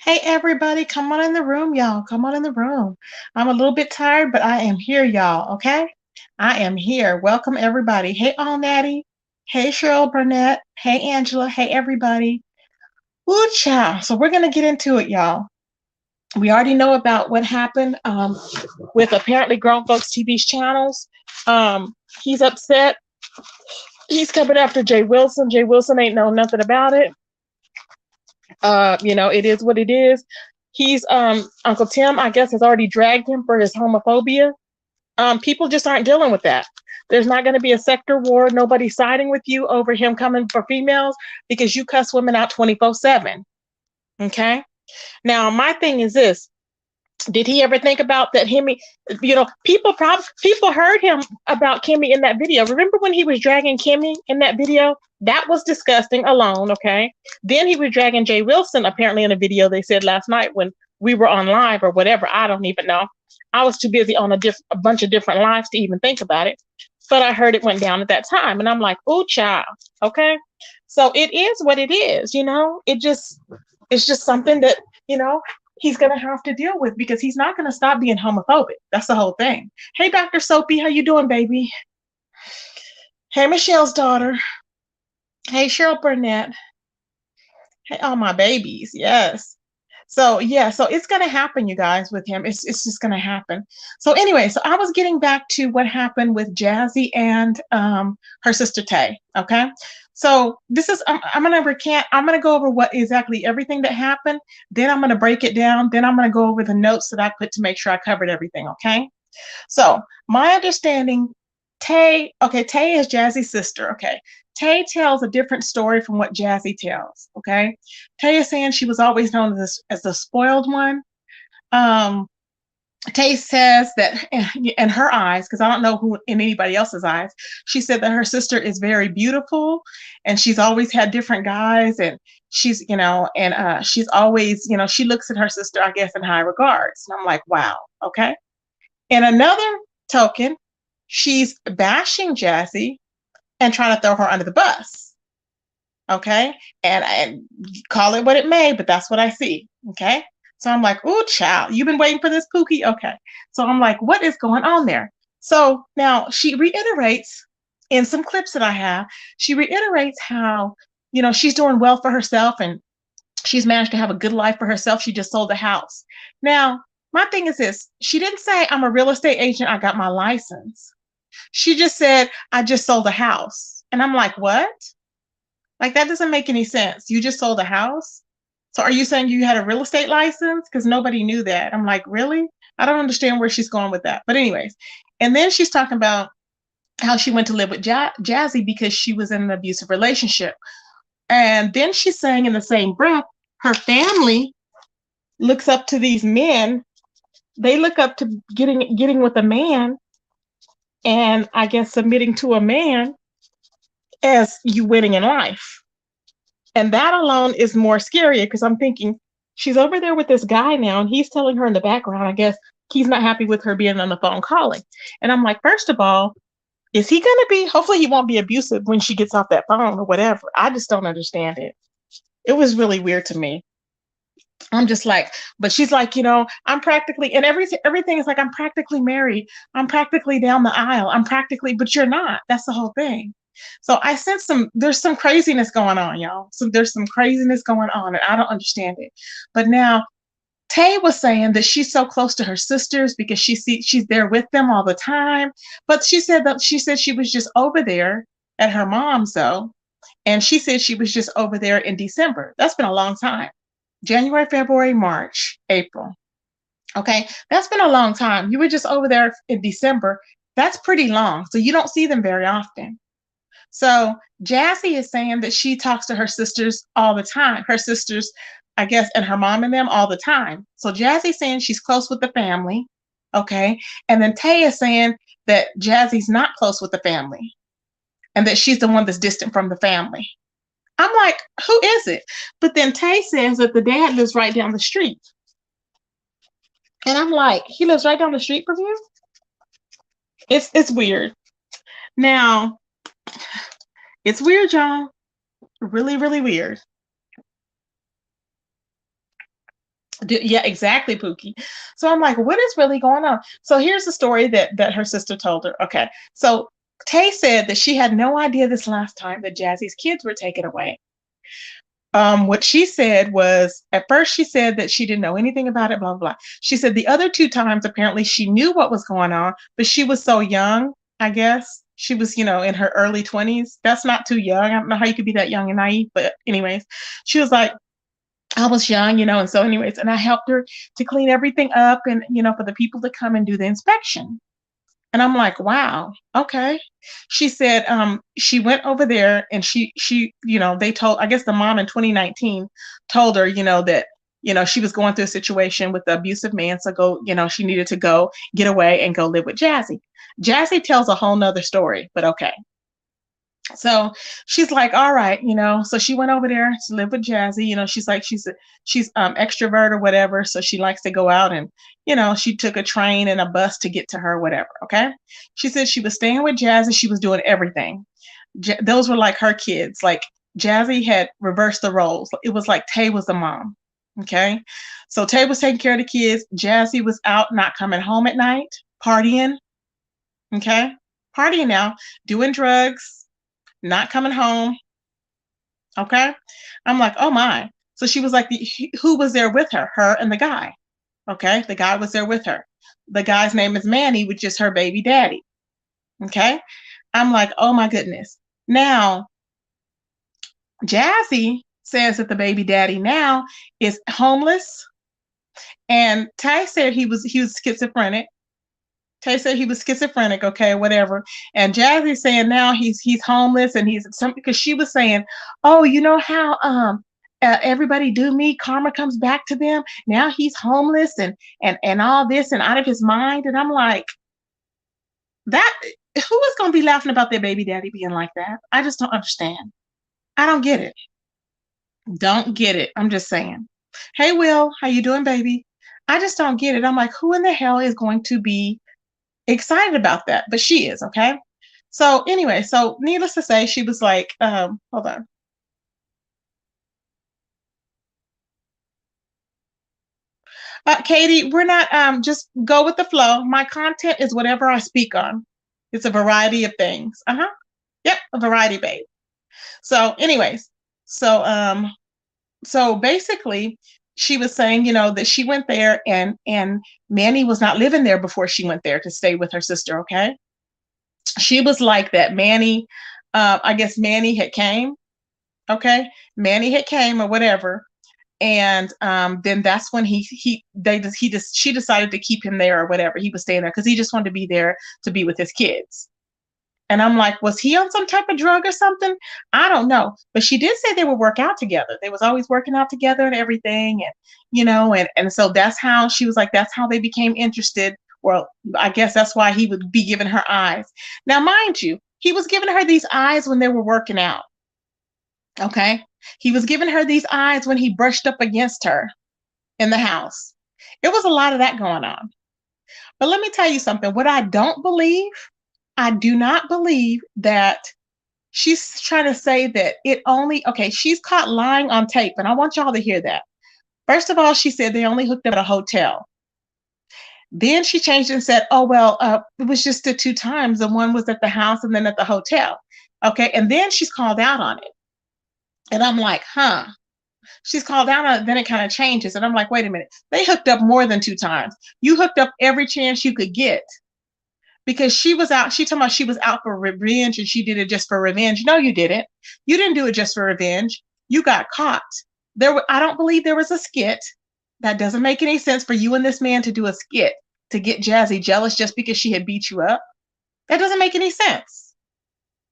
Hey everybody, come on in the room, y'all. Come on in the room. I'm a little bit tired, but I am here, y'all. Okay? I am here. Welcome everybody. Hey All Natty. Hey Cheryl Burnett. Hey Angela. Hey everybody. Woo child. So we're gonna get into it, y'all. We already know about what happened with apparently grown folks TV's channels. He's upset. He's coming after Jay Wilson. Jay Wilson ain't know nothing about it. It is what it is. He's Uncle Tim, I guess, has already dragged him for his homophobia. People just aren't dealing with that. There's not going to be a sector war. Nobody's siding with you over him coming for females because you cuss women out 24/7. Okay. Now, my thing is this: did he ever think about that Kimmy, people heard him about Kimmy in that video. Remember when he was dragging Kimmy in that video? That was disgusting alone, okay? Then he was dragging Jay Wilson apparently in a video they said last night when we were on live or whatever. I don't even know. I was too busy on a bunch of different lives to even think about it. But I heard it went down at that time. And I'm like, oh child, okay? So it is what it is, it's just something that, you know, he's going to have to deal with because he's not going to stop being homophobic. That's the whole thing. Hey, Dr. Soapy, how you doing, baby? Hey, Michelle's daughter. Hey, Cheryl Burnett. Hey, all my babies. Yes. So yeah, so it's gonna happen, you guys, with him. It's just gonna happen. So anyway, so I was getting back to what happened with Jassy and her sister Tay. Okay. So this is I'm gonna recant, I'm gonna go over what exactly everything that happened, then I'm gonna break it down, then I'm gonna go over the notes that I put to make sure I covered everything. Okay. So my understanding, Tay is Jazzy's sister. Okay. Tay tells a different story from what Jassy tells. Okay. Tay is saying she was always known as the spoiled one. Um, Tay says that in her eyes, because I don't know who in anybody else's eyes, she said that her sister is very beautiful and she's always had different guys and she's always, she looks at her sister, I guess, in high regards. And I'm like, wow, okay. In another token, she's bashing Jassy and trying to throw her under the bus. Okay. And call it what it may, but that's what I see. Okay. So I'm like, oh, child, you've been waiting for this, Pookie? Okay. So I'm like, what is going on there? So now she reiterates in some clips that I have, she reiterates how, she's doing well for herself and she's managed to have a good life for herself. She just sold the house. Now, my thing is this: she didn't say, I'm a real estate agent, I got my license. She just said, I just sold a house. And I'm like, what? Like, that doesn't make any sense. You just sold a house? So are you saying you had a real estate license? Because nobody knew that. I'm like, really? I don't understand where she's going with that. But, anyways, and then she's talking about how she went to live with Jassy because she was in an abusive relationship. And then she's saying in the same breath, her family looks up to these men. They look up to getting with a man and I guess submitting to a man as you winning in life. And that alone is more scary because I'm thinking she's over there with this guy now and he's telling her in the background, I guess he's not happy with her being on the phone calling. And I'm like, first of all, is he going to be, hopefully he won't be abusive when she gets off that phone or whatever. I just don't understand it. It was really weird to me. I'm just like, but she's like, I'm practically, and everything is like, I'm practically married. I'm practically down the aisle. But you're not. That's the whole thing. So I sense there's some craziness going on, y'all. So there's some craziness going on, and I don't understand it. But now Tay was saying that she's so close to her sisters because she's there with them all the time. But she said she was just over there at her mom's though, and she said she was just over there in December. That's been a long time. January, February, March, April. Okay, that's been a long time. You were just over there in December. That's pretty long. So you don't see them very often. So Jassy is saying that she talks to her sisters all the time. Her sisters, I guess, and her mom and them all the time. So Jazzy's saying she's close with the family. Okay. And then Tay is saying that Jazzy's not close with the family and that she's the one that's distant from the family. I'm like, who is it? But then Tay says that the dad lives right down the street. And I'm like, he lives right down the street from you? It's weird. Now, it's weird, y'all. Really, really weird. Yeah, exactly, Pookie. So I'm like, what is really going on? So here's the story that her sister told her. Okay, so Tay said that she had no idea this last time that Jazzy's kids were taken away. What she said was, at first she said that she didn't know anything about it, blah, blah, blah. She said the other two times, apparently she knew what was going on, but she was so young, I guess. She was, in her early 20s. That's not too young. I don't know how you could be that young and naive, but anyways, she was like, I was young, and so anyways, and I helped her to clean everything up and, for the people to come and do the inspection. And I'm like, wow, okay. She said she went over there and they told, I guess the mom in 2019 told her, that, she was going through a situation with the abusive man. So go, she needed to go get away and go live with Jassy. Jassy tells a whole nother story, but okay. So she's like, all right, so she went over there to live with Jassy. She's like, she's extrovert or whatever. So she likes to go out and, she took a train and a bus to get to her, whatever. Okay. She said she was staying with Jassy. She was doing everything. Those were like her kids. Like Jassy had reversed the roles. It was like Tay was the mom. Okay. So Tay was taking care of the kids. Jassy was out, not coming home at night, partying. Okay. Partying now, doing drugs, not coming home. Okay. I'm like, oh my. So she was like, who was there with her? Her and the guy. Okay. The guy was there with her. The guy's name is Manny, which is her baby daddy. Okay. I'm like, oh my goodness. Now, Jassy says that the baby daddy now is homeless. And Ty said he was schizophrenic. Tay said he was schizophrenic, okay, whatever. And Jazzy's saying now he's homeless and he's something because she was saying, oh, you know how everybody do me, karma comes back to them. Now he's homeless and all this and out of his mind. And I'm like, that who is gonna be laughing about their baby daddy being like that? I just don't understand. I don't get it. Don't get it. I'm just saying. Hey Will, how you doing, baby? I just don't get it. I'm like, who in the hell is going to be excited about that? But she is, okay? So anyway, so needless to say, she was like, hold on. Katie, we're not just go with the flow. My content is whatever I speak on. It's a variety of things. Uh-huh. Yep, a variety, babe. So, anyways, so so basically she was saying, that she went there and Manny was not living there before she went there to stay with her sister, okay? She was like that. Manny, I guess Manny had came, okay? Manny had came or whatever. And then that's when she decided to keep him there or whatever. He was staying there because he just wanted to be there to be with his kids. And I'm like, was he on some type of drug or something? I don't know. But she did say they would work out together. They was always working out together and everything. And, and so that's how she was like, that's how they became interested. Well, I guess that's why he would be giving her eyes. Now, mind you, he was giving her these eyes when they were working out. Okay. He was giving her these eyes when he brushed up against her in the house. It was a lot of that going on. But let me tell you something. What I don't believe, I do not believe that she's trying to say that she's caught lying on tape. And I want y'all to hear that. First of all, she said they only hooked up at a hotel. Then she changed and said, oh, well, it was just the two times. The one was at the house and then at the hotel. Okay. And then she's called out on it. And I'm like, huh. She's called out on it, then it kind of changes. And I'm like, wait a minute. They hooked up more than two times. You hooked up every chance you could get. Because she was out, she told me she was out for revenge and she did it just for revenge. No, you didn't. You didn't do it just for revenge. You got caught. I don't believe there was a skit. That doesn't make any sense for you and this man to do a skit to get Jassy jealous just because she had beat you up. That doesn't make any sense.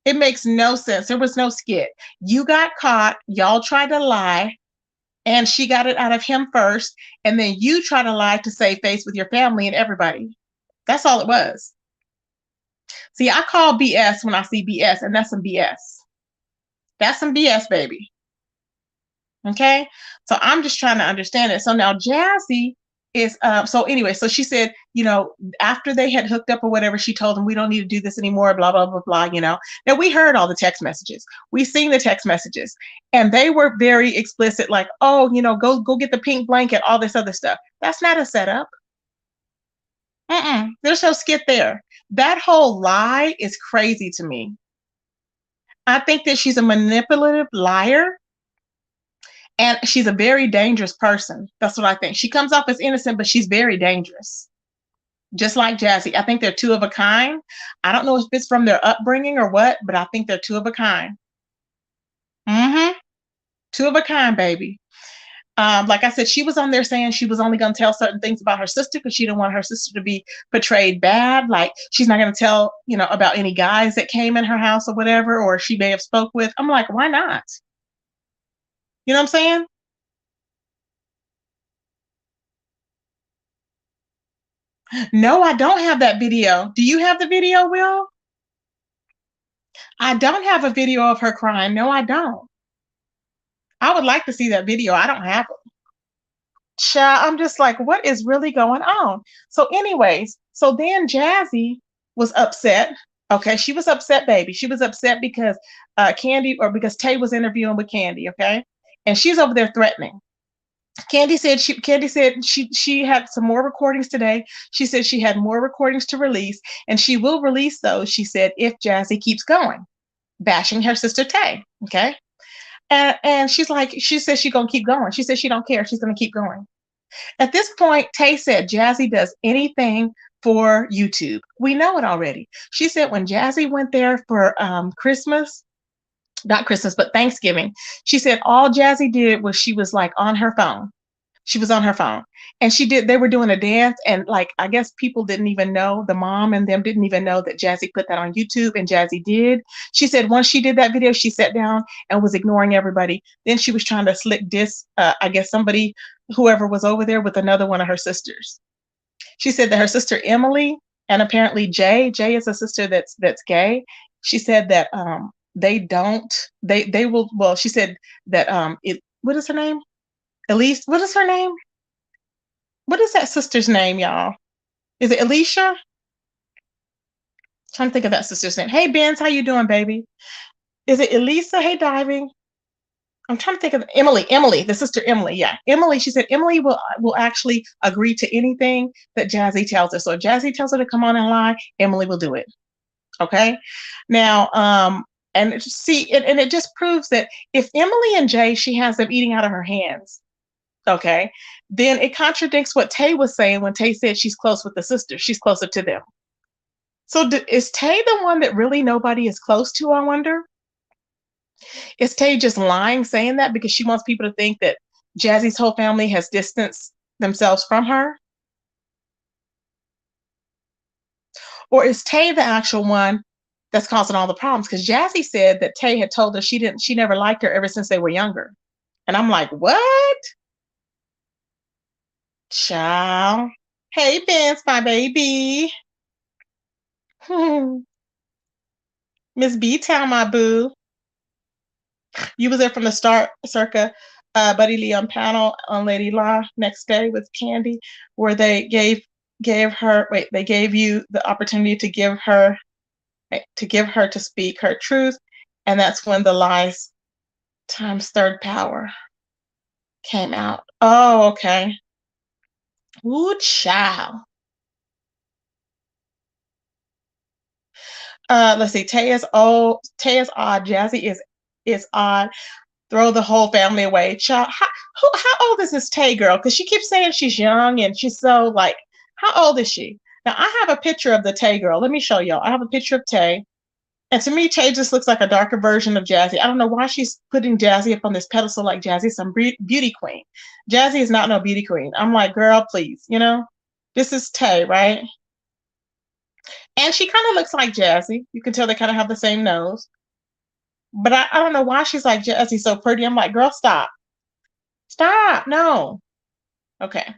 It makes no sense. There was no skit. You got caught. Y'all tried to lie. And she got it out of him first. And then you try to lie to save face with your family and everybody. That's all it was. See, I call BS when I see BS, and that's some BS. That's some BS, baby. Okay? So I'm just trying to understand it. So now Jassy is so anyway, so she said, after they had hooked up or whatever, she told them we don't need to do this anymore, blah blah blah blah. Now we heard all the text messages, we seen the text messages, and they were very explicit, like, oh, go get the pink blanket, all this other stuff. That's not a setup. There's no skit there. That whole lie is crazy to me. I think that she's a manipulative liar, and she's a very dangerous person. That's what I think. She comes off as innocent, but she's very dangerous. Just like Jassy. I think they're two of a kind. I don't know if it's from their upbringing or what, but I think they're two of a kind. Two of a kind, baby. Like I said, she was on there saying she was only going to tell certain things about her sister because she didn't want her sister to be portrayed bad. Like, she's not going to tell, about any guys that came in her house or whatever, or she may have spoke with. I'm like, why not? You know what I'm saying? No, I don't have that video. Do you have the video, Will? I don't have a video of her crying. No, I don't. I would like to see that video. I don't have it. Child, I'm just like, what is really going on? So, anyways, so then Jassy was upset. Okay, she was upset, baby. She was upset because Candy, or because Tay was interviewing with Candy. Okay, and she's over there threatening. Candy said she had some more recordings today. She said she had more recordings to release, and she will release those. She said if Jassy keeps going, bashing her sister Tay. Okay, and she says she's gonna keep going. She says she don't care. She's gonna keep going. At this point, Tay said Jassy does anything for YouTube. We know it already. She said when Jassy went there for Christmas, not Christmas, but Thanksgiving, she said all Jassy did was she was like on her phone. She was on her phone, and they were doing a dance, and like, I guess people didn't even know, the mom and them didn't even know that Jassy put that on YouTube, and Jassy did. She said once she did that video, she sat down and was ignoring everybody. Then she was trying to slick diss, I guess somebody, whoever was over there, with another one of her sisters. She said that her sister Emily, and apparently Jay is a sister that's gay. She said that they will, well, she said that what is her name? Elise, what is her name? What is that sister's name, y'all? Is it Alicia? I'm trying to think of that sister's name. Hey, Benz, how you doing, baby? Is it Elisa? Hey, Diving. I'm trying to think of Emily, the sister Emily. Yeah, Emily. She said Emily will actually agree to anything that Jassy tells her. So if Jassy tells her to come on and lie, Emily will do it. Okay. Now, and see, and it just proves that if Emily and Jay, she has them eating out of her hands. Okay, then it contradicts what Tay was saying when Tay said she's close with the sister. She's closer to them. So is Tay the one that really nobody is close to, I wonder? Is Tay just lying, saying that because she wants people to think that Jazzy's whole family has distanced themselves from her? Or is Tay the actual one that's causing all the problems? Because Jassy said that Tay had told her she never liked her ever since they were younger. And I'm like, what? Child. Hey, Vince, my baby. Miss B-Town, my boo. You was there from the start, circa Buddy Lee on panel on Lady La next day with Candy, where they gave her, they gave you the opportunity to give her to speak her truth, and that's when the lies times third power came out. Oh, okay. Ooh, child. Let's see. Tay is old. Tay is odd. Jassy is odd. Throw the whole family away. Child, how old is this Tay girl? Because she keeps saying she's young, and she's so like, how old is she? Now I have a picture of the Tay girl. Let me show y'all. I have a picture of Tay. And to me, Tay just looks like a darker version of Jassy. I don't know why she's putting Jassy up on this pedestal like Jassy's some beauty queen. Jassy is not no beauty queen. I'm like, girl, please, this is Tay, right? And she kind of looks like Jassy. You can tell they kind of have the same nose. But I don't know why she's like, Jassy so pretty. I'm like, girl, stop. Stop. No. Okay.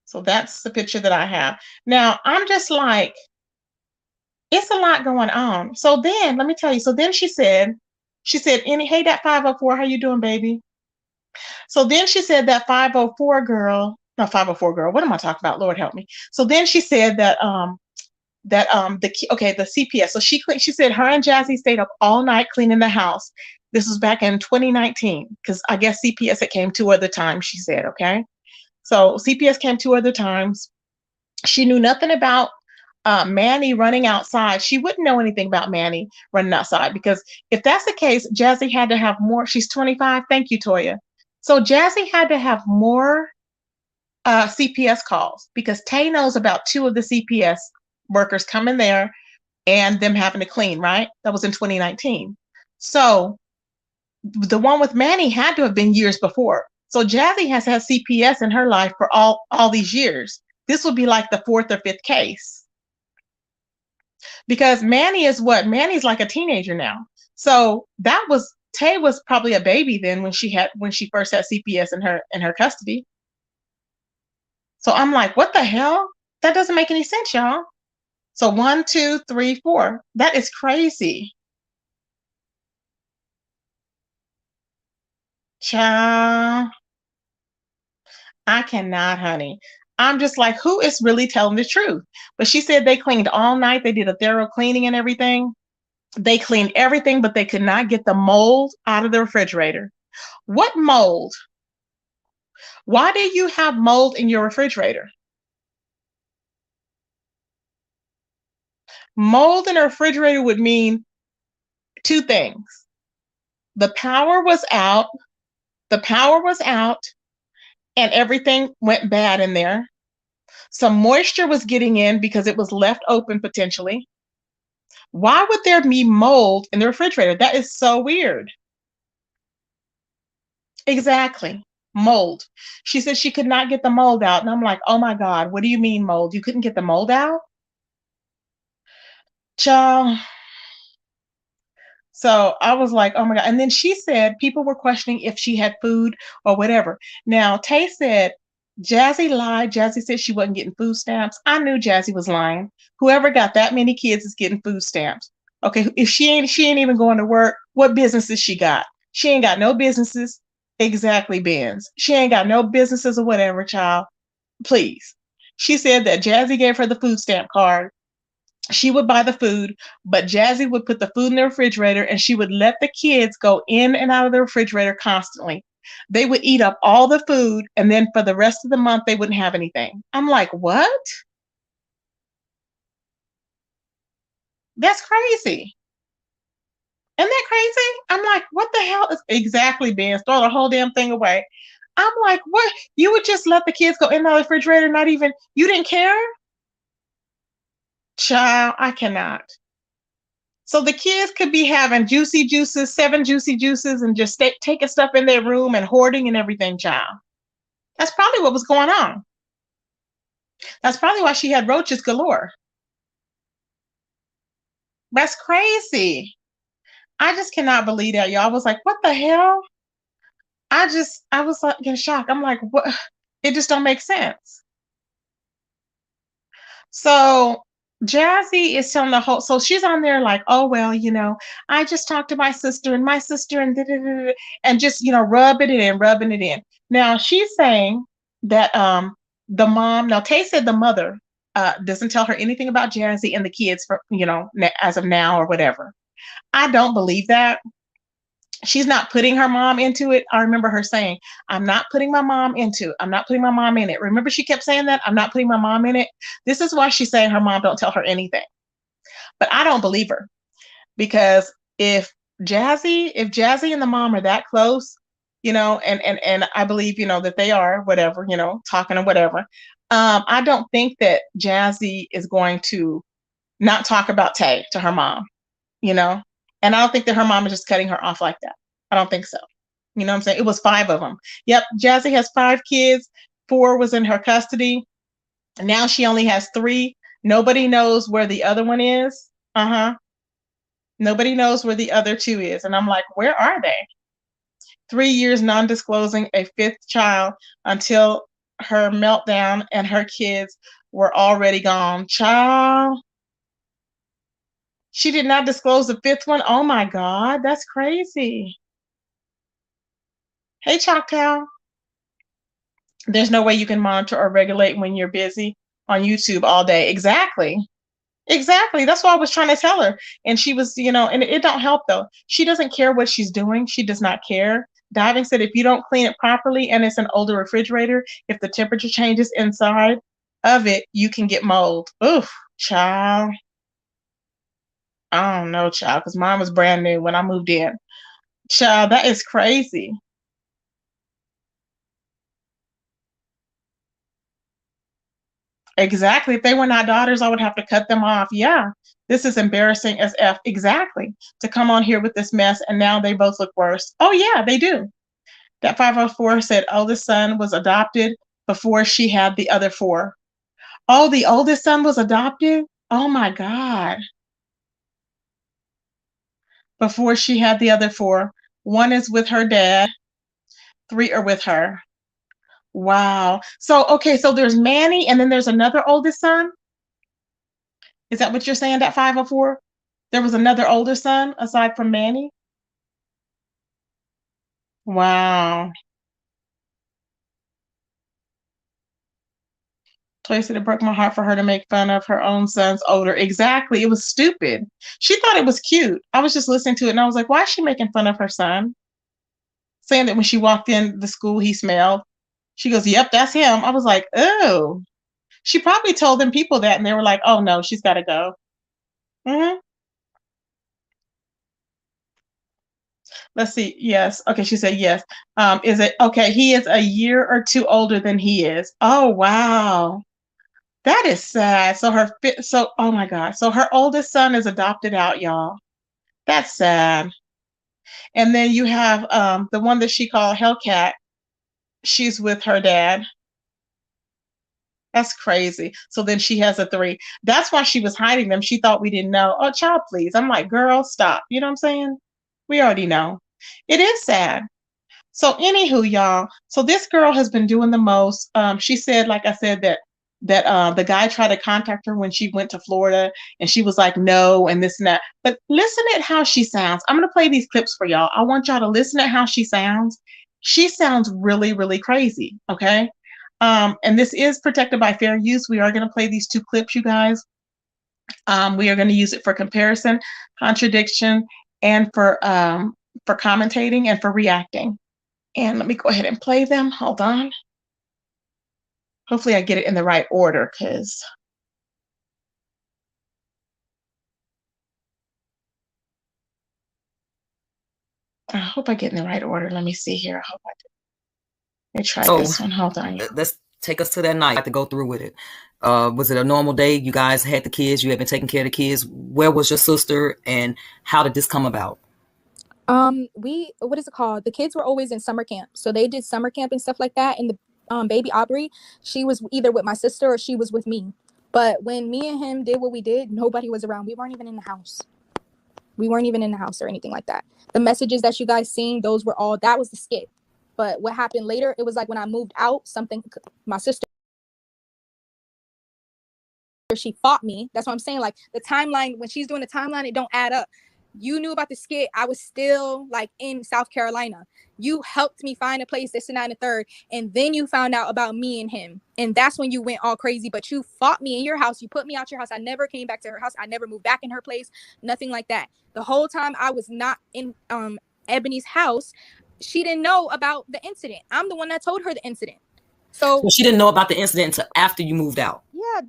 So that's the picture that I have. Now, I'm just like, it's a lot going on. So then, let me tell you. So then she said, hey, that 504, how you doing, baby? So then she said that 504 girl not 504 girl. What am I talking about? Lord help me. So then she said that the CPS. So she said her and Jassy stayed up all night cleaning the house. This was back in 2019 because I guess CPS it came two other times. She said, okay. So CPS came two other times. She knew nothing about Manny running outside. She wouldn't know anything about Manny running outside because if that's the case, Jassy had to have more. She's 25. Thank you, Toya. So Jassy had to have more CPS calls because Tay knows about two of the CPS workers coming there and them having to clean, right? That was in 2019. So the one with Manny had to have been years before. So Jassy has had CPS in her life for all these years. This would be like the fourth or fifth case. Because Manny is what? Manny's like a teenager now. So that was Tay was probably a baby then when she first had CPS in her custody. So I'm like, what the hell? That doesn't make any sense, y'all. So 1, 2, 3, 4. That is crazy. Child, I cannot, honey. I'm just like, who is really telling the truth? But she said they cleaned all night. They did a thorough cleaning and everything. They cleaned everything, but they could not get the mold out of the refrigerator. What mold? Why do you have mold in your refrigerator? Mold in a refrigerator would mean two things. The power was out, the power was out, and everything went bad in there. Some moisture was getting in because it was left open potentially. Why would there be mold in the refrigerator? That is so weird. Exactly. Mold. She said she could not get the mold out. And I'm like, oh my God, what do you mean mold? You couldn't get the mold out? Child. So I was like, oh my God. And then she said people were questioning if she had food or whatever. Now, Tay said, Jassy lied. Jassy said she wasn't getting food stamps. I knew Jassy was lying. Whoever got that many kids is getting food stamps. Okay, if she ain't even going to work, what businesses she got? She ain't got no businesses. Exactly, Benz. She ain't got no businesses or whatever, child. Please. She said that Jassy gave her the food stamp card. She would buy the food, but Jassy would put the food in the refrigerator and she would let the kids go in and out of the refrigerator constantly. They would eat up all the food, and then for the rest of the month, they wouldn't have anything. I'm like, what? That's crazy. Isn't that crazy? I'm like, what the hell is exactly, Ben? Throw the whole damn thing away. I'm like, what? You would just let the kids go in and out of the refrigerator, not even, you didn't care? Child, I cannot. So the kids could be having juicy juices, 7 juicy juices, and just taking stuff in their room and hoarding and everything, child. That's probably what was going on. That's probably why she had roaches galore. That's crazy. I just cannot believe that, y'all. I was like, what the hell? I was like in shock. I'm like, what? It just don't make sense. So Jassy is telling the whole, so she's on there like, oh well, I just talked to my sister and and just rubbing it in, rubbing it in. Now she's saying that the mom, now Tay said the mother doesn't tell her anything about Jassy and the kids for as of now or whatever. I don't believe that. She's not putting her mom into it. I remember her saying, I'm not putting my mom into it. I'm not putting my mom in it. Remember she kept saying that? I'm not putting my mom in it. This is why she's saying her mom don't tell her anything. But I don't believe her because if Jassy and the mom are that close, and I believe, that they are, whatever, talking or whatever, I don't think that Jassy is going to not talk about Tay to her mom, you know? And I don't think that her mom is just cutting her off like that. I don't think so. You know what I'm saying? It was 5 of them. Yep, Jassy has 5 kids. 4 was in her custody. Now she only has 3. Nobody knows where the other one is. Uh-huh. Nobody knows where the other 2 is. And I'm like, where are they? 3 years non-disclosing a 5th child until her meltdown and her kids were already gone. Child. She did not disclose the 5th one. Oh my God, that's crazy. Hey, Choctaw. There's no way you can monitor or regulate when you're busy on YouTube all day. Exactly. Exactly. That's what I was trying to tell her. And she was, and it don't help though. She doesn't care what she's doing. She does not care. Diving said if you don't clean it properly and it's an older refrigerator, if the temperature changes inside of it, you can get mold. Oof, child. I don't know, child, because mine was brand new when I moved in. Child, that is crazy. Exactly. If they were not daughters, I would have to cut them off. Yeah. This is embarrassing as F. Exactly. To come on here with this mess and now they both look worse. Oh, yeah, they do. That 504 said oldest son was adopted before she had the other four. Oh, the oldest son was adopted? Oh my God. Before she had the other four. One is with her dad, three are with her. Wow. So, okay, so there's Manny and then there's another oldest son? Is that what you're saying, that 504? There was another older son aside from Manny? Wow. Toy said it broke my heart for her to make fun of her own son's odor. Exactly. It was stupid. She thought it was cute. I was just listening to it and I was like, why is she making fun of her son? Saying that when she walked in the school, he smelled. She goes, yep, that's him. I was like, oh. She probably told them people that and they were like, oh no, she's got to go. Mm-hmm. Let's see. Yes. Okay. She said yes. Is it okay? He is a year or two older than he is. Oh, wow. That is sad. Oh my God. So her oldest son is adopted out, y'all. That's sad. And then you have the one that she called Hellcat. She's with her dad. That's crazy. So then she has a three. That's why she was hiding them. She thought we didn't know. Oh, child, please. I'm like, girl, stop. You know what I'm saying? We already know. It is sad. So anywho, y'all, so this girl has been doing the most. She said, like I said, that the guy tried to contact her when she went to Florida, and she was like, no, and this and that. But listen at how she sounds. I'm gonna play these clips for y'all. I want y'all to listen at how she sounds. She sounds really, really crazy. Okay. And this is protected by fair use. We are gonna play these two clips, you guys. We are going to use it for comparison, contradiction, and for commentating and for reacting. And let me go ahead and play them. Hold on. Hopefully I get it in the right order because I hope I get in the right order. Let me see here. I hope I do. Let me try this one. Hold on. Let's take us to that night. I have to go through with it. Was it a normal day? You guys had the kids. You had been taking care of the kids. Where was your sister, and how did this come about? What is it called? The kids were always in summer camp, so they did summer camp and stuff like that. And the baby Aubrey, she was either with my sister or she was with me. But when me and him did what we did, nobody was around. We weren't even in the house. We weren't even in the house or anything like that. The messages that you guys seen, those were all, that was the skit. But what happened later, it was like when I moved out, my sister, she fought me. That's what I'm saying. Like the timeline, when she's doing the timeline, it don't add up. You knew about the skit. I was still like in South Carolina. You helped me find a place, this and that and the third. And then you found out about me and him. And that's when you went all crazy. But you fought me in your house. You put me out your house. I never came back to her house. I never moved back in her place. Nothing like that. The whole time I was not in Ebony's house, she didn't know about the incident. I'm the one that told her the incident. So she didn't know about the incident until after you moved out. Yeah,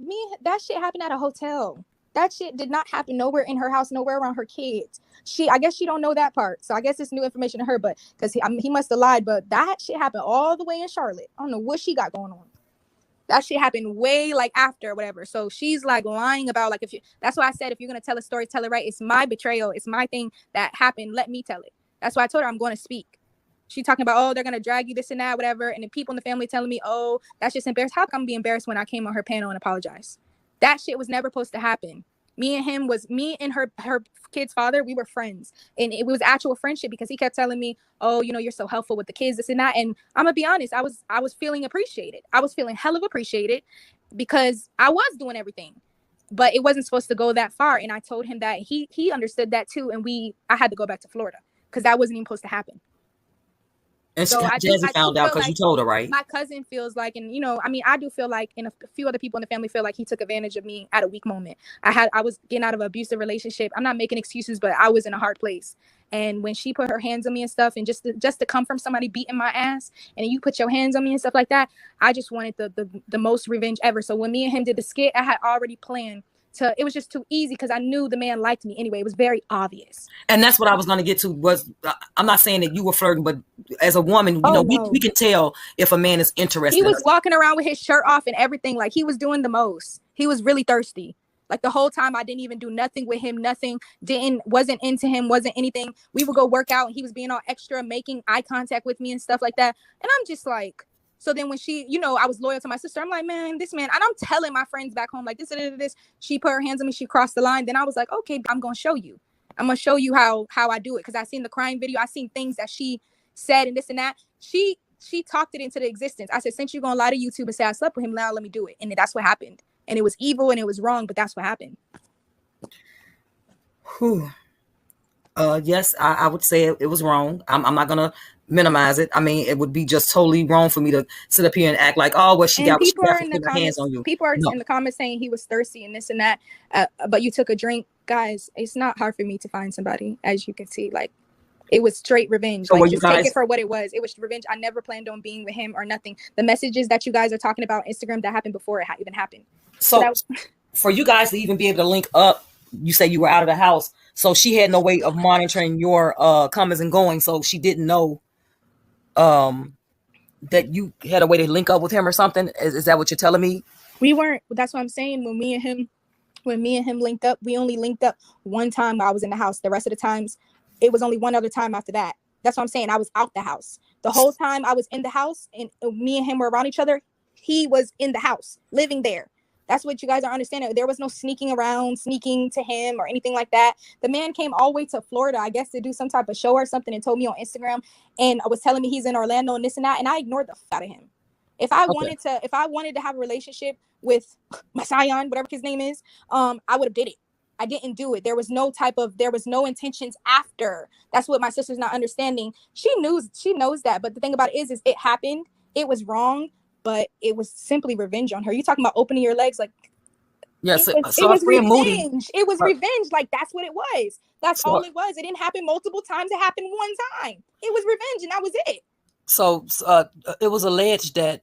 that shit happened at a hotel. That shit did not happen nowhere in her house, nowhere around her kids. I guess she don't know that part. So I guess it's new information to her, but because he must have lied. But that shit happened all the way in Charlotte. I don't know what she got going on. That shit happened way like after or whatever. So she's like lying about like that's why I said if you're gonna tell a story, tell it right. It's my betrayal. It's my thing that happened. Let me tell it. That's why I told her I'm going to speak. She talking about, oh, they're going to drag you, this and that, whatever. And the people in the family telling me, oh, that's just embarrassed. How come I'm be embarrassed when I came on her panel and apologized? That shit was never supposed to happen. Me and her kid's father, we were friends. And it was actual friendship because he kept telling me, oh, you're so helpful with the kids, this and that. And I'm going to be honest, I was feeling appreciated. I was feeling hell of appreciated because I was doing everything. But it wasn't supposed to go that far. And I told him that he understood that too. And I had to go back to Florida because that wasn't even supposed to happen. And So I do Jassy found out feel because you like told her, right? my cousin feels like, and I mean, I do feel like, and a few other people in the family feel like he took advantage of me at a weak moment. I was getting out of an abusive relationship. I'm not making excuses, but I was in a hard place. And when she put her hands on me and stuff, and just to come from somebody beating my ass, and you put your hands on me and stuff like that, I just wanted the most revenge ever. So when me and him did the skit, I had already planned it was just too easy because I knew the man liked me anyway. It was very obvious. And that's what I was going to get to. Was I'm not saying that you were flirting, but as a woman, Oh, we can tell if a man is interested. He was walking around with his shirt off and everything. Like, he was doing the most. He was really thirsty. Like, the whole time I didn't even do nothing with him, wasn't into him, wasn't anything. We would go work out and he was being all extra, making eye contact with me and stuff like that. And I'm just like, so then when she, I was loyal to my sister. I'm like, man, this man, and I'm telling my friends back home, like, this. She put her hands on me. She crossed the line. Then I was like, okay, I'm going to show you. I'm going to show you how I do it. Because I seen the crying video. I seen things that she said and this and that. She talked it into the existence. I said, since you're going to lie to YouTube and say I slept with him, now let me do it. And that's what happened. And it was evil and it was wrong, but that's what happened. Whew. Yes, I would say it was wrong. I'm not going to minimize it. I mean, it would be just totally wrong for me to sit up here and act like, oh, well, she got her hands on you. People are in the comments saying he was thirsty and this and that, but you took a drink. Guys, it's not hard for me to find somebody, as you can see. Like, it was straight revenge. So like, just take it for what it was. It was revenge. I never planned on being with him or nothing. The messages that you guys are talking about Instagram, that happened before it even happened. So for you guys to even be able to link up, you say you were out of the house. So she had no way of monitoring your comings and going. So she didn't know that you had a way to link up with him or something. Is that what you're telling me? We weren't. That's what I'm saying. When me and him linked up, we only linked up one time while I was in the house. The rest of the times, it was only one other time after that. That's what I'm saying. I was out the house. The whole time I was in the house and me and him were around each other, he was in the house, living there. That's what you guys are understanding. There was no sneaking to him or anything like that. The man came all the way to Florida, I guess, to do some type of show or something, and told me on Instagram and was telling me he's in Orlando and this and that. And I ignored the f out of him. If I wanted to have a relationship with my scion, whatever his name is, I would have did it. I didn't do it. There was no intentions after. That's what my sister's not understanding. She knows that. But the thing about it is it happened. It was wrong, but it was simply revenge on her. You talking about opening your legs? Like, yes, it was revenge. It was revenge. Like, that's what it was. That's all it was. It didn't happen multiple times. It happened one time. It was revenge, and that was it. So it was alleged that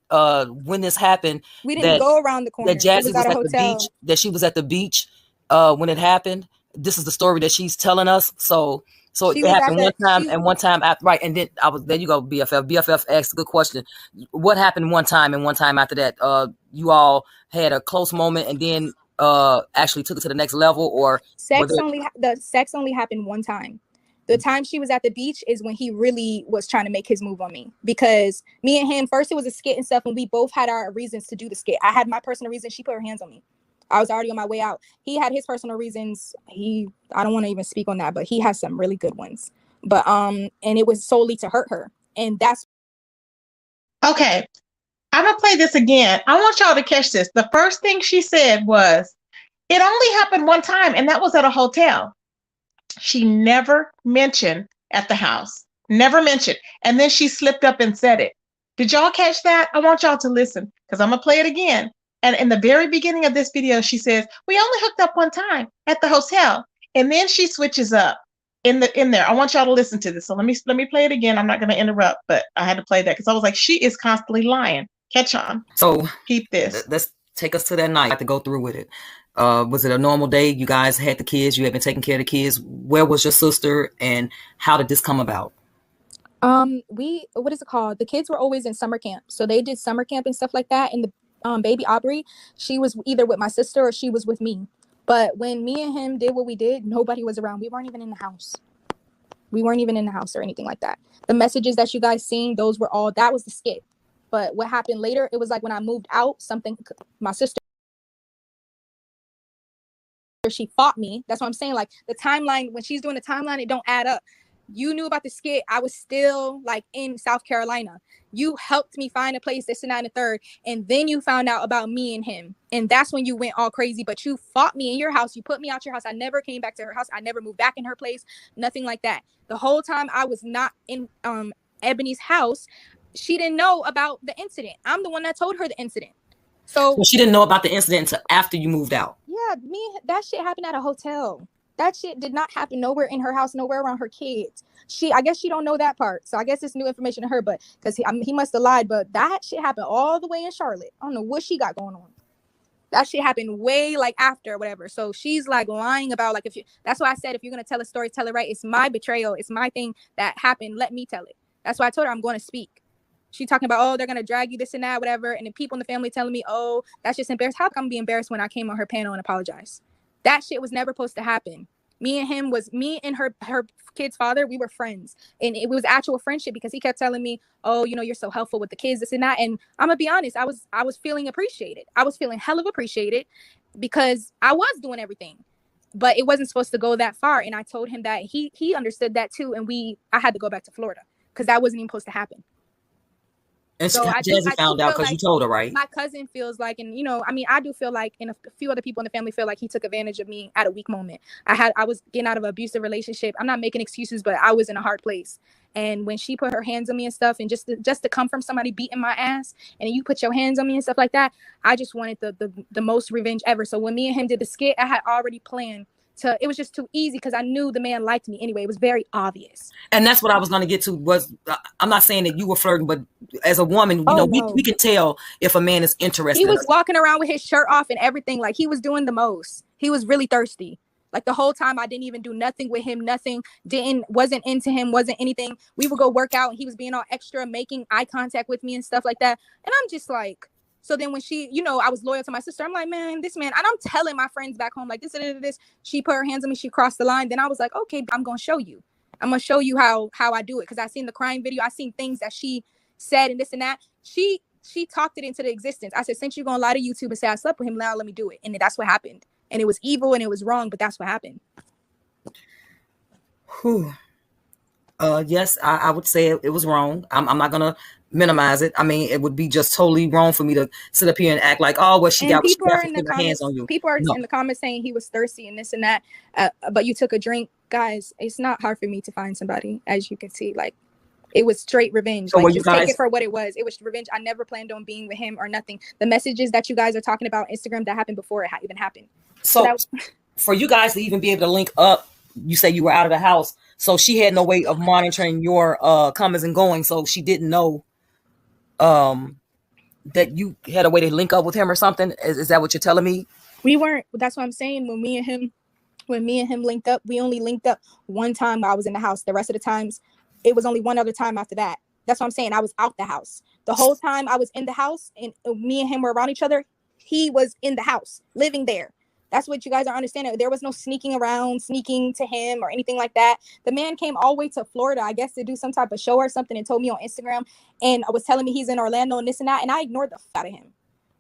when this happened, we didn't go around the corner. That Jassy was at the beach. That she was at the beach when it happened. This is the story that she's telling us. So it happened one time and one time after, right? And then there you go, BFF. BFF asked a good question. What happened one time and one time after that? You all had a close moment and then actually took it to the next level, or the sex only happened one time. The time she was at the beach is when he really was trying to make his move on me, because me and him, first it was a skit and stuff, and we both had our reasons to do the skit. I had my personal reason. She put her hands on me. I was already on my way out. He had his personal reasons. I don't want to even speak on that, but he has some really good ones. But and it was solely to hurt her. And that's okay. I'm gonna play this again. I want y'all to catch this. The first thing she said was, it only happened one time, and that was at a hotel. She never mentioned at the house. Never mentioned. And then she slipped up and said it. Did y'all catch that? I want y'all to listen, because I'm gonna play it again. And in the very beginning of this video, she says, we only hooked up one time at the hotel. And then she switches up in there. I want y'all to listen to this. So let me play it again. I'm not going to interrupt, but I had to play that because I was like, she is constantly lying. Catch on. So keep this. Let's take us to that night to go through with it. Was it a normal day? You guys had the kids. You had been taking care of the kids. Where was your sister, and how did this come about? What is it called? The kids were always in summer camp. So they did summer camp and stuff like that. And the baby Aubrey, she was either with my sister or she was with me. But when me and him did what we did, nobody was around. We weren't even in the house. Or anything like that. The messages that you guys seen, that was the skit. But what happened later, it was like when I moved out, my sister, she fought me. That's what I'm saying. Like, the timeline, when she's doing the timeline, it don't add up. You knew about the skit. I was still like in South Carolina. You helped me find a place, this and that and the third. And then you found out about me and him. And that's when you went all crazy. But you fought me in your house. You put me out your house. I never came back to her house. I never moved back in her place. Nothing like that. The whole time I was not in Ebony's house, she didn't know about the incident. I'm the one that told her the incident. So she didn't know about the incident until after you moved out. Yeah, that shit happened at a hotel. That shit did not happen nowhere in her house, nowhere around her kids. I guess she don't know that part. So I guess it's new information to her, but because he must have lied. But that shit happened all the way in Charlotte. I don't know what she got going on. That shit happened way like after whatever. So she's like lying about like that's why I said if you're gonna tell a story, tell it right. It's my betrayal. It's my thing that happened. Let me tell it. That's why I told her I'm going to speak. She talking about, oh, they're gonna drag you this and that, whatever. And the people in the family telling me, oh, that's just embarrassed. How come I'm be embarrassed when I came on her panel and apologized? That shit was never supposed to happen. Me and her kid's father, we were friends. And it was actual friendship because he kept telling me, oh, you're so helpful with the kids, this and that. And I'm gonna be honest, I was feeling appreciated. I was feeling hell of appreciated because I was doing everything. But it wasn't supposed to go that far. And I told him that he understood that too. And I had to go back to Florida because that wasn't even supposed to happen. And so Jassy found out because you told her, right? My cousin feels like, and I do feel like, and a few other people in the family feel like he took advantage of me at a weak moment. I was getting out of an abusive relationship. I'm not making excuses, but I was in a hard place. And when she put her hands on me and stuff, and just to come from somebody beating my ass, and you put your hands on me and stuff like that, I just wanted the most revenge ever. So when me and him did the skit, I had already planned. It was just too easy because I knew the man liked me anyway. It was very obvious. And that's what I was going to get to was, I'm not saying that you were flirting, but as a woman, we can tell if a man is interested. He was walking around with his shirt off and everything. Like he was doing the most. He was really thirsty. Like the whole time I didn't even do nothing with him, wasn't into him, wasn't anything. We would go work out and he was being all extra, making eye contact with me and stuff like that. And I'm just like, so then when she, I was loyal to my sister. I'm like, man, this man, and I'm telling my friends back home, like this. She put her hands on me. She crossed the line. Then I was like, okay, I'm going to show you. I'm going to show you how I do it. Cause I seen the crying video. I seen things that she said and this and that. She talked it into the existence. I said, since you're going to lie to YouTube and say I slept with him, now let me do it. And that's what happened. And it was evil and it was wrong, but that's what happened. Whew. Yes, I would say it was wrong. I'm not going to minimize it. I mean, it would be just totally wrong for me to sit up here and act like, oh, well, she got her hands on you. People are in the comments saying he was thirsty and this and that, but you took a drink. Guys, it's not hard for me to find somebody, as you can see. Like, it was straight revenge. So like, just take it for what it was. It was revenge. I never planned on being with him or nothing. The messages that you guys are talking about on Instagram, that happened before it even happened. So for you guys to even be able to link up, you say you were out of the house. So she had no way of monitoring your comings and going. So she didn't know that you had a way to link up with him or something. Is that what you're telling me? We weren't. That's what I'm saying. When me and him linked up, we only linked up one time while I was in the house. The rest of the times, it was only one other time after that. That's what I'm saying. I was out the house. The whole time I was in the house and me and him were around each other, he was in the house, living there. That's what you guys are understanding. There was no sneaking to him or anything like that. The man came all the way to Florida, I guess, to do some type of show or something and told me on Instagram and was telling me he's in Orlando and this and that. And I ignored the fuck out of him.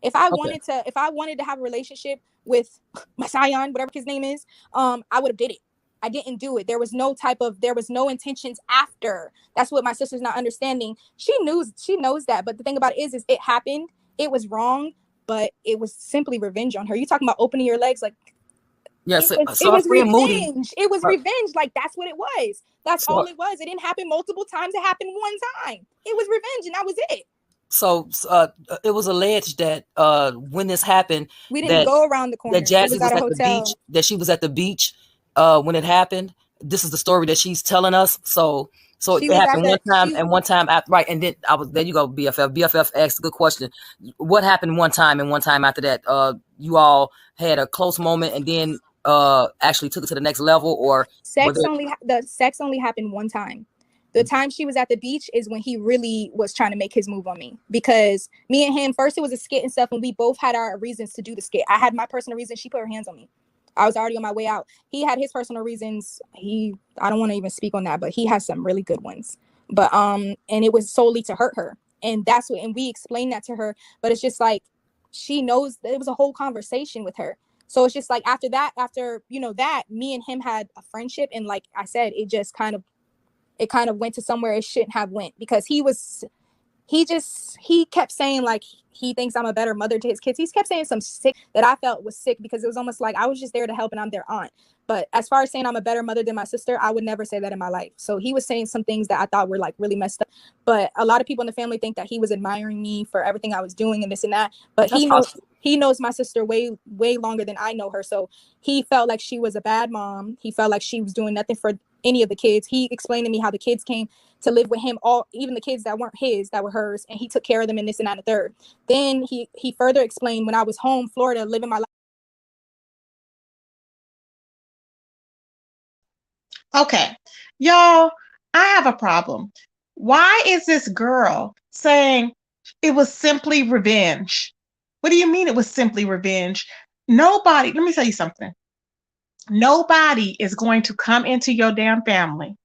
If I wanted to have a relationship with my scion, whatever his name is, I would have did it. I didn't do it. There was no intentions after. That's what my sister's not understanding. She knows that. But the thing about it is it happened. It was wrong. But it was simply revenge on her. You talking about opening your legs? Like, yes, it was revenge. It was revenge. Like, that's what it was. That's all it was. It didn't happen multiple times. It happened one time. It was revenge, and that was it. So it was alleged that when this happened, we didn't go around the corner. That Jassy was at the beach. That she was at the beach when it happened. This is the story that she's telling us. So it happened one time and one time after, right? And then there you go, BFF. BFF asked a good question. What happened one time and one time after that? You all had a close moment and then actually took it to the next level, or the sex only happened one time. The time she was at the beach is when he really was trying to make his move on me, because me and him, first it was a skit and stuff, and we both had our reasons to do the skit. I had my personal reason. She put her hands on me. I was already on my way out. He had his personal reasons. I don't want to even speak on that, but he has some really good ones. But and it was solely to hurt her. And and we explained that to her, but it's just like, she knows that it was a whole conversation with her. So it's just like, after that, me and him had a friendship. And like I said, it kind of went to somewhere it shouldn't have went, because he was he kept saying like he thinks I'm a better mother to his kids. He kept saying some sick that I felt was sick, because it was almost like I was just there to help and I'm their aunt. But as far as saying I'm a better mother than my sister, I would never say that in my life. So he was saying some things that I thought were like really messed up. But a lot of people in the family think that he was admiring me for everything I was doing and this and that. But he knows my sister way longer than I know her. So he felt like she was a bad mom. He felt like she was doing nothing for any of the kids. He explained to me how the kids came to live with him, all even the kids that weren't his, that were hers, and he took care of them and this and that and the third. Then he further explained, when I was home, Florida, living my life. Okay, y'all, I have a problem. Why is this girl saying it was simply revenge? What do you mean it was simply revenge? Nobody, let me tell you something. Nobody is going to come into your damn family,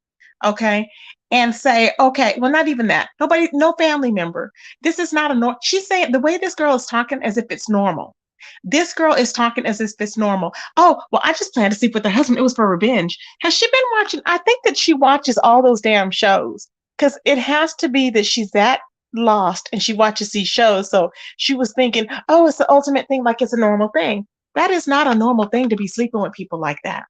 okay, and say, okay, well, not even that. Nobody, no family member. This is not a normal. She's saying the way this girl is talking as if it's normal. This girl is talking as if it's normal. Oh, well, I just planned to sleep with her husband. It was for revenge. Has she been watching? I think that she watches all those damn shows, because it has to be that she's that lost and she watches these shows. So she was thinking, oh, it's the ultimate thing, like it's a normal thing. That is not a normal thing, to be sleeping with people like that.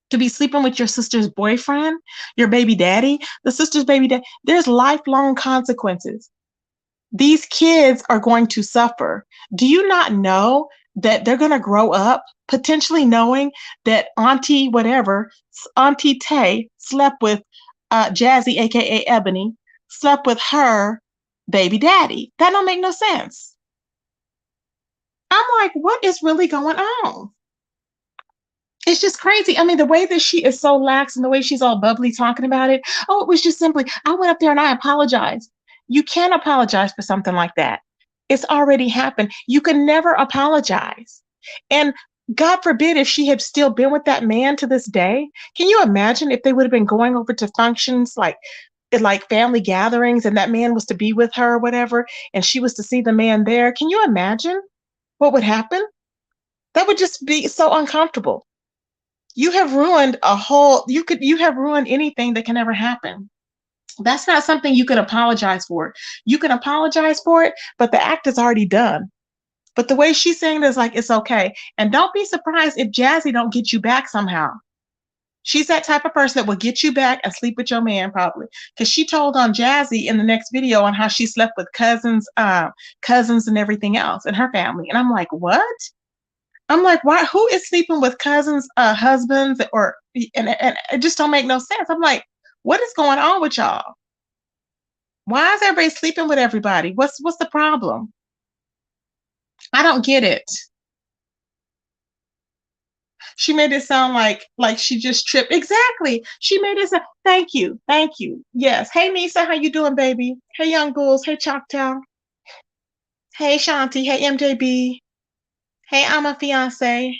To be sleeping with your sister's boyfriend, your baby daddy, the sister's baby daddy. There's lifelong consequences. These kids are going to suffer. Do you not know that they're going to grow up potentially knowing that Auntie whatever, Auntie Tay slept with Jassy, aka Ebony, slept with her baby daddy? That don't make no sense. I'm like, what is really going on? It's just crazy. I mean, the way that she is so lax and the way she's all bubbly talking about it. Oh, it was just simply, I went up there and I apologized. You can't apologize for something like that. It's already happened. You can never apologize. And God forbid if she had still been with that man to this day. Can you imagine if they would have been going over to functions like family gatherings, and that man was to be with her or whatever, and she was to see the man there? Can you imagine what would happen? That would just be so uncomfortable. You have ruined you have ruined anything that can ever happen. That's not something you can apologize for. You can apologize for it, but the act is already done. But the way she's saying it is like, it's okay. And don't be surprised if Jassy don't get you back somehow. She's that type of person that will get you back and sleep with your man, probably. Because she told on Jassy in the next video on how she slept with cousins and everything else in her family. And I'm like, what? I'm like, why? Who is sleeping with cousins, husbands, and it just don't make no sense. I'm like, what is going on with y'all? Why is everybody sleeping with everybody? What's the problem? I don't get it. She made it sound like she just tripped. Exactly. She made it sound. Thank you, thank you. Yes. Hey Nisa, how you doing, baby? Hey Young Bulls. Hey Choctaw. Hey Shanti. Hey MJB. Hey, I'm a fiance.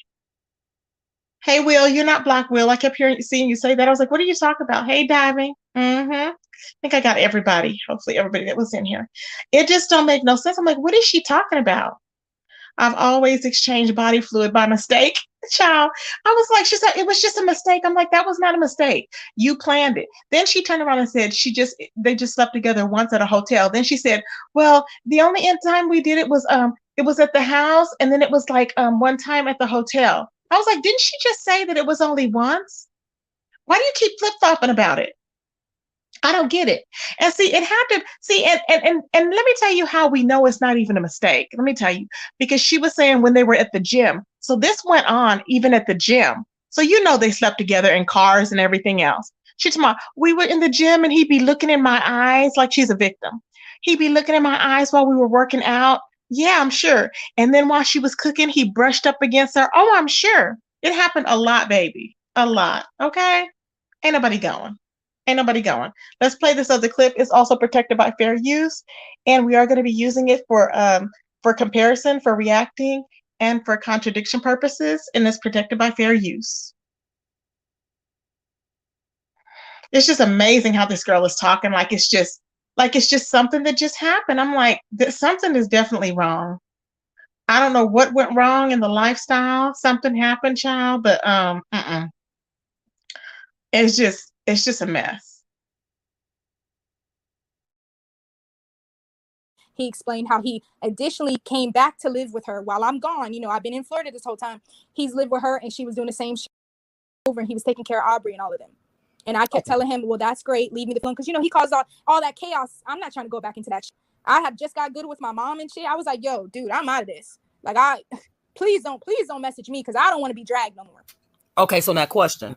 Hey, Will, you're not Black Will. I kept seeing you say that. I was like, what are you talking about? Hey, Diving. I think I got everybody. Hopefully, everybody that was in here. It just don't make no sense. I'm like, what is she talking about? I've always exchanged body fluid by mistake. Child, I was like, she said it was just a mistake. I'm like, that was not a mistake. You planned it. Then she turned around and said they just slept together once at a hotel. Then she said, well, the only time we did it was at the house, and then it was like one time at the hotel. I was like, didn't she just say that it was only once? Why do you keep flip-flopping about it? I don't get it. And see, it happened. See, and let me tell you how we know it's not even a mistake. Let me tell you, because she was saying when they were at the gym. So this went on even at the gym. So you know they slept together in cars and everything else. She told me, we were in the gym and he'd be looking in my eyes like she's a victim. He'd be looking in my eyes while we were working out. Yeah, I'm sure. And then while she was cooking, he brushed up against her. Oh, I'm sure. It happened a lot, baby. A lot. Okay? Ain't nobody going. Ain't nobody going. Let's play this other clip. It's also protected by fair use, and we are going to be using it for comparison, for reacting, and for contradiction purposes, and it's protected by fair use. It's just amazing how this girl is talking like it's just something that just happened. I'm like, something is definitely wrong. I don't know what went wrong in the lifestyle. Something happened, child, but it's just a mess. He explained how he additionally came back to live with her while I'm gone. You know, I've been in Florida this whole time. He's lived with her and she was doing the same shit over, and he was taking care of Aubrey and all of them. And I kept telling him, well, that's great. Leave me the phone. Because, you know, he caused all that chaos. I'm not trying to go back into that shit. I have just got good with my mom and shit. I was like, yo, dude, I'm out of this. Like, please don't message me because I don't want to be dragged no more. Okay, so now question.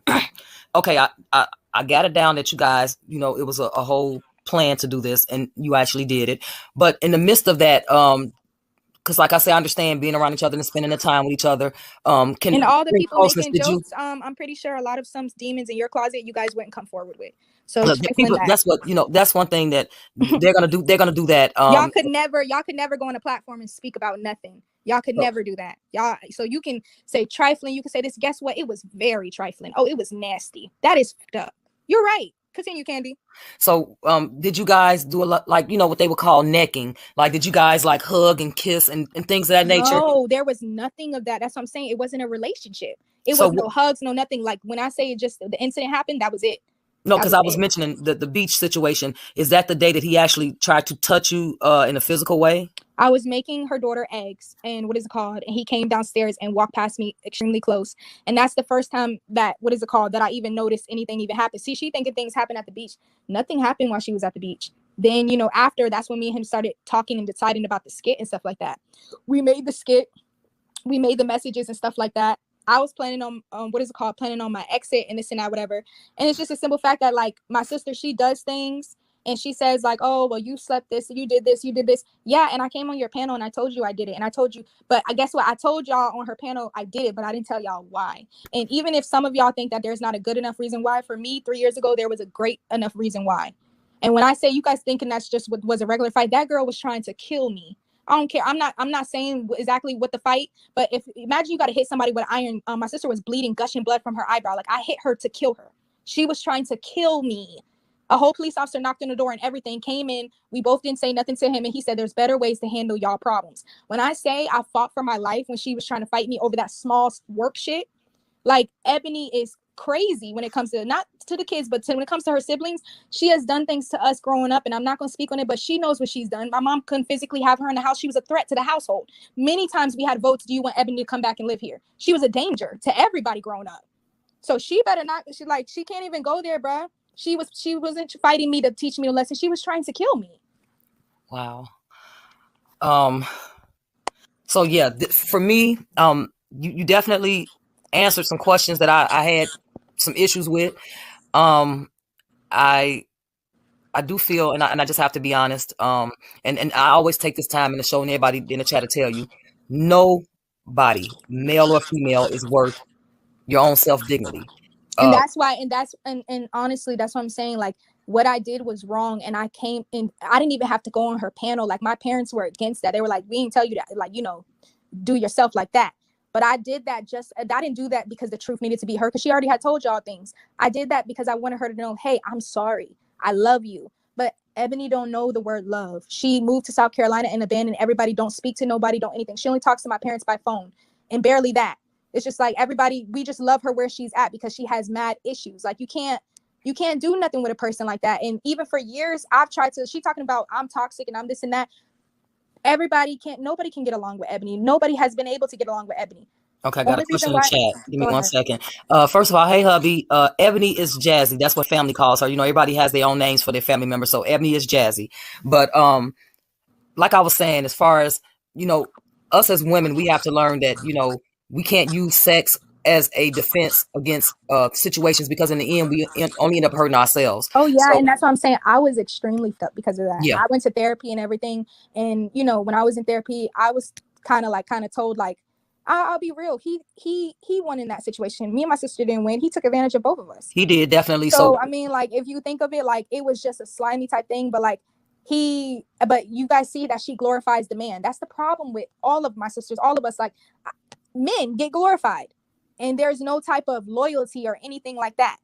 Okay, I got it down that you guys, you know, it was a whole plan to do this and you actually did it. But in the midst of that, because like I say, I understand being around each other and spending the time with each other. And all the people making jokes, I'm pretty sure a lot of some demons in your closet you guys wouldn't come forward with. So look, people, that's what, you know, that's one thing that they're gonna do. They're gonna do that. Y'all could never go on a platform and speak about nothing. Y'all could never do that. Y'all, so you can say trifling, you can say this. Guess what? It was very trifling. Oh, it was nasty. That is fucked up. You're right. Continue, Candy. So, did you guys do a lot, like, you know, what they would call necking? Like, did you guys like hug and kiss and things of that nature? No, there was nothing of that. That's what I'm saying. It wasn't a relationship. It was no hugs, no nothing. Like when I say it just the incident happened, that was it. No, because I was mentioning the beach situation. Is that the day that he actually tried to touch you in a physical way? I was making her daughter eggs, and what is it called? And he came downstairs and walked past me extremely close. And that's the first time that, that I even noticed anything even happened. See, she thinking things happen at the beach. Nothing happened while she was at the beach. Then, you know, after, that's when me and him started talking and deciding about the skit and stuff like that. We made the skit. We made the messages and stuff like that. I was planning on, planning on my exit and this and that, whatever. And it's just a simple fact that, like, my sister, she does things and she says, like, oh, well, you slept this, you did this, you did this. Yeah, and I came on your panel and I told you I did it. And I told you, but I guess what? I told y'all on her panel I did it, but I didn't tell y'all why. And even if some of y'all think that there's not a good enough reason why, for me, 3 years ago, there was a great enough reason why. And when I say you guys thinking that's just what was a regular fight, that girl was trying to kill me. I don't care. I'm not saying exactly what the fight, but imagine you got to hit somebody with iron. My sister was bleeding, gushing blood from her eyebrow. Like, I hit her to kill her. She was trying to kill me. A whole police officer knocked on the door and everything, came in. We both didn't say nothing to him. And he said, there's better ways to handle y'all problems. When I say I fought for my life when she was trying to fight me over that small work shit, like, Ebony is crazy when it comes to, not to the kids, but when it comes to her siblings. She has done things to us growing up, and I'm not going to speak on it, but she knows what she's done. My mom couldn't physically have her in the house. She was a threat to the household. Many times we had votes, do you want Ebony to come back and live here? She was a danger to everybody growing up. So she better not, she can't even go there, bruh. She wasn't fighting me to teach me a lesson. She was trying to kill me. Wow. So yeah, for me, you definitely answered some questions that I had some issues with. I do feel, and I just have to be honest. And I always take this time in the show and everybody in the chat to tell you, nobody, male or female, is worth your own self-dignity. And that's why, and honestly, that's what I'm saying. Like, what I did was wrong. And I came in, I didn't even have to go on her panel. Like, my parents were against that. They were like, we didn't tell you that, like, you know, do yourself like that. But I did that I didn't do that because the truth needed to be heard, because she already had told y'all things. I did that because I wanted her to know, hey, I'm sorry. I love you. But Ebony don't know the word love. She moved to South Carolina and abandoned everybody, don't speak to nobody, don't anything. She only talks to my parents by phone, and barely that. It's just like everybody, we just love her where she's at because she has mad issues. Like, you can't do nothing with a person like that. And even for years, I've tried to, she talking about I'm toxic and I'm this and that. Nobody can get along with Ebony. Nobody has been able to get along with Ebony. Okay, I got a question in the chat. Give me 1 second. First of all, hey, hubby. Ebony is Jassy. That's what family calls her. You know, everybody has their own names for their family members. So Ebony is Jassy. But like I was saying, as far as, you know, us as women, we have to learn that, you know, we can't use sex as a defense against situations, because in the end, we only end up hurting ourselves. Oh, yeah. So, and that's what I'm saying. I was extremely fucked because of that. Yeah. I went to therapy and everything. And, you know, when I was in therapy, I was kind of told, like, I'll be real. He won in that situation. Me and my sister didn't win. He took advantage of both of us. He did, definitely. So I mean, like, if you think of it, like, it was just a slimy type thing, but like but you guys see that she glorifies the man. That's the problem with all of my sisters, all of us. Like, men get glorified, and there's no type of loyalty or anything like that.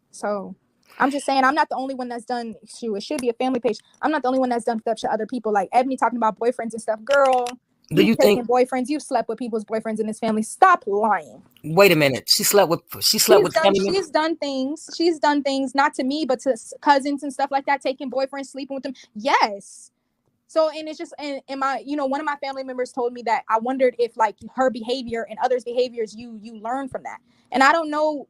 So I'm just saying, I'm not the only one that's done. It should be a family page. I'm not the only one that's done stuff to other people. Like Ebony talking about boyfriends and stuff. Girl, you think boyfriends? You slept with people's boyfriends in this family. Stop lying. Wait a minute. She slept with family members. She's done things not to me, but to cousins and stuff like that. Taking boyfriends, sleeping with them. Yes. So, and it's just, and my, one of my family members told me that I wondered if like her behavior and others' behaviors, you learn from that. And I don't know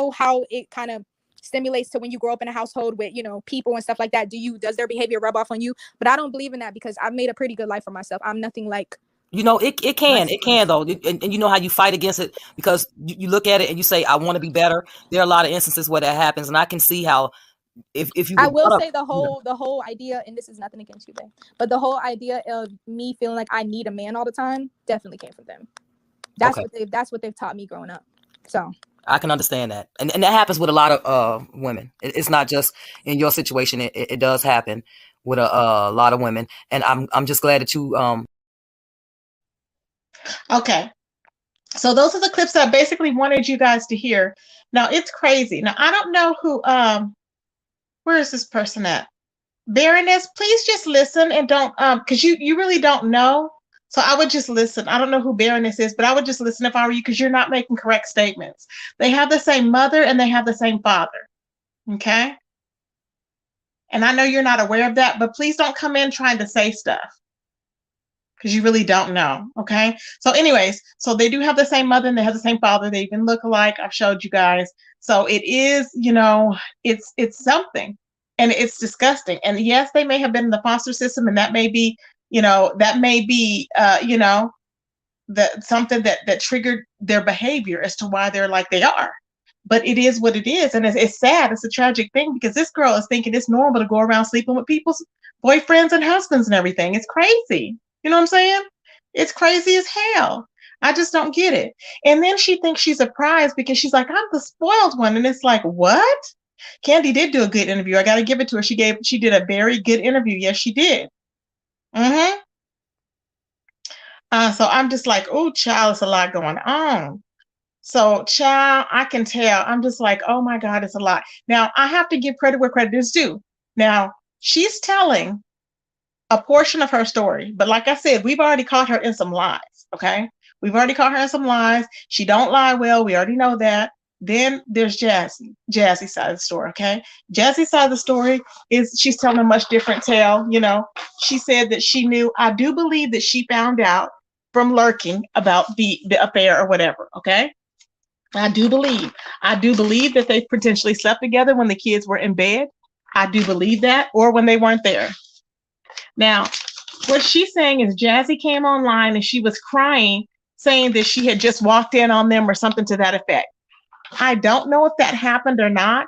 how it kind of stimulates to when you grow up in a household with, people and stuff like that. Does their behavior rub off on you? But I don't believe in that because I've made a pretty good life for myself. I'm nothing like, it can though. And you know how you fight against it because you look at it and you say, I want to be better. There are a lot of instances where that happens. And I can see how, if you I will brought say up, the whole idea, and this is nothing against you, babe, but the whole idea of me feeling like I need a man all the time definitely came from them. That's okay, what they've taught me growing up. So I can understand that, and that happens with a lot of women. It's not just in your situation. It does happen with a lot of women, and I'm just glad that you Okay. So those are the clips that I basically wanted you guys to hear. Now it's crazy. Now I don't know who where is this person at? Baroness, please just listen and don't because you really don't know. So I would just listen. I don't know who Baroness is, but I would just listen if I were you because you're not making correct statements. They have the same mother and they have the same father. Okay? And I know you're not aware of that, but please don't come in trying to say stuff because you really don't know. Okay. So, anyways, so they do have the same mother and they have the same father. They even look alike. I've showed you guys. So it is, it's something, and it's disgusting. And yes, they may have been in the foster system, and that may be, that something that triggered their behavior as to why they're like they are. But it is what it is, and it's sad. It's a tragic thing because this girl is thinking it's normal to go around sleeping with people's boyfriends and husbands and everything. It's crazy. You know what I'm saying? It's crazy as hell. I just don't get it. And then she thinks she's a prize because she's like, I'm the spoiled one. And it's like, what? Candy did do a good interview. I got to give it to her. She did a very good interview. Yes, she did. Mm-hmm. So I'm just like, oh, child, it's a lot going on. So, child, I can tell. I'm just like, oh my God, it's a lot. Now, I have to give credit where credit is due. Now, she's telling a portion of her story, but like I said, we've already caught her in some lies. Okay, we've already caught her in some lies. She don't lie well. We already know that. Then there's Jassy's side of the story. Okay, Jassy's side of the story is she's telling a much different tale. She said that she knew. I do believe that she found out from lurking about the affair or whatever. Okay, I do believe. I do believe that they potentially slept together when the kids were in bed. I do believe that, or when they weren't there. Now, what she's saying is Jassy came online and she was crying, saying that she had just walked in on them or something to that effect. I don't know if that happened or not.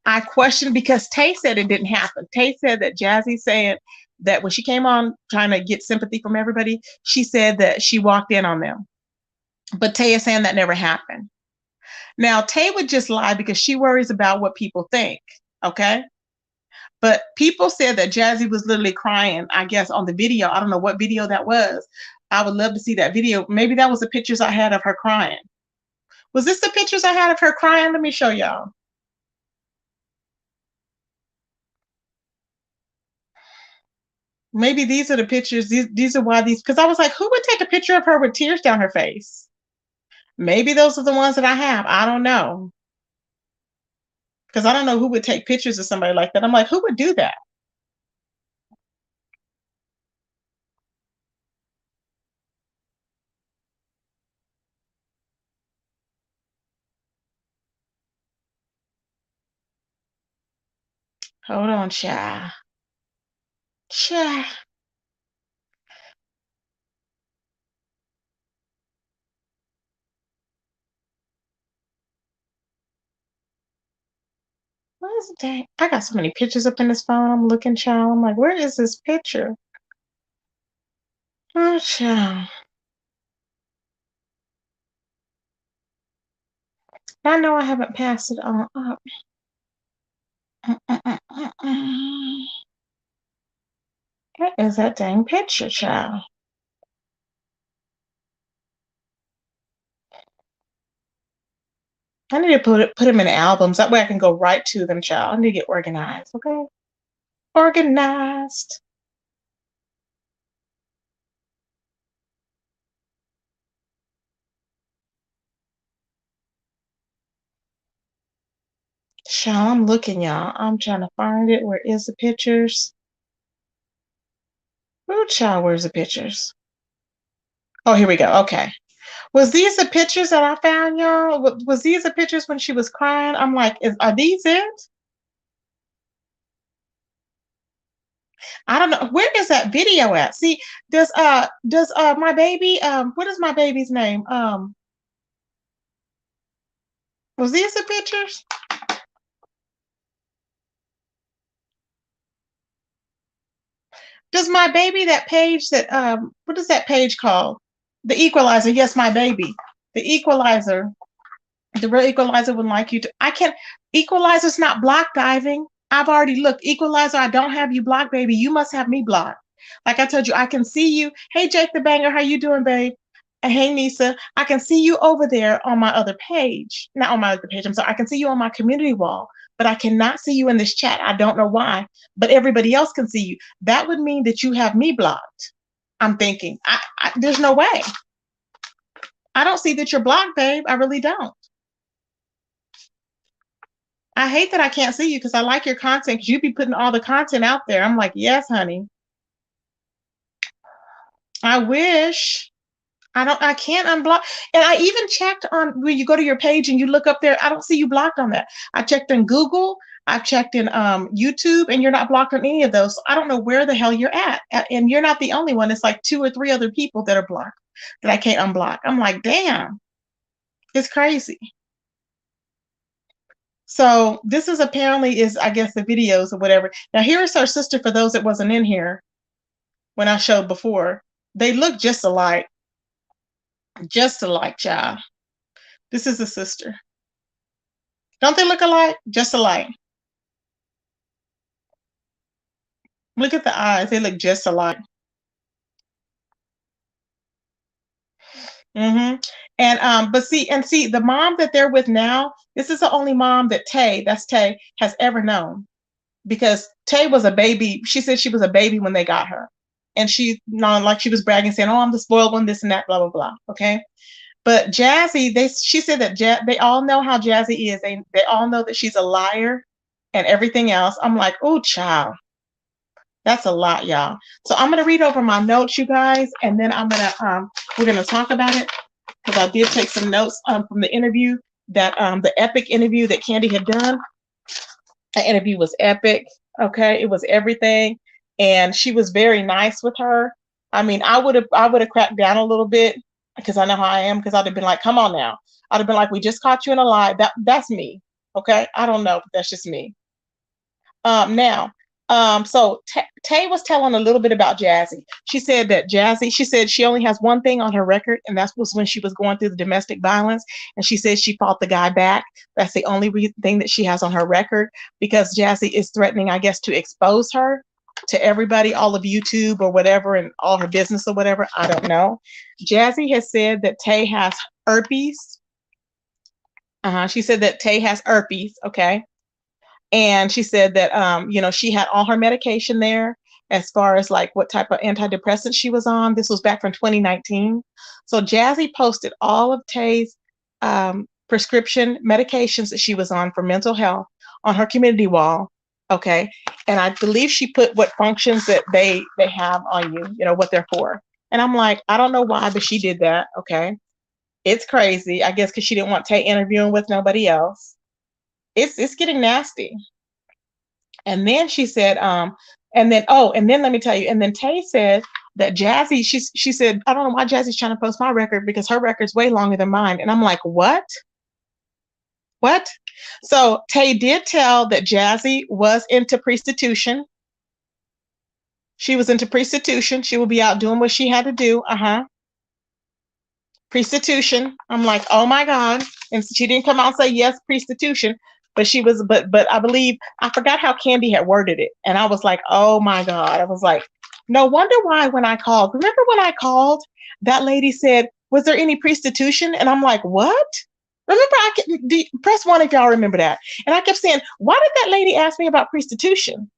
I question because Tay said it didn't happen. Tay said that Jassy said that when she came on trying to get sympathy from everybody, she said that she walked in on them. But Tay is saying that never happened. Now, Tay would just lie because she worries about what people think. Okay. But people said that Jassy was literally crying, I guess, on the video. I don't know what video that was. I would love to see that video. Maybe that was the pictures I had of her crying. Was this the pictures I had of her crying? Let me show y'all. Maybe these are the pictures. These are why these, because I was like, who would take a picture of her with tears down her face? Maybe those are the ones that I have. I don't know. Because I don't know who would take pictures of somebody like that. I'm like, who would do that? Hold on, child. Child. What is that? I got so many pictures up in this phone. I'm looking, child. I'm like, where is this picture? Oh, child. I know I haven't passed it on up. What is that dang picture, child? I need to put them in albums. That way I can go right to them, child. I need to get organized, okay? Organized. Child, I'm looking, y'all. I'm trying to find it. Where is the pictures? Ooh, child, where's the pictures? Oh, here we go. Okay. Was these the pictures that I found, y'all? Was these the pictures when she was crying? I'm like, are these it? I don't know. Where is that video at? See, does my baby what is my baby's name? Was these the pictures? Does my baby that page that what is that page called? The Equalizer. Yes, my baby. The Equalizer. The real Equalizer would like you to. I can't. Equalizer's not block diving. I've already looked. Equalizer, I don't have you blocked, baby. You must have me blocked. Like I told you, I can see you. Hey, Jake the Banger, how you doing, babe? Hey, Nisa, I can see you over there on my other page. Not on my other page. I'm sorry. I can see you on my community wall, but I cannot see you in this chat. I don't know why, but everybody else can see you. That would mean that you have me blocked. I'm thinking. There's no way. I don't see that you're blocked, babe. I really don't. I hate that I can't see you because I like your content because you be putting all the content out there. I'm like, yes, honey. I wish. I can't unblock. And I even checked on when you go to your page and you look up there, I don't see you blocked on that. I checked in Google, I've checked in YouTube, and you're not blocked on any of those. So I don't know where the hell you're at. And you're not the only one. It's like 2 or 3 other people that are blocked that I can't unblock. I'm like, damn, it's crazy. So this is apparently is, I guess, the videos or whatever. Now here is her sister for those that wasn't in here when I showed before. They look just alike. Just alike, child. This is a sister. Don't they look alike? Just alike. Look at the eyes. They look just alike. Mm-hmm. And but see the mom that they're with now, this is the only mom that Tay has ever known. Because Tay was a baby. She said she was a baby when they got her. And she like she was bragging, saying, "Oh, I'm the spoiled one, this and that, blah, blah, blah." Okay. But Jassy, she said that they all know how Jassy is. They all know that she's a liar and everything else. I'm like, oh, child, that's a lot, y'all. So I'm gonna read over my notes, you guys, and then we're gonna talk about it because I did take some notes from the interview that the epic interview that Candy had done. The interview was epic. Okay, it was everything, and she was very nice with her. I mean, I would have cracked down a little bit because I know how I am. Because I'd have been like, "Come on now," I'd have been like, "We just caught you in a lie." That's me. Okay, I don't know, but that's just me. Now, so Tay was telling a little bit about Jassy. She said that she said she only has one thing on her record, and that was when she was going through the domestic violence. And she said she fought the guy back. That's the only thing that she has on her record because Jassy is threatening, I guess, to expose her to everybody, all of YouTube or whatever, and all her business or whatever. I don't know. Jassy has said that Tay has herpes. She said that Tay has herpes. Okay. And she said that she had all her medication there as far as like what type of antidepressant she was on. This was back from 2019. So Jassy posted all of Tay's prescription medications that she was on for mental health on her community wall. Okay. And I believe she put what functions that they have on you, what they're for. And I'm like, I don't know why, but she did that. Okay. It's crazy. I guess because she didn't want Tay interviewing with nobody else. It's getting nasty. And then she said, and then let me tell you, and then Tay said that Jassy, she said, I don't know why Jassy's trying to post my record because her record's way longer than mine. And I'm like, what? What? So Tay did tell that Jassy was into prostitution. She was into prostitution. She will be out doing what she had to do. Prostitution. I'm like, oh my God. And she didn't come out and say yes, prostitution. But she was, but I believe, I forgot how Candy had worded it. And I was like, oh my God. I was like, no wonder why when I called, remember when I called, that lady said, was there any prostitution? And I'm like, what? Remember, press 1 if y'all remember that. And I kept saying, why did that lady ask me about prostitution?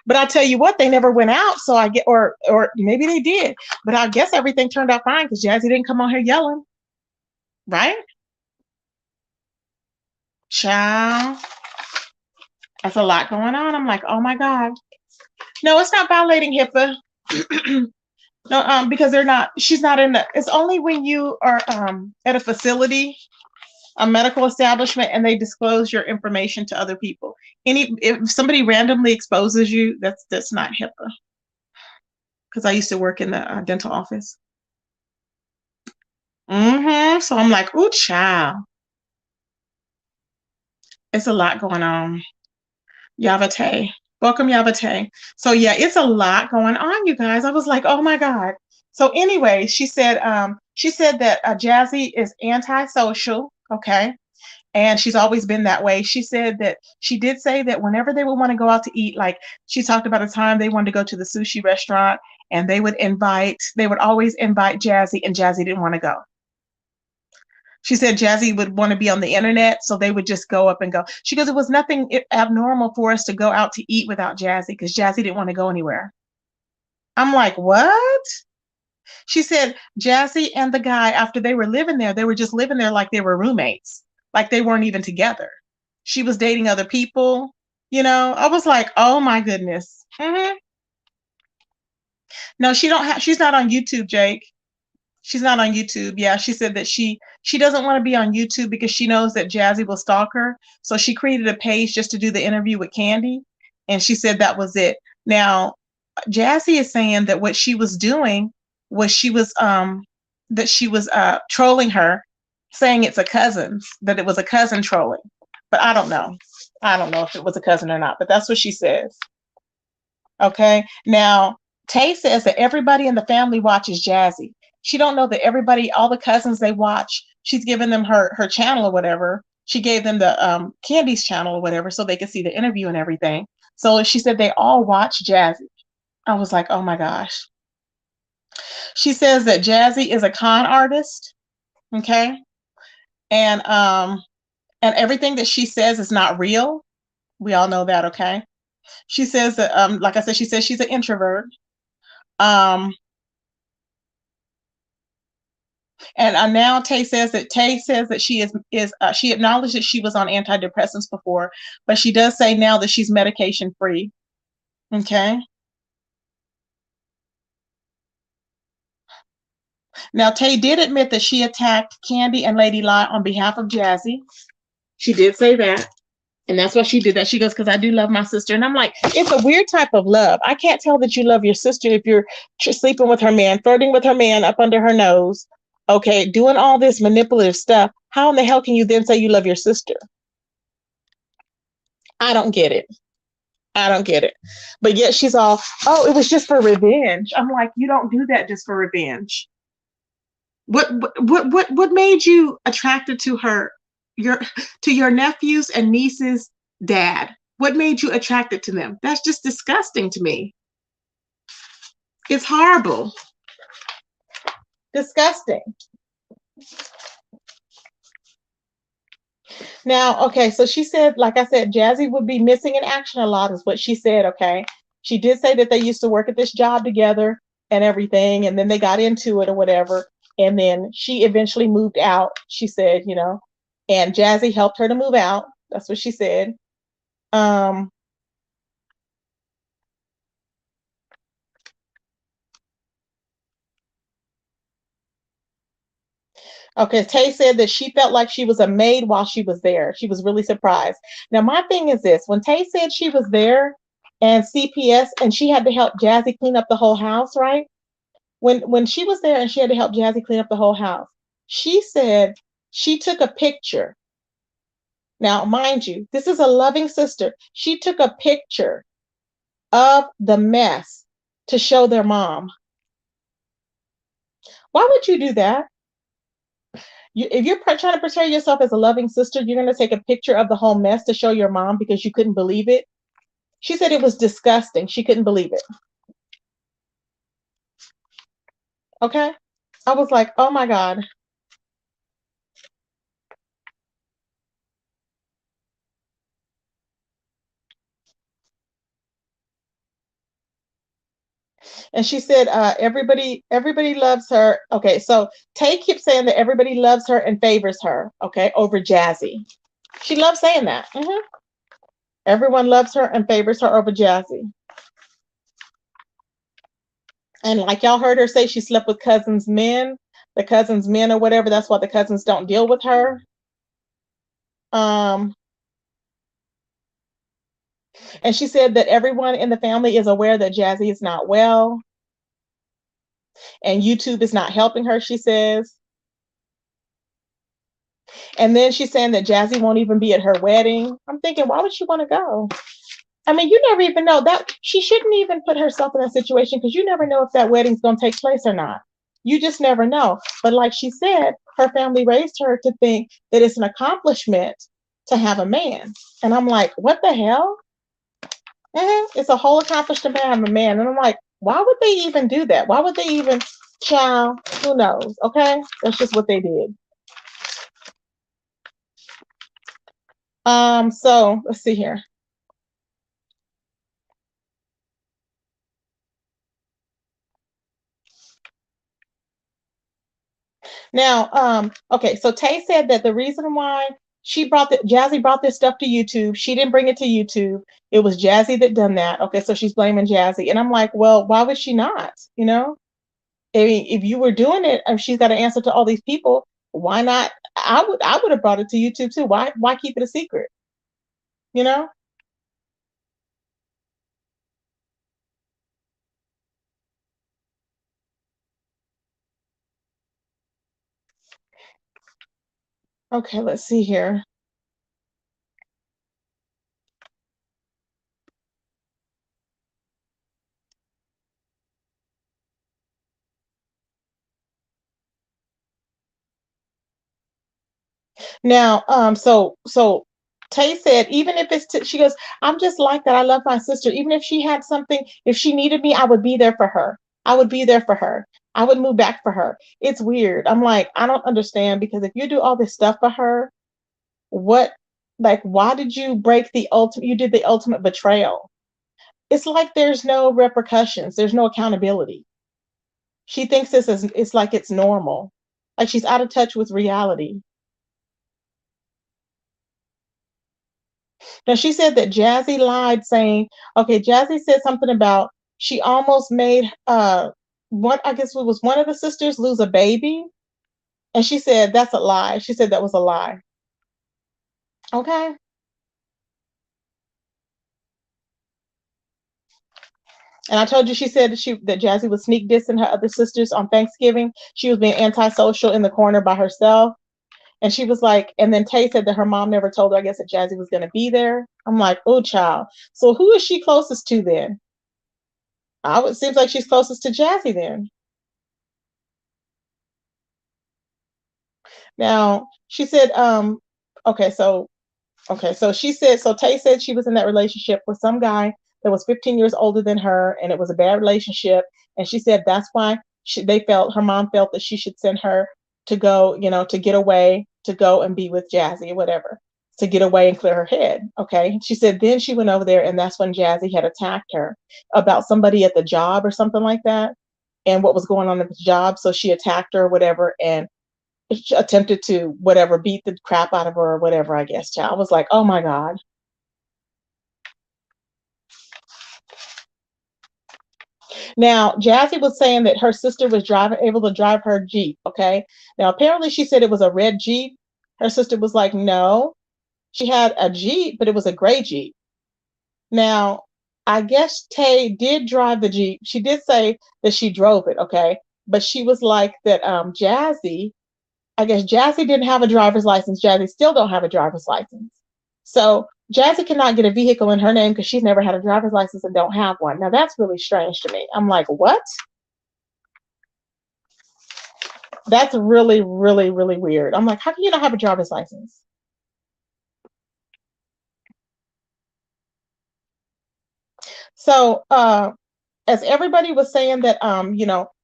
But I tell you what, they never went out. So I get, or maybe they did, but I guess everything turned out fine because Jassy didn't come on here yelling. Right? Child. That's a lot going on. I'm like, oh my God. No, it's not violating HIPAA. No, because they're not. She's not in the. It's only when you are at a facility, a medical establishment, and they disclose your information to other people. If somebody randomly exposes you, that's not HIPAA. Because I used to work in the dental office. So I'm like, ooh, child. It's a lot going on. Yavate. Welcome, Yavate. So yeah, it's a lot going on, you guys. I was like, oh my God. So anyway, she said that Jassy is antisocial, okay? And she's always been that way. She said that she did say that whenever they would want to go out to eat, like she talked about a time they wanted to go to the sushi restaurant and they would always invite Jassy, and Jassy didn't want to go. She said Jassy would want to be on the internet, so they would just go up and go. She goes, it was nothing abnormal for us to go out to eat without Jassy because Jassy didn't want to go anywhere. I'm like, what? She said Jassy and the guy, after they were living there, they were just living there like they were roommates, like they weren't even together. She was dating other people, I was like, oh my goodness. No, she's not on YouTube, Jake. She's not on YouTube. Yeah, she said that she doesn't want to be on YouTube because she knows that Jassy will stalk her. So she created a page just to do the interview with Candy, and she said that was it. Now, Jassy is saying that what she was doing was she was trolling her, saying it was a cousin trolling. But I don't know. I don't know if it was a cousin or not, but that's what she says. Okay. Now, Tay says that everybody in the family watches Jassy. She don't know that all the cousins, they watch. She's given them her channel or whatever. She gave them the Candy's channel or whatever so they could see the interview and everything. So she said they all watch Jassy. I was like, oh my gosh. She says that Jassy is a con artist. Okay. And everything that she says is not real. We all know that, okay? She says that, like I said, she says she's an introvert. And now Tay says that she she acknowledged that she was on antidepressants before, but she does say now that she's medication free. Okay. Now Tay did admit that she attacked Candy and Lady Lie on behalf of Jassy. She did say that. And that's why she did that. She goes, because I do love my sister. And I'm like, it's a weird type of love. I can't tell that you love your sister if you're sleeping with her man, flirting with her man up under her nose, okay, doing all this manipulative stuff. How in the hell can you then say you love your sister? I don't get it. I don't get it. But yet she's all, oh, it was just for revenge. I'm like, you don't do that just for revenge. What made you attracted to your nephews and nieces' dad? What made you attracted to them? That's just disgusting to me. It's horrible. Disgusting. Now, okay, so she said, like I said, Jassy would be missing in action a lot is what she said, okay? She did say that they used to work at this job together and everything, and then they got into it or whatever, and then she eventually moved out, she said, and Jassy helped her to move out. That's what she said. Okay, Tay said that she felt like she was a maid while she was there. She was really surprised. Now, my thing is this. When Tay said she was there and CPS and she had to help Jassy clean up the whole house, right? When she was there and she had to help Jassy clean up the whole house, she said she took a picture. Now, mind you, this is a loving sister. She took a picture of the mess to show their mom. Why would you do that? If you're trying to portray yourself as a loving sister, you're going to take a picture of the whole mess to show your mom because you couldn't believe it. She said it was disgusting. She couldn't believe it. Okay. I was like, oh my God. And she said, everybody loves her. Okay, so Tay keeps saying that everybody loves her and favors her, okay, over Jassy. She loves saying that. Everyone loves her and favors her over Jassy. And like y'all heard her say, she slept with cousins' men, the cousins' men or whatever. That's why the cousins don't deal with her. Um, and she said that everyone in the family is aware that Jassy is not well, and YouTube is not helping her, she says. And then she's saying that Jassy won't even be at her wedding. I'm thinking, why would she want to go? I mean, you never even know that she shouldn't even put herself in that situation, because you never know if that wedding's going to take place or not. You just never know. But like she said, her family raised her to think that it's an accomplishment to have a man. And I'm like, what the hell? It's a whole accomplishment to have a man. And I'm like, why would they even do that? Why would they even, child? Who knows? Okay, that's just what they did. So let's see here. Now, okay, so Tay said that the reason why Jassy brought this stuff to YouTube, she didn't bring it to YouTube. It was Jassy that done that. Okay, so she's blaming Jassy. And I'm like, well, why would she not? You know? I mean, if you were doing it and she's got to answer to all these people, why not? I would have brought it to YouTube too. Why keep it a secret? You know? Okay, let's see here. Now, so Tay said, even if she goes, I'm just like that. I love my sister. Even if she had something, if she needed me, I would be there for her. I would be there for her. I would move back for her. It's weird. I'm like, I don't understand, because if you do all this stuff for her, what, like, why did you break the ultimate? You did the ultimate betrayal. It's like there's no repercussions. There's no accountability. She thinks this is, it's like it's normal. Like she's out of touch with reality. Now, she said that Jassy lied, saying, okay, Jassy said something about she almost made what, I guess it was one of the sisters, lose a baby. And she said that's a lie. She said that was a lie. Okay. And I told you, she said that Jassy was sneak dissing her other sisters on Thanksgiving. She was being antisocial in the corner by herself. And she was like, and then Tay said that her mom never told her, I guess, that Jassy was going to be there. I'm like, oh, child. So who is she closest to then? Seems like she's closest to Jassy then. Now, she said, okay, so she said, so Tay said she was in that relationship with some guy that was 15 years older than her, and it was a bad relationship. And she said that's why her mom felt that she should send her to go, to get away, to go and be with Jassy or whatever, to get away and clear her head. Okay. She said then she went over there, and that's when Jassy had attacked her about somebody at the job or something like that, and what was going on at the job. So she attacked her or whatever, and attempted to whatever, beat the crap out of her or whatever, I guess. Child, I was like, oh my God. Now, Jassy was saying that her sister was able to drive her Jeep. Okay. Now, apparently she said it was a red Jeep. Her sister was like, no, she had a Jeep, but it was a gray Jeep. Now, I guess Tay did drive the Jeep. She did say that she drove it. Okay. But she was like that, Jassy, I guess Jassy didn't have a driver's license. Jassy still don't have a driver's license. So Jassy cannot get a vehicle in her name because she's never had a driver's license and don't have one. Now that's really strange to me. I'm like, what? That's really, really, really weird. I'm like, how can you not have a driver's license? So as everybody was saying that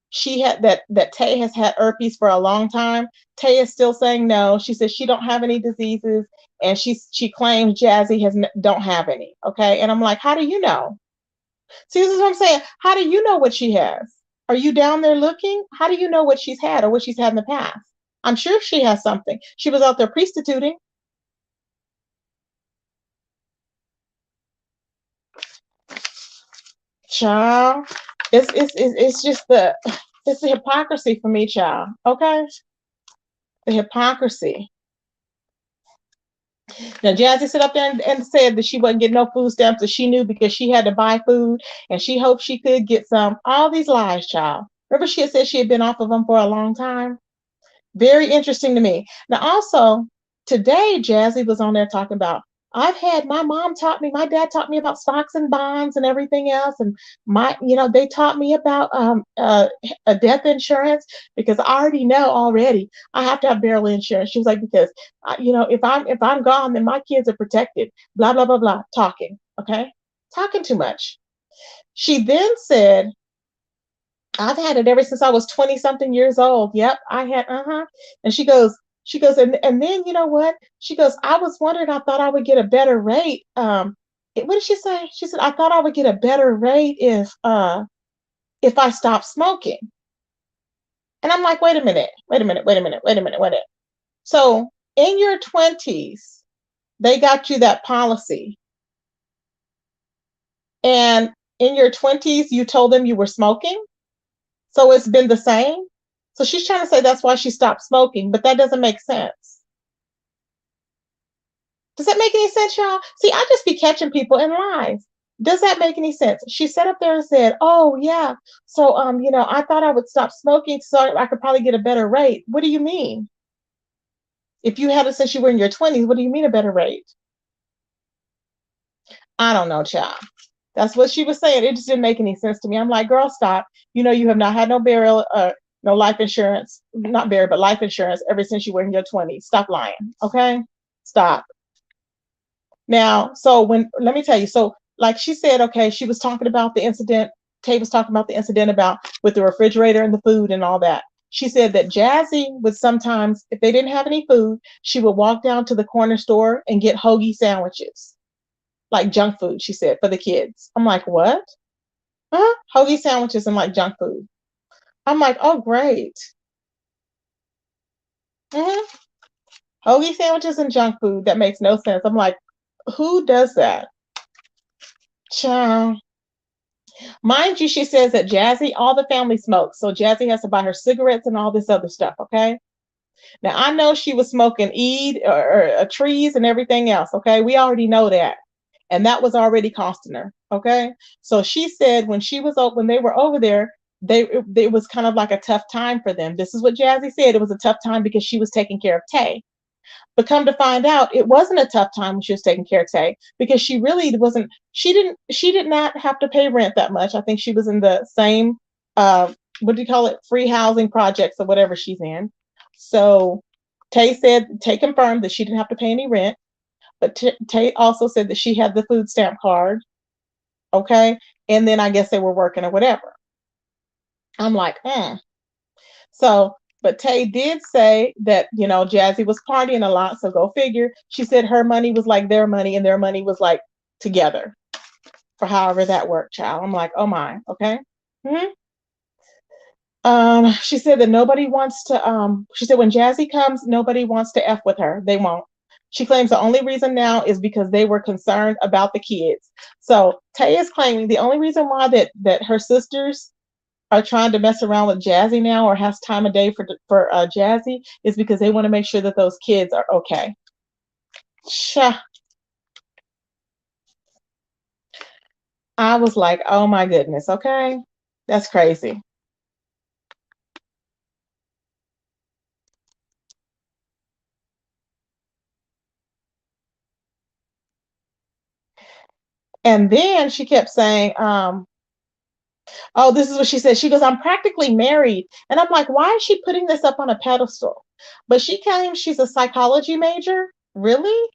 she had that Tay has had herpes for a long time. Tay is still saying no. She says she don't have any diseases, and she claims Jassy don't have any. Okay, and I'm like, how do you know? See, this is what I'm saying. How do you know what she has? Are you down there looking? How do you know what she's had or what she's had in the past? I'm sure she has something. She was out there prostituting. Child. It's just it's the hypocrisy for me, child. Okay, the hypocrisy. Now, Jassy sit up there and said that she wasn't getting no food stamps, that she knew because she had to buy food and she hoped she could get some. All these lies, child. Remember, she had said she had been off of them for a long time. Very interesting to me. Now, also, today, Jassy was on there talking about, I've had my mom taught me, my dad taught me about stocks and bonds and everything else. And they taught me about a death insurance because I already know already I have to have burial insurance. She was like, because, if I'm gone, then my kids are protected, blah, blah, blah, blah, talking. Okay. Talking too much. She then said, I've had it ever since I was 20 something years old. Yep, I had, And she goes, and then you know what? She goes, I was wondering, I thought I would get a better rate. What did she say? She said, I thought I would get a better rate if I stopped smoking. And I'm like, wait a minute. So in your 20s, they got you that policy. And in your 20s, you told them you were smoking. So it's been the same. So she's trying to say that's why she stopped smoking, but that doesn't make sense. Does that make any sense, y'all? See, I just be catching people in lies. Does that make any sense? She sat up there and said, "Oh yeah, so I thought I would stop smoking so I could probably get a better rate." What do you mean? If you had it since you were in your 20s, what do you mean a better rate? I don't know, child. That's what she was saying. It just didn't make any sense to me. I'm like, girl, stop. You have not had no burial, no life insurance, not burial, but life insurance ever since you were in your 20s. Stop lying. Okay? Stop. Now, let me tell you, so like she said, okay, she was talking about the incident. Tay was talking about the incident about with the refrigerator and the food and all that. She said that Jassy would sometimes, if they didn't have any food, she would walk down to the corner store and get hoagie sandwiches, like junk food, she said, for the kids. I'm like, what? Huh? Hoagie sandwiches and like junk food. I'm like, oh, great. Hoagie sandwiches and junk food. That makes no sense. I'm like, who does that? Child. Mind you, she says that Jassy, all the family smokes. So Jassy has to buy her cigarettes and all this other stuff, okay? Now, I know she was smoking or trees and everything else, okay? We already know that. And that was already costing her, okay? So she said when they were over there, it was kind of like a tough time for them. This is what Jassy said. It was a tough time because she was taking care of Tay. But come to find out, it wasn't a tough time when she was taking care of Tay because she really wasn't. She did not have to pay rent that much. I think she was in the same what do you call it, free housing projects or whatever she's in. So Tay confirmed that she didn't have to pay any rent, but Tay also said that she had the food stamp card. Okay, and then I guess they were working or whatever. I'm like, So, but Tay did say that, Jassy was partying a lot. So go figure. She said her money was like their money and their money was like together for however that worked, child. I'm like, oh my, okay. She said that nobody wants to, she said when Jassy comes, nobody wants to F with her. They won't. She claims the only reason now is because they were concerned about the kids. So Tay is claiming the only reason why that her sisters are trying to mess around with Jassy now or has time of day for Jassy is because they want to make sure that those kids are okay. I was like, oh my goodness, okay? That's crazy. And then she kept saying, oh, this is what she said. She goes, I'm practically married. And I'm like, why is she putting this up on a pedestal? But she claims she's a psychology major. Really?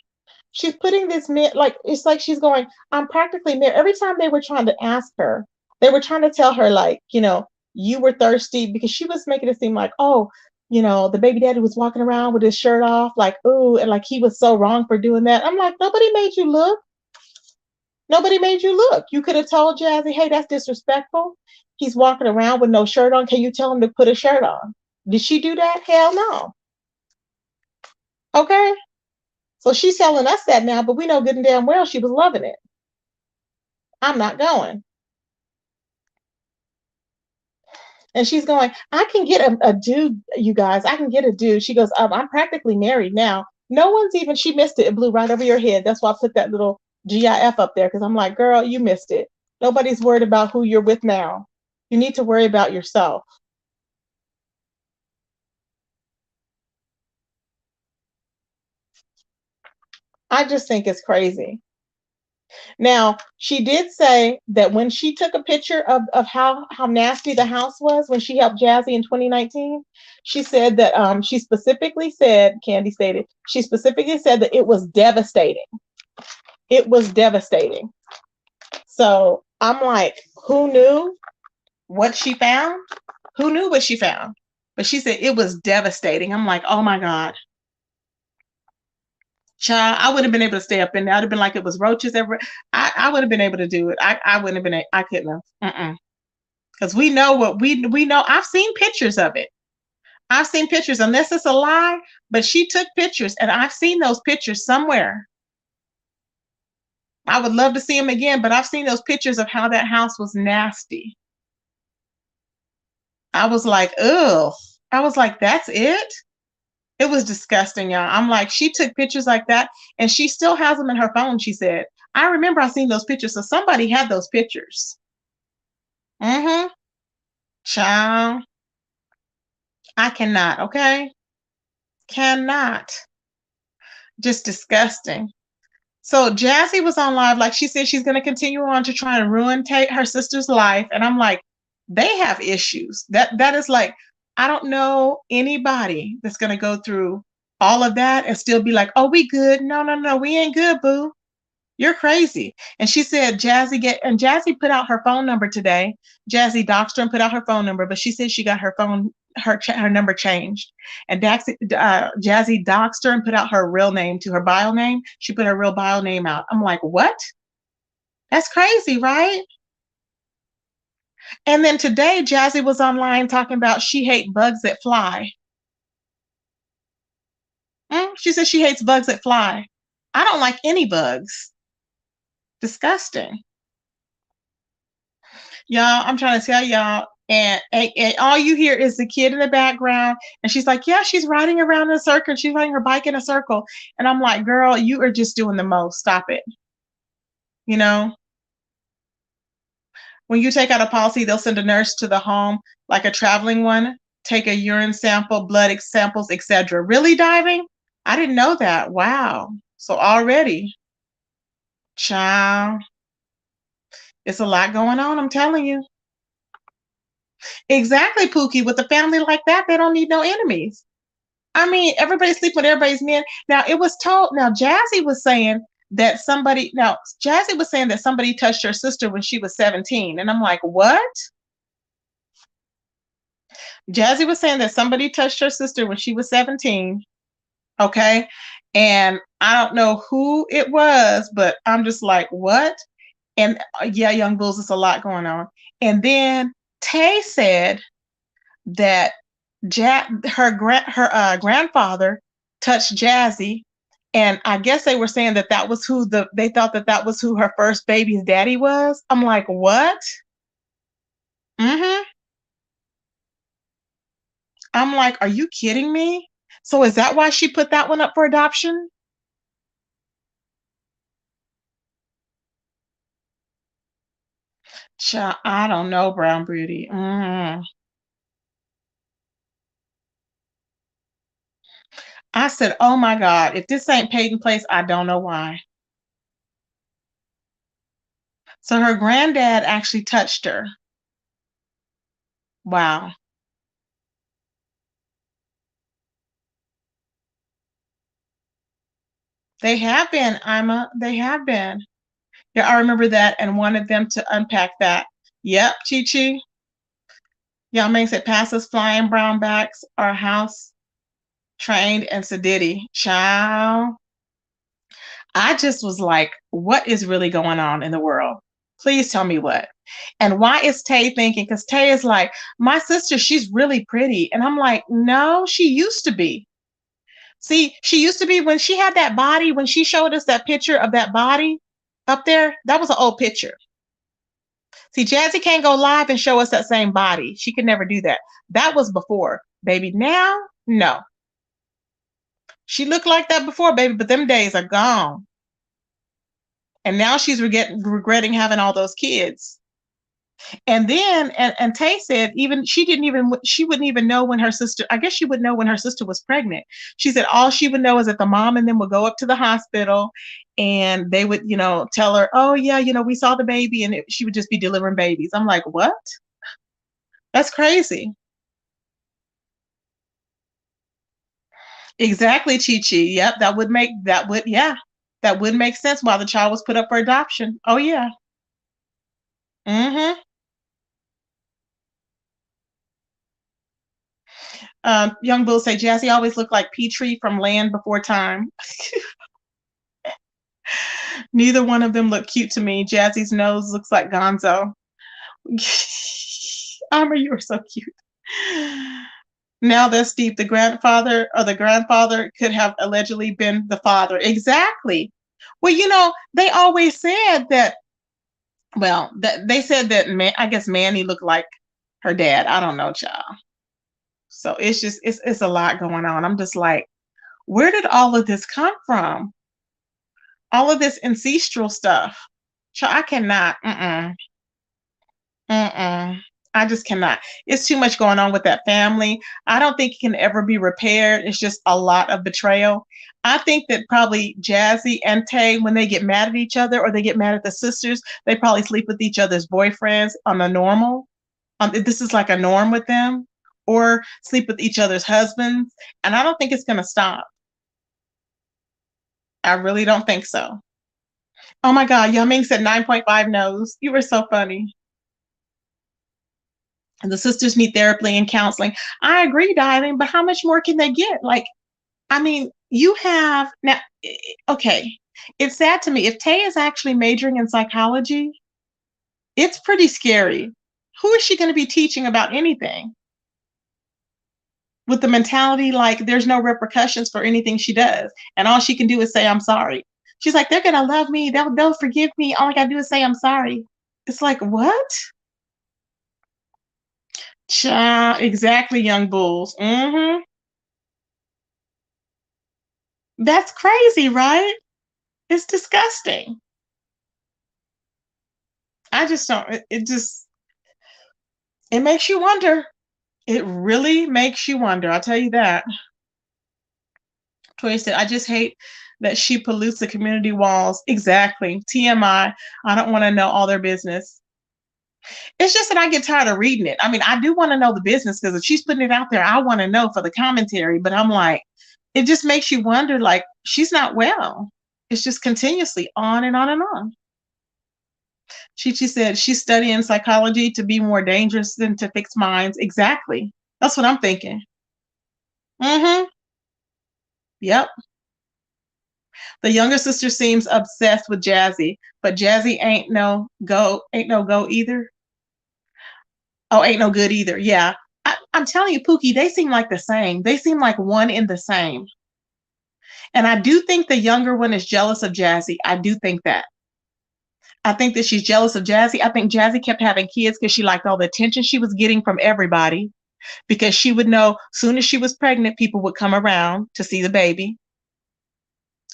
She's putting this, like, it's like she's going, I'm practically married. Every time they were trying to ask her, they were trying to tell her, like, you were thirsty because she was making it seem like, oh, the baby daddy was walking around with his shirt off, like, ooh, and like he was so wrong for doing that. I'm like, nobody made you look. Nobody made you look. You could have told Jassy, hey, that's disrespectful. He's walking around with no shirt on. Can you tell him to put a shirt on? Did she do that? Hell no. Okay. So she's telling us that now, but we know good and damn well she was loving it. I'm not going. And she's going, I can get a dude, you guys. I can get a dude. She goes, I'm practically married now. No one's even, she missed it. It blew right over your head. That's why I put that little GIF up there because I'm like, girl, you missed it. Nobody's worried about who you're with now. You need to worry about yourself. I just think it's crazy. Now, she did say that when she took a picture of how nasty the house was when she helped Jassy in 2019, she said that she specifically said, Candy stated, she specifically said that it was devastating. It was devastating. So I'm like, who knew what she found? Who knew what she found? But she said it was devastating. I'm like, oh my God. Child, I wouldn't have been able to stay up in there. I'd have been like it was roaches everywhere. I would have been able to do it. I wouldn't have been. I couldn't have. Because we know what we know. I've seen pictures of it. I've seen pictures, unless it's a lie. But she took pictures, and I've seen those pictures somewhere. I would love to see them again, but I've seen those pictures of how that house was nasty. I was like, ugh. I was like, that's it. It was disgusting, y'all. I'm like, she took pictures like that, and she still has them in her phone, she said. I remember I seen those pictures, so somebody had those pictures. Mm-hmm. Child. I cannot, okay? Cannot. Just disgusting. So Jassy was on live, like she said, she's going to continue on to try and ruin her sister's life. And I'm like, they have issues. That is like, I don't know anybody that's going to go through all of that and still be like, oh, we good. No, we ain't good, boo. You're crazy. And she said Jassy put out her phone number today. Jassy Dockstrom put out her phone number, but she said she got her number changed. And Jassy Dockstrom put out her real name to her bio name. She put her real bio name out. I'm like, what? That's crazy, right? And then today, Jassy was online talking about she hates bugs that fly. She said she hates bugs that fly. I don't like any bugs. Disgusting. Y'all, I'm trying to tell y'all, and all you hear is the kid in the background, and she's like, yeah, she's riding around in a circle. She's riding her bike in a circle. And I'm like, girl, you are just doing the most. Stop it. You know, when you take out a policy, they'll send a nurse to the home, like a traveling one, take a urine sample, blood samples, etc. Really diving? I didn't know that. Wow. So already, child, it's a lot going on, I'm telling you. Exactly, Pookie. With a family like that, they don't need no enemies. I mean, everybody's sleeping with everybody's men. Now, it was told, Jassy was saying that somebody touched her sister when she was 17. And I'm like, what? Jassy was saying that somebody touched her sister when she was 17. Okay. And I don't know who it was, but I'm just like, what? And yeah, Young Bulls, it's a lot going on. And then Tay said that her grandfather touched Jassy, and I guess they were saying that was who they thought that was who her first baby's daddy was. I'm like, what? Mm-hmm. I'm like, are you kidding me? So is that why she put that one up for adoption? I don't know, Brown Beauty. I said, oh my God, if this ain't Peyton Place, I don't know why. So her granddad actually touched her. Wow. They have been, Ima. They have been. Yeah, I remember that and wanted them to unpack that. Yep, Chi Chi. Y'all makes it past us flying brownbacks, our house trained and sedity. Child. I just was like, what is really going on in the world? Please tell me what. And why is Tay thinking? Because Tay is like, my sister, she's really pretty. And I'm like, no, she used to be. See, she used to be when she had that body, when she showed us that picture of that body up there, that was an old picture. See, Jassy can't go live and show us that same body. She could never do that. That was before, baby. Now, no. She looked like that before, baby, but them days are gone. And now she's regretting having all those kids. And then, and Tay said, even she wouldn't even know when her sister, I guess she would know when her sister was pregnant. She said all she would know is that the mom and them would go up to the hospital and they would, tell her, oh yeah, we saw the baby, and she would just be delivering babies. I'm like, what? That's crazy. Exactly, Chi Chi. Yep, that would make sense why the child was put up for adoption. Oh yeah. Mm-hmm. Young Bull say Jassy always looked like Petrie from Land Before Time. Neither one of them look cute to me. Jassy's nose looks like Gonzo. Amber, you are so cute. Now that's Steve, the grandfather could have allegedly been the father. Exactly. Well, they always said that. Well, they said that I guess Manny looked like her dad. I don't know, child. So it's just it's a lot going on. I'm just like, where did all of this come from? All of this ancestral stuff. Child, I cannot. I just cannot. It's too much going on with that family. I don't think it can ever be repaired. It's just a lot of betrayal. I think that probably Jassy and Tay, when they get mad at each other or they get mad at the sisters, they probably sleep with each other's boyfriends on the normal. This is like a norm with them, or sleep with each other's husbands. And I don't think it's going to stop. I really don't think so. Oh my God, Yaming said 9.5 no's. You were so funny. And the sisters need therapy and counseling. I agree, darling, but how much more can they get? Like, I mean, you have now, okay. It's sad to me. If Tay is actually majoring in psychology, it's pretty scary. Who is she going to be teaching about anything? With the mentality like there's no repercussions for anything she does. And all she can do is say, I'm sorry. She's like, they're going to love me. They'll forgive me. All I got to do is say, I'm sorry. It's like, what? Exactly, young bulls. Mm-hmm. That's crazy, right? It's disgusting. I just don't, it makes you wonder. It really makes you wonder. I'll tell you that. Toya said, I just hate that she pollutes the community walls. Exactly. TMI. I don't want to know all their business. It's just that I get tired of reading it. I mean, I do want to know the business because if she's putting it out there, I want to know for the commentary. But I'm like, it just makes you wonder, like, she's not well. It's just continuously on and on and on. She said she's studying psychology to be more dangerous than to fix minds. Exactly. That's what I'm thinking. Mm-hmm. Yep. The younger sister seems obsessed with Jassy, but Jassy ain't no go either. Oh, ain't no good either. Yeah. I'm telling you, Pookie, they seem like the same. They seem like one in the same. And I do think the younger one is jealous of Jassy. I do think that. I think that she's jealous of Jassy. I think Jassy kept having kids because she liked all the attention she was getting from everybody, because she would know soon as she was pregnant, people would come around to see the baby.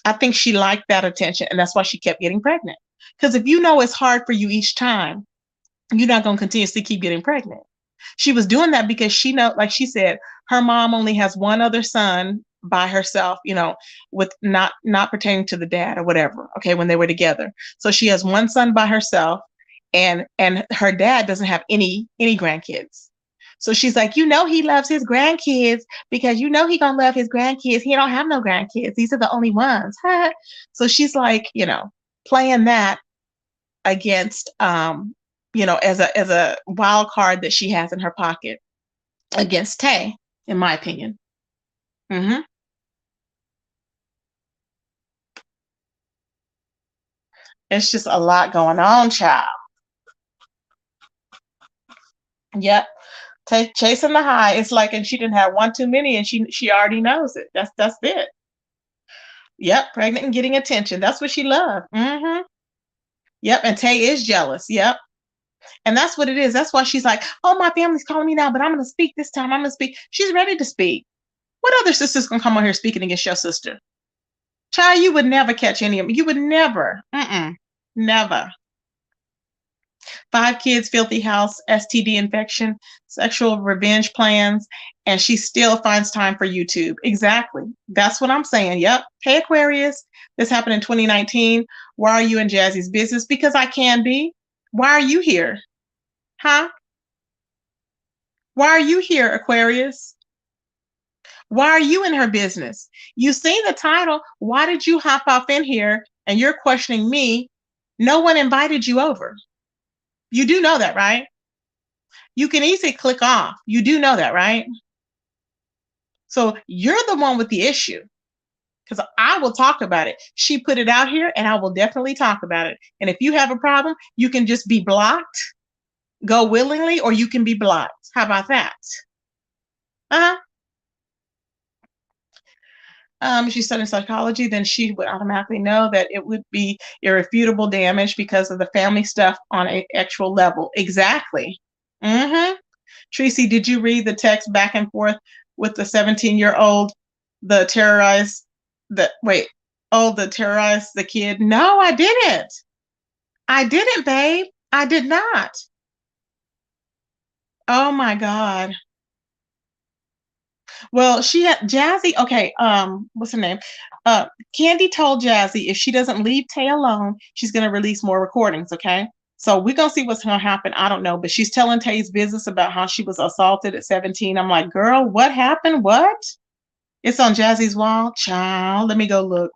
I think she liked that attention, and that's why she kept getting pregnant. Because if you know it's hard for you each time, you're not going to continuously keep getting pregnant. She was doing that because she know, like she said, her mom only has one other son by herself, with not pertaining to the dad or whatever. Okay, when they were together, so she has one son by herself, and her dad doesn't have any grandkids. So she's like, he loves his grandkids because he gonna love his grandkids. He don't have no grandkids. These are the only ones. So she's like, playing that against, as a wild card that she has in her pocket against Tay, in my opinion. Mm-hmm. It's just a lot going on, child. Yep. Chasing the high. It's like, and she didn't have one too many, and she already knows it. That's it. Yep, pregnant and getting attention. That's what she loved. Mm-hmm. Yep, and Tay is jealous. Yep. And that's what it is. That's why she's like, oh, my family's calling me now, but I'm going to speak this time. I'm going to speak. She's ready to speak. What other sister's going to come on here speaking against your sister? Child, you would never catch any of them. You would never. Never. 5 kids, filthy house, STD infection, sexual revenge plans, and she still finds time for YouTube. Exactly. That's what I'm saying. Yep. Hey, Aquarius. This happened in 2019. Why are you in Jazzy's business? Because I can be. Why are you here? Huh? Why are you here, Aquarius? Why are you in her business? You see the title. Why did you hop off in here and you're questioning me? No one invited you over. You do know that, right? You can easily click off. You do know that, right? So you're the one with the issue because I will talk about it. She put it out here and I will definitely talk about it. And if you have a problem, you can just be blocked, go willingly, or you can be blocked. How about that? She studied psychology, then she would automatically know that it would be irrefutable damage because of the family stuff on an actual level. Exactly. Tracy, did you read the text back and forth with the 17-year-old, the terrorized the kid? No, I didn't. I didn't, babe. I did not. Oh my God. Well, she had Jassy. Okay, what's her name? Candy told Jassy if she doesn't leave Tay alone, she's gonna release more recordings. Okay, so we're gonna see what's gonna happen. I don't know, but she's telling Tay's business about how she was assaulted at 17. I'm like, girl, what happened? What? It's on Jazzy's wall, child. Let me go look.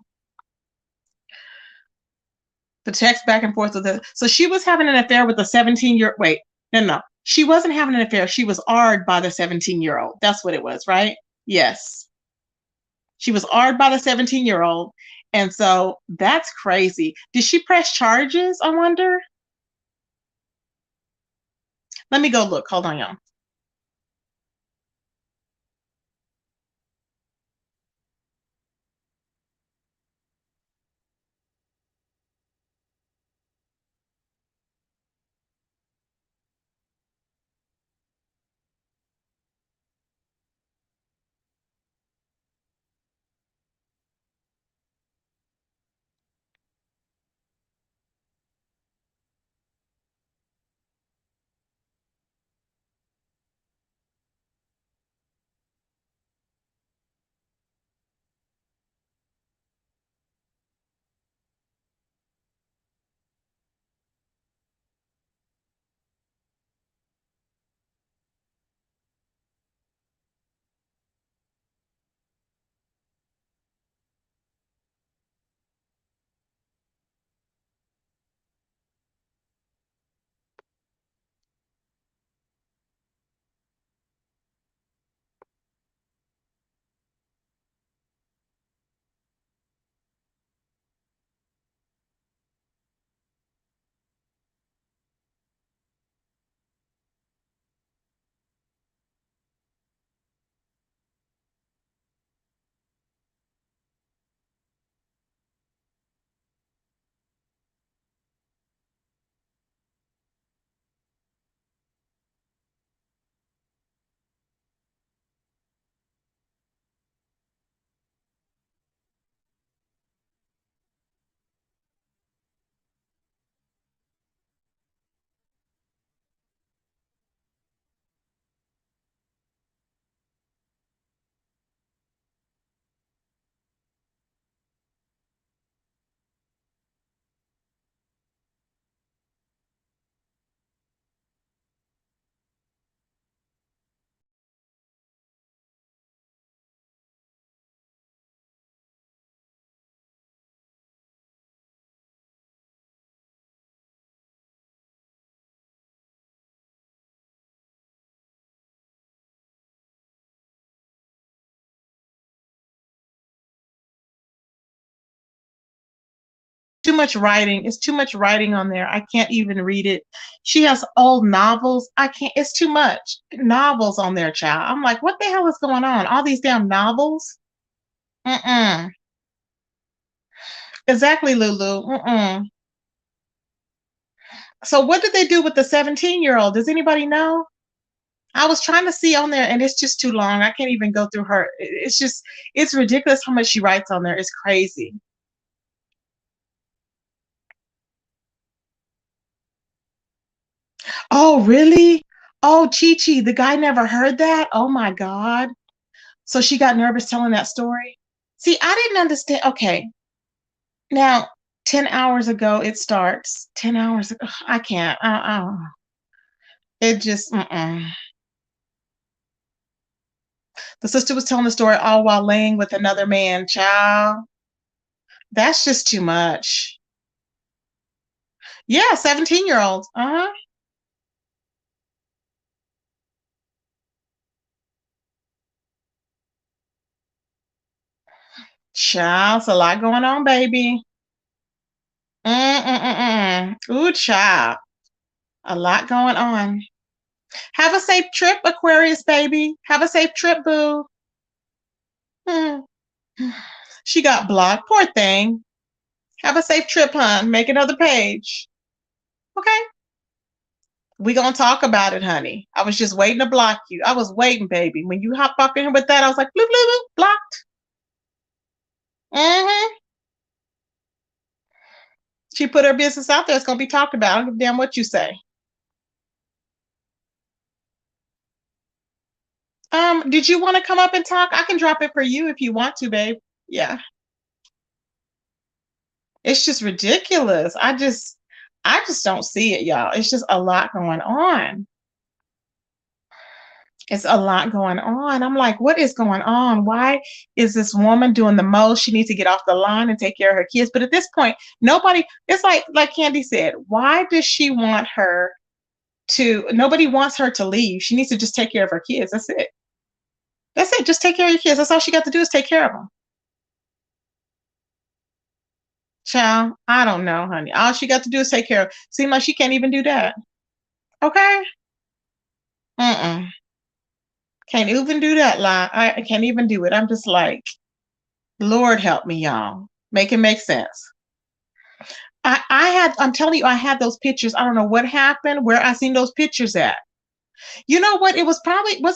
The text back and forth with the. So she was having an affair with a 17-year. Wait, no. She wasn't having an affair. She was AR'd by the 17-year-old. That's what it was, right? Yes. She was AR'd by the 17-year-old. And so that's crazy. Did she press charges, I wonder? Let me go look. Hold on, y'all. Too much writing. It's too much writing on there. I can't even read it. She has old novels. I can't. It's too much novels on there, child. I'm like, what the hell is going on? All these damn novels. Exactly, Lulu. So what did they do with the 17-year-old? Does anybody know? I was trying to see on there, and it's just too long. I can't even go through her. It's ridiculous how much she writes on there. It's crazy. Oh, really? Oh, Chi Chi, the guy never heard that? Oh my God. So she got nervous telling that story. See, I didn't understand. Okay. Now, 10 hours ago, it starts. 10 hours ago. I can't. It just, The sister was telling the story all while laying with another man. Child, that's just too much. Yeah, 17-year-olds. Uh-huh. Child, it's a lot going on, baby. Ooh, child. A lot going on. Have a safe trip, Aquarius, baby. Have a safe trip, boo. Hmm. She got blocked. Poor thing. Have a safe trip, hon. Make another page. Okay. We gonna talk about it, honey. I was just waiting to block you. I was waiting, baby. When you hop up in here with that, I was like, bloop, bloop, bloop, blocked. Mm-hmm. She put her business out there. It's gonna be talked about. I don't give a damn what you say. Did you want to come up and talk? I can drop it for you if you want to, babe. Yeah. It's just ridiculous. I just don't see it, y'all. It's just a lot going on. It's a lot going on. I'm like, what is going on? Why is this woman doing the most? She needs to get off the line and take care of her kids. But at this point, nobody, it's like Candy said, why does she want her nobody wants her to leave. She needs to just take care of her kids. That's it. That's it. Just take care of your kids. That's all she got to do is take care of them. Child, I don't know, honey. All she got to do is take care of. Seems like she can't even do that. Okay? Mm-mm. Can't even do that lie. I can't even do it. I'm just like, Lord help me, y'all. Make it make sense. I'm telling you, I had those pictures. I don't know what happened, where I seen those pictures at. You know what? Was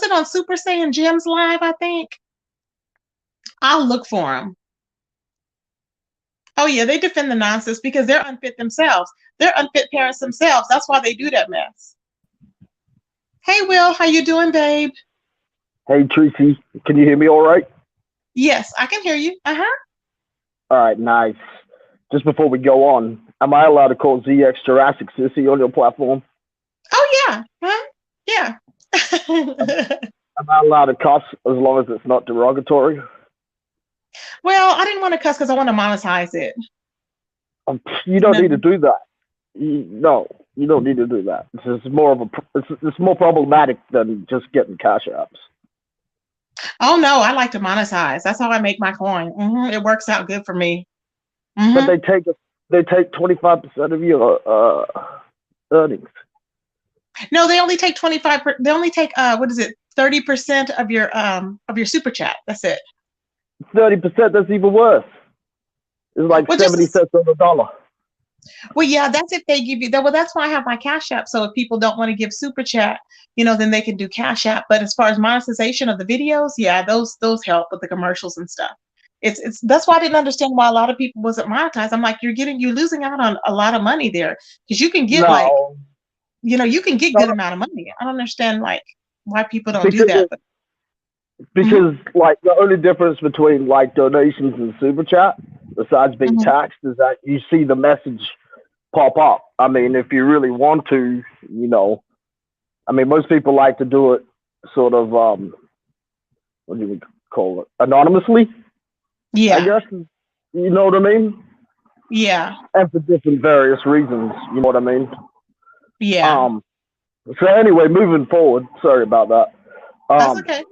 it on Super Saiyan Gems Live, I think? I'll look for them. Oh yeah, they defend the nonsense because they're unfit themselves. They're unfit parents themselves. That's why they do that mess. Hey Will, how you doing, babe? Hey Tracy, can you hear me all right? Yes, I can hear you. Uh-huh. All right, nice. Just before we go on, am I allowed to call ZX Jurassic Sissy on your platform? Oh yeah. Huh? Yeah. Am I allowed to cuss as long as it's not derogatory? Well, I didn't want to cuss because I want to monetize it. You don't need to do that. No, you don't need to do that. It's more problematic than just getting cash apps. Oh no, I like to monetize. That's how I make my coin. It works out good for me. But they take 25% of your earnings. No, they only take 25. They only take what is it? 30% of your super chat. That's it. 30%. That's even worse. It's like 70 cents on the dollar. Well, yeah, that's if they give you that. Well, that's why I have my Cash App. So if people don't want to give super chat, then they can do Cash App. But as far as monetization of the videos, yeah, those help with the commercials and stuff. It's that's why I didn't understand why a lot of people wasn't monetized. I'm like, you're losing out on a lot of money there because you can get you can get good amount of money. I don't understand why people don't do that. Because the only difference between donations and super chat, besides being taxed, is that you see the message pop up. I mean, if you really want to, most people like to do it sort of what do you call it? Anonymously. Yeah. I guess you know what I mean? Yeah. And for different various reasons, you know what I mean? Yeah. So anyway, moving forward, sorry about that. That's okay.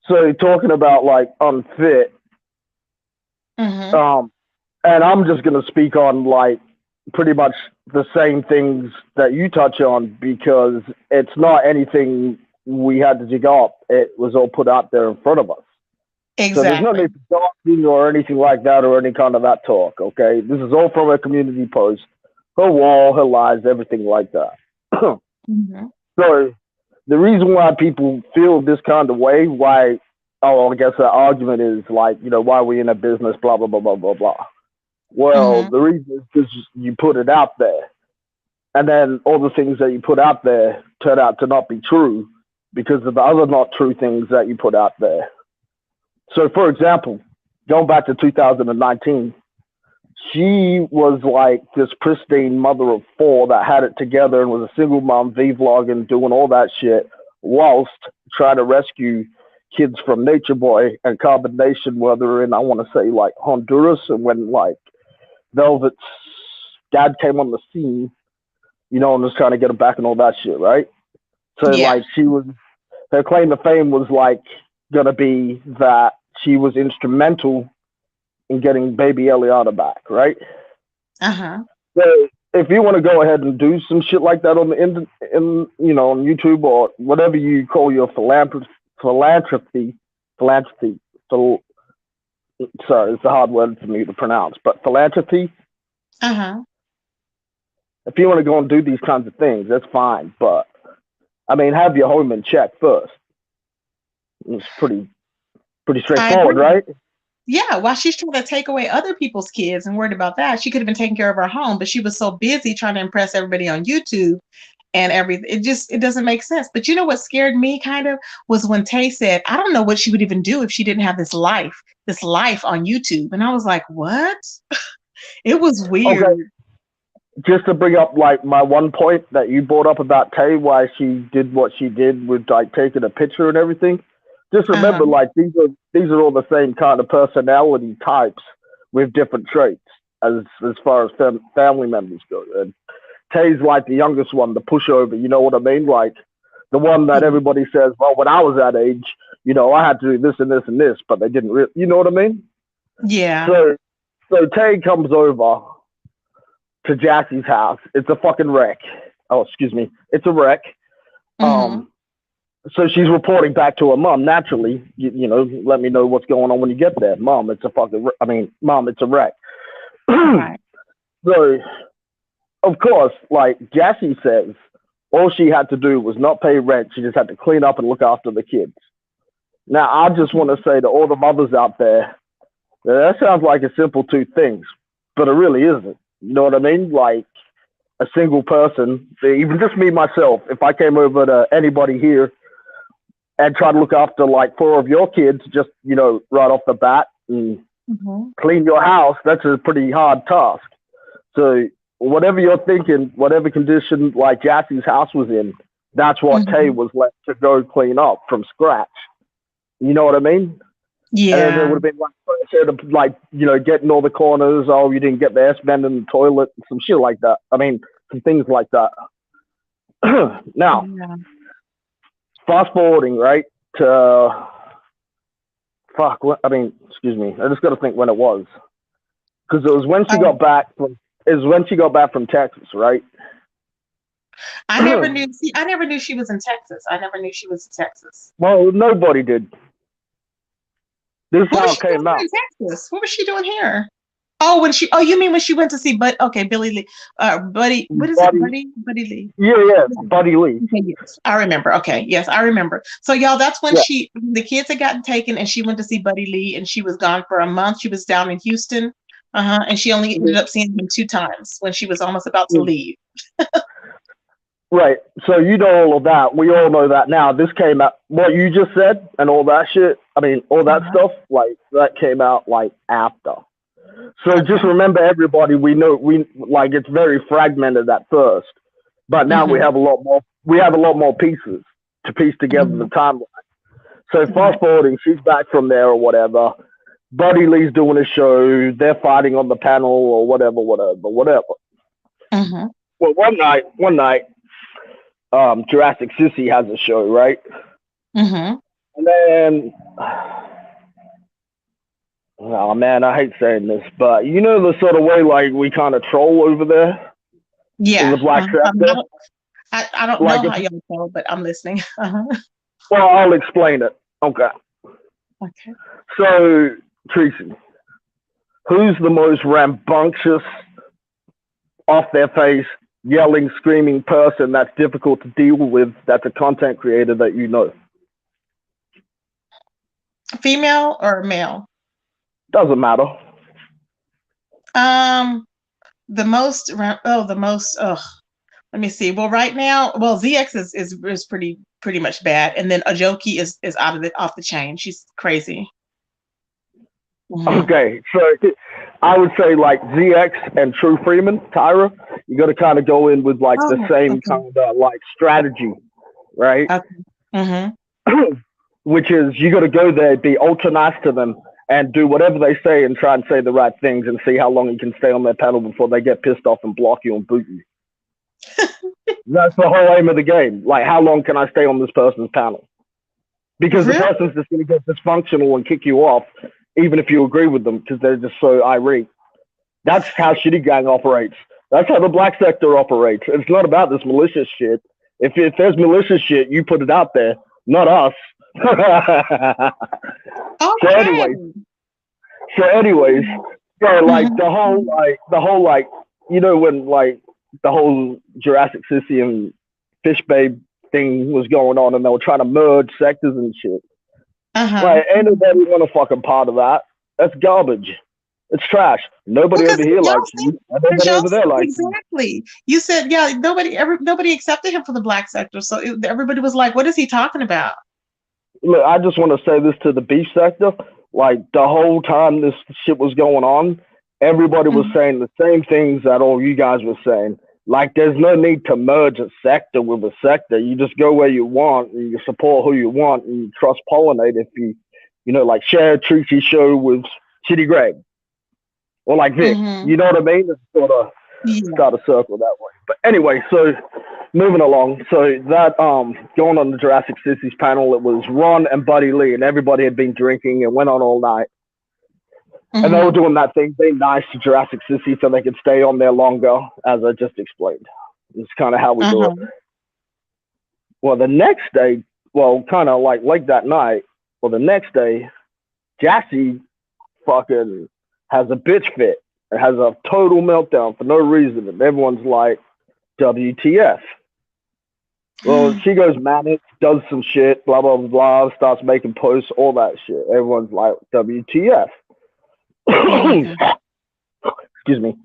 So talking about unfit, and I'm just gonna speak on pretty much the same things that you touch on because it's not anything we had to dig up. It was all put out there in front of us. Exactly. So there's no need for doxing or anything like that or any kind of that talk. Okay, this is all from a community post her wall, her lies, everything like that. Mm-hmm. So the reason why people feel this kind of way, why, I guess the argument is like, why are we in a business, blah, blah, blah, blah, blah, blah. Well, Mm-hmm. the reason is because you put it out there. And then all the things that you put out there turn out to not be true because of the other not true things that you put out there. So, for example, going back to 2019, she was like this pristine mother of four that had it together and was a single mom, vlogging, doing all that shit, whilst trying to rescue kids from Nature Boy and Carbon Nation, where they're in, I want to say, like Honduras, and when like Velvet's dad came on the scene, and was trying to get her back and all that shit, right? So Yeah. like her claim to fame was like gonna be that she was instrumental in getting baby Eliana back, right? Uh-huh. So if you want to go ahead and do some shit like that on the on YouTube or whatever you call your philanthropy. So, sorry, it's a hard word for me to pronounce, but philanthropy. Uh-huh. If you want to go and do these kinds of things, that's fine. But I mean, have your home in check first. It's pretty straightforward, right? Yeah, while she's trying to take away other people's kids and worried about that, she could have been taking care of her home, but she was so busy trying to impress everybody on YouTube and everything. It doesn't make sense. But you know what scared me kind of was when Tay said, I don't know what she would even do if she didn't have this life on YouTube. And I was like, what? It was weird. Okay. Just to bring up like my one point that you brought up about Tay, why she did what she did with like taking a picture and everything. Just remember, like these are all the same kind of personality types with different traits as far as family members go. And Tay's like the youngest one, the pushover. You know what I mean? Like the one that everybody says, well, when I was that age, I had to do this and this and this, but they didn't really. You know what I mean? Yeah. So Tay comes over to Jassy's house. It's a fucking wreck. Oh, excuse me. It's a wreck. So she's reporting back to her mom. Naturally, let me know what's going on when you get there. Mom, it's a Mom, it's a wreck. Right. So, of course, like Jassy says, all she had to do was not pay rent. She just had to clean up and look after the kids. Now, I just want to say to all the mothers out there, that sounds like a simple two things, but it really isn't. You know what I mean? Like a single person, even just me, myself, if I came over to anybody here and try to look after like 4 of your kids, just, right off the bat and clean your house, that's a pretty hard task. So whatever you're thinking, whatever condition like Jassy's house was in, that's what Tay was left to go clean up from scratch. You know what I mean? Yeah. And it would have been like, getting all the corners. Oh, you didn't get the S-bend in the toilet, some shit like that. I mean, some things like that. Now, fast forwarding, right, to excuse me. I just got to think when it was, because it was when she got back from Texas, right? I never knew. See, I never knew she was in Texas. I never knew she was in Texas. Well, nobody did. This is how it came out. In Texas? What was she doing here? Oh, you mean when she went to see Billy Lee, Buddy Lee? Yeah, Buddy Lee. Okay, yes, I remember. Okay, yes, I remember. So y'all, that's when the kids had gotten taken, and she went to see Buddy Lee, and she was gone for a month. She was down in Houston, and she only ended up seeing him 2 times when she was almost about to leave. Right. So all of that. We all know that now. This came out, what you just said and all that shit. I mean, all that stuff, like that came out like after. So just remember, everybody, it's very fragmented at first, but now we have a lot more. We have a lot more pieces to piece together the timeline. So fast forwarding, she's back from there or whatever. Buddy Lee's doing a show. They're fighting on the panel or whatever. Mm-hmm. Well, one night, Jurassic Sissy has a show, right? Mm-hmm. And then, oh man, I hate saying this, but the sort of way like we kind of troll over there. Yeah. In the Black Chapter. I don't know how y'all troll, but I'm listening. Well, I'll explain it. Okay. So, Tracy, who's the most rambunctious off their face, yelling, screaming person that's difficult to deal with, that's a content creator that you know? Female or male? Doesn't matter. The most, let me see. Well, right now, ZX is pretty much bad, and then Ajoki is off the chain. She's crazy. Mm-hmm. Okay, so I would say like ZX and True Freeman, Tyra, you got to kind of go in with like the same kind of like strategy, right? Okay. Mm-hmm. Which is you got to go there, be ultra nice to them, and do whatever they say and try and say the right things and see how long you can stay on their panel before they get pissed off and block you and boot you. That's the whole aim of the game. Like, how long can I stay on this person's panel? Because the person's just going to get dysfunctional and kick you off, even if you agree with them, because they're just so irate. That's how Shitty Gang operates. That's how the Black Sector operates. It's not about this malicious shit. If there's malicious shit, you put it out there, not us. So anyways, like the whole like you know when like the whole Jurassic Sissy and Fish Babe thing was going on and they were trying to merge sectors and shit. Like ain't nobody want a fucking part of that. That's garbage. It's trash. Nobody over here likes you. Nobody over there likes you. Exactly. You said nobody accepted him for the Black Sector, so everybody was like, "What is he talking about?" Look, I just want to say this to the beef sector. Like, the whole time this shit was going on, everybody was saying the same things that all you guys were saying. Like, there's no need to merge a sector with a sector. You just go where you want, and you support who you want, and you cross-pollinate if you like, share a Treaty show with Shitty Greg. Or like Vic. You know what I mean? It's sort of start a circle that way. But anyway, so moving along. So that going on the Jurassic Sissies panel, it was Ron and Buddy Lee, and everybody had been drinking and went on all night. And they were doing that thing, being nice to Jurassic Sissies so they could stay on there longer, as I just explained. It's kind of how we do it. Well, the next day, kind of like that night, the next day, Jassy fucking has a bitch fit. It has a total meltdown for no reason. And everyone's like, WTF. Well, she goes manic, does some shit, blah, blah, blah, starts making posts, all that shit. Everyone's like, WTF. Excuse me.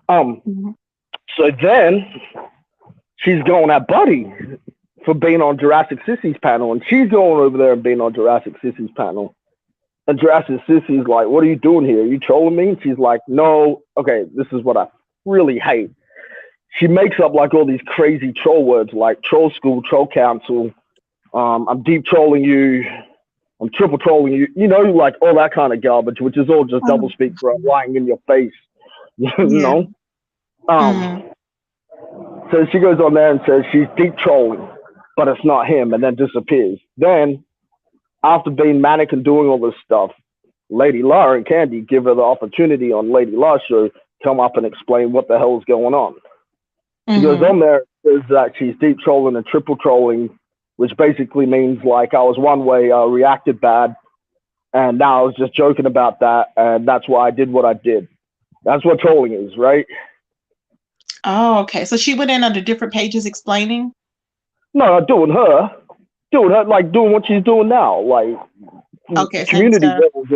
So then she's going at Buddy for being on Jurassic Sissy's panel, and she's going over there and being on Jurassic Sissy's panel. And Jurassic Sissy's like, what are you doing here? Are you trolling me? And she's like, no. Okay, this is what I really hate. She makes up like all these crazy troll words like troll school, troll council, I'm deep trolling you, I'm triple trolling you, like all that kind of garbage, which is all just double speak for lying in your face, you know? So she goes on there and says she's deep trolling, but it's not him, and then disappears. Then, after being manic and doing all this stuff, Lady La and Candy give her the opportunity on Lady La's show to come up and explain what the hell is going on. She goes on there, says that she's deep trolling and triple trolling, which basically means like I was one way, I reacted bad, and now I was just joking about that, and that's why I did what I did. That's what trolling is, right? Oh, okay. So she went in under different pages explaining? No, not doing her, like doing what she's doing now, like community levels,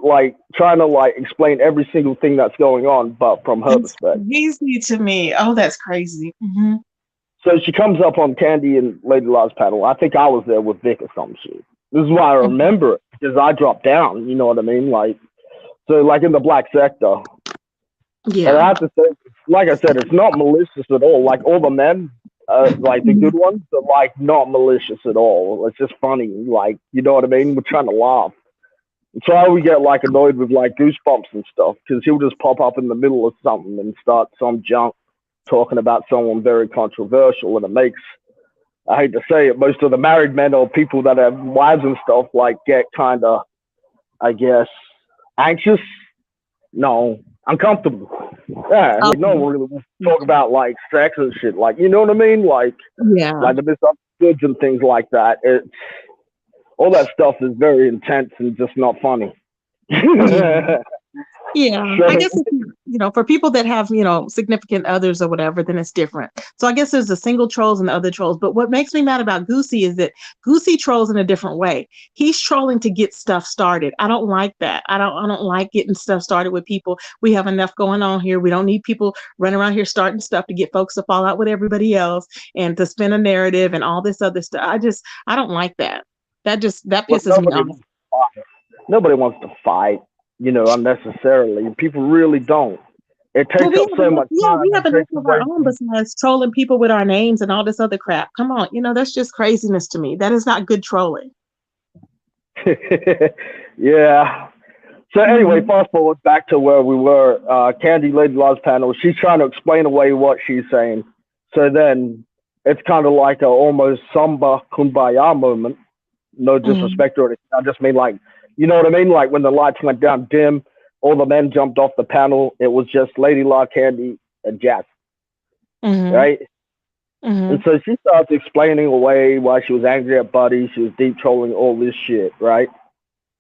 like trying to like explain every single thing that's going on, but from her perspective. Easy to me. Oh, that's crazy. So she comes up on Candy and Lady La's panel. I think I was there with Vic or some shit. This is why I remember it, because I dropped down. You know what I mean? Like, so like in the Black Sector. Yeah. And I have to say, like I said, it's not malicious at all. Like all the men. Like the good ones are like not malicious at all. It's just funny, like, you know what I mean? We're trying to laugh. It's why we get like annoyed with like Goosebumps and stuff, because he'll just pop up in the middle of something and start some junk talking about someone very controversial, and it makes, I hate to say it, most of the married men or people that have wives and stuff like get kind of, I guess, anxious. No, uncomfortable. Yeah, like no one really wants to talk about like sex and shit. Like, you know what I mean? Like, like the misunderstoods and things like that. It's all that stuff is very intense and just not funny. Yeah, I guess if for people that have significant others or whatever, then it's different. So I guess there's the single trolls and the other trolls. But what makes me mad about Goosey is that Goosey trolls in a different way. He's trolling to get stuff started. I don't like that. I don't like getting stuff started with people. We have enough going on here. We don't need people running around here starting stuff to get folks to fall out with everybody else and to spin a narrative and all this other stuff. I don't like that. That pisses me off. Nobody wants to fight, unnecessarily. People really don't. It takes up so much time. Yeah, we have enough of our own besides trolling people with our names and all this other crap. Come on, that's just craziness to me. That is not good trolling. Yeah. So anyway, fast forward back to where we were. Candy, Lady Law's panel. She's trying to explain away what she's saying. So then it's kind of like a almost Samba Kumbaya moment. No disrespect or anything. I just mean like, you know what I mean? Like when the lights went down dim, all the men jumped off the panel. It was just Lady Law, Candy, and Jassy. Right? And so she starts explaining away why she was angry at Buddy. She was deep trolling all this shit, right?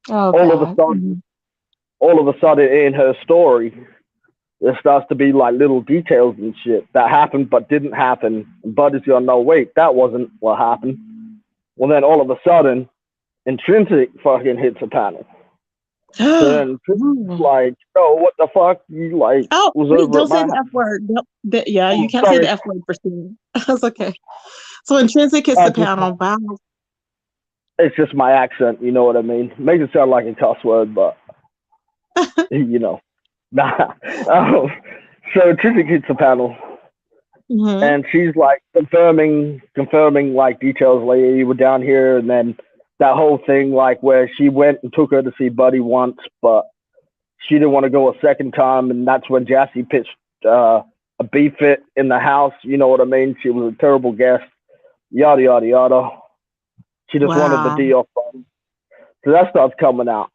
Oh, all of a sudden in her story, there starts to be like little details and shit that happened but didn't happen. And Buddy's going, no, wait, that wasn't what happened. Well, then all of a sudden, Intrinsic fucking hits a panel. So then like, oh, what the fuck? You like was over don't say the F word. You can't say the F word for sure. That's okay. So Intrinsic hits the panel. Wow. It's just my accent, you know what I mean? Makes it sound like a cuss word, but nah. So Intrinsic hits the panel. And she's like confirming like details later. You were down here, and then that whole thing like where she went and took her to see Buddy once, but she didn't want to go a second time, and that's when Jassy pitched a B-fit in the house. You know what I mean? She was a terrible guest. Yada yada yada. She just wanted the D off. So that starts coming out.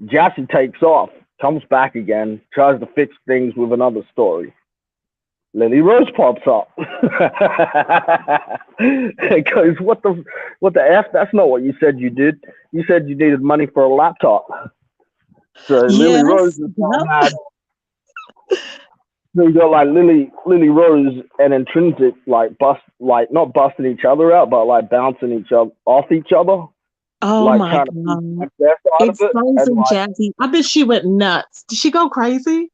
Jassy takes off, comes back again, tries to fix things with another story. Lily Rose pops up. It goes, what the F? That's not what you said you did. You said you needed money for a laptop. So Lily Rose is mad. So you got like Lily Rose and Intrinsic not busting each other out, but like bouncing each other off each other. Oh like, my god! Exposing Jassy. I bet she went nuts. Did she go crazy?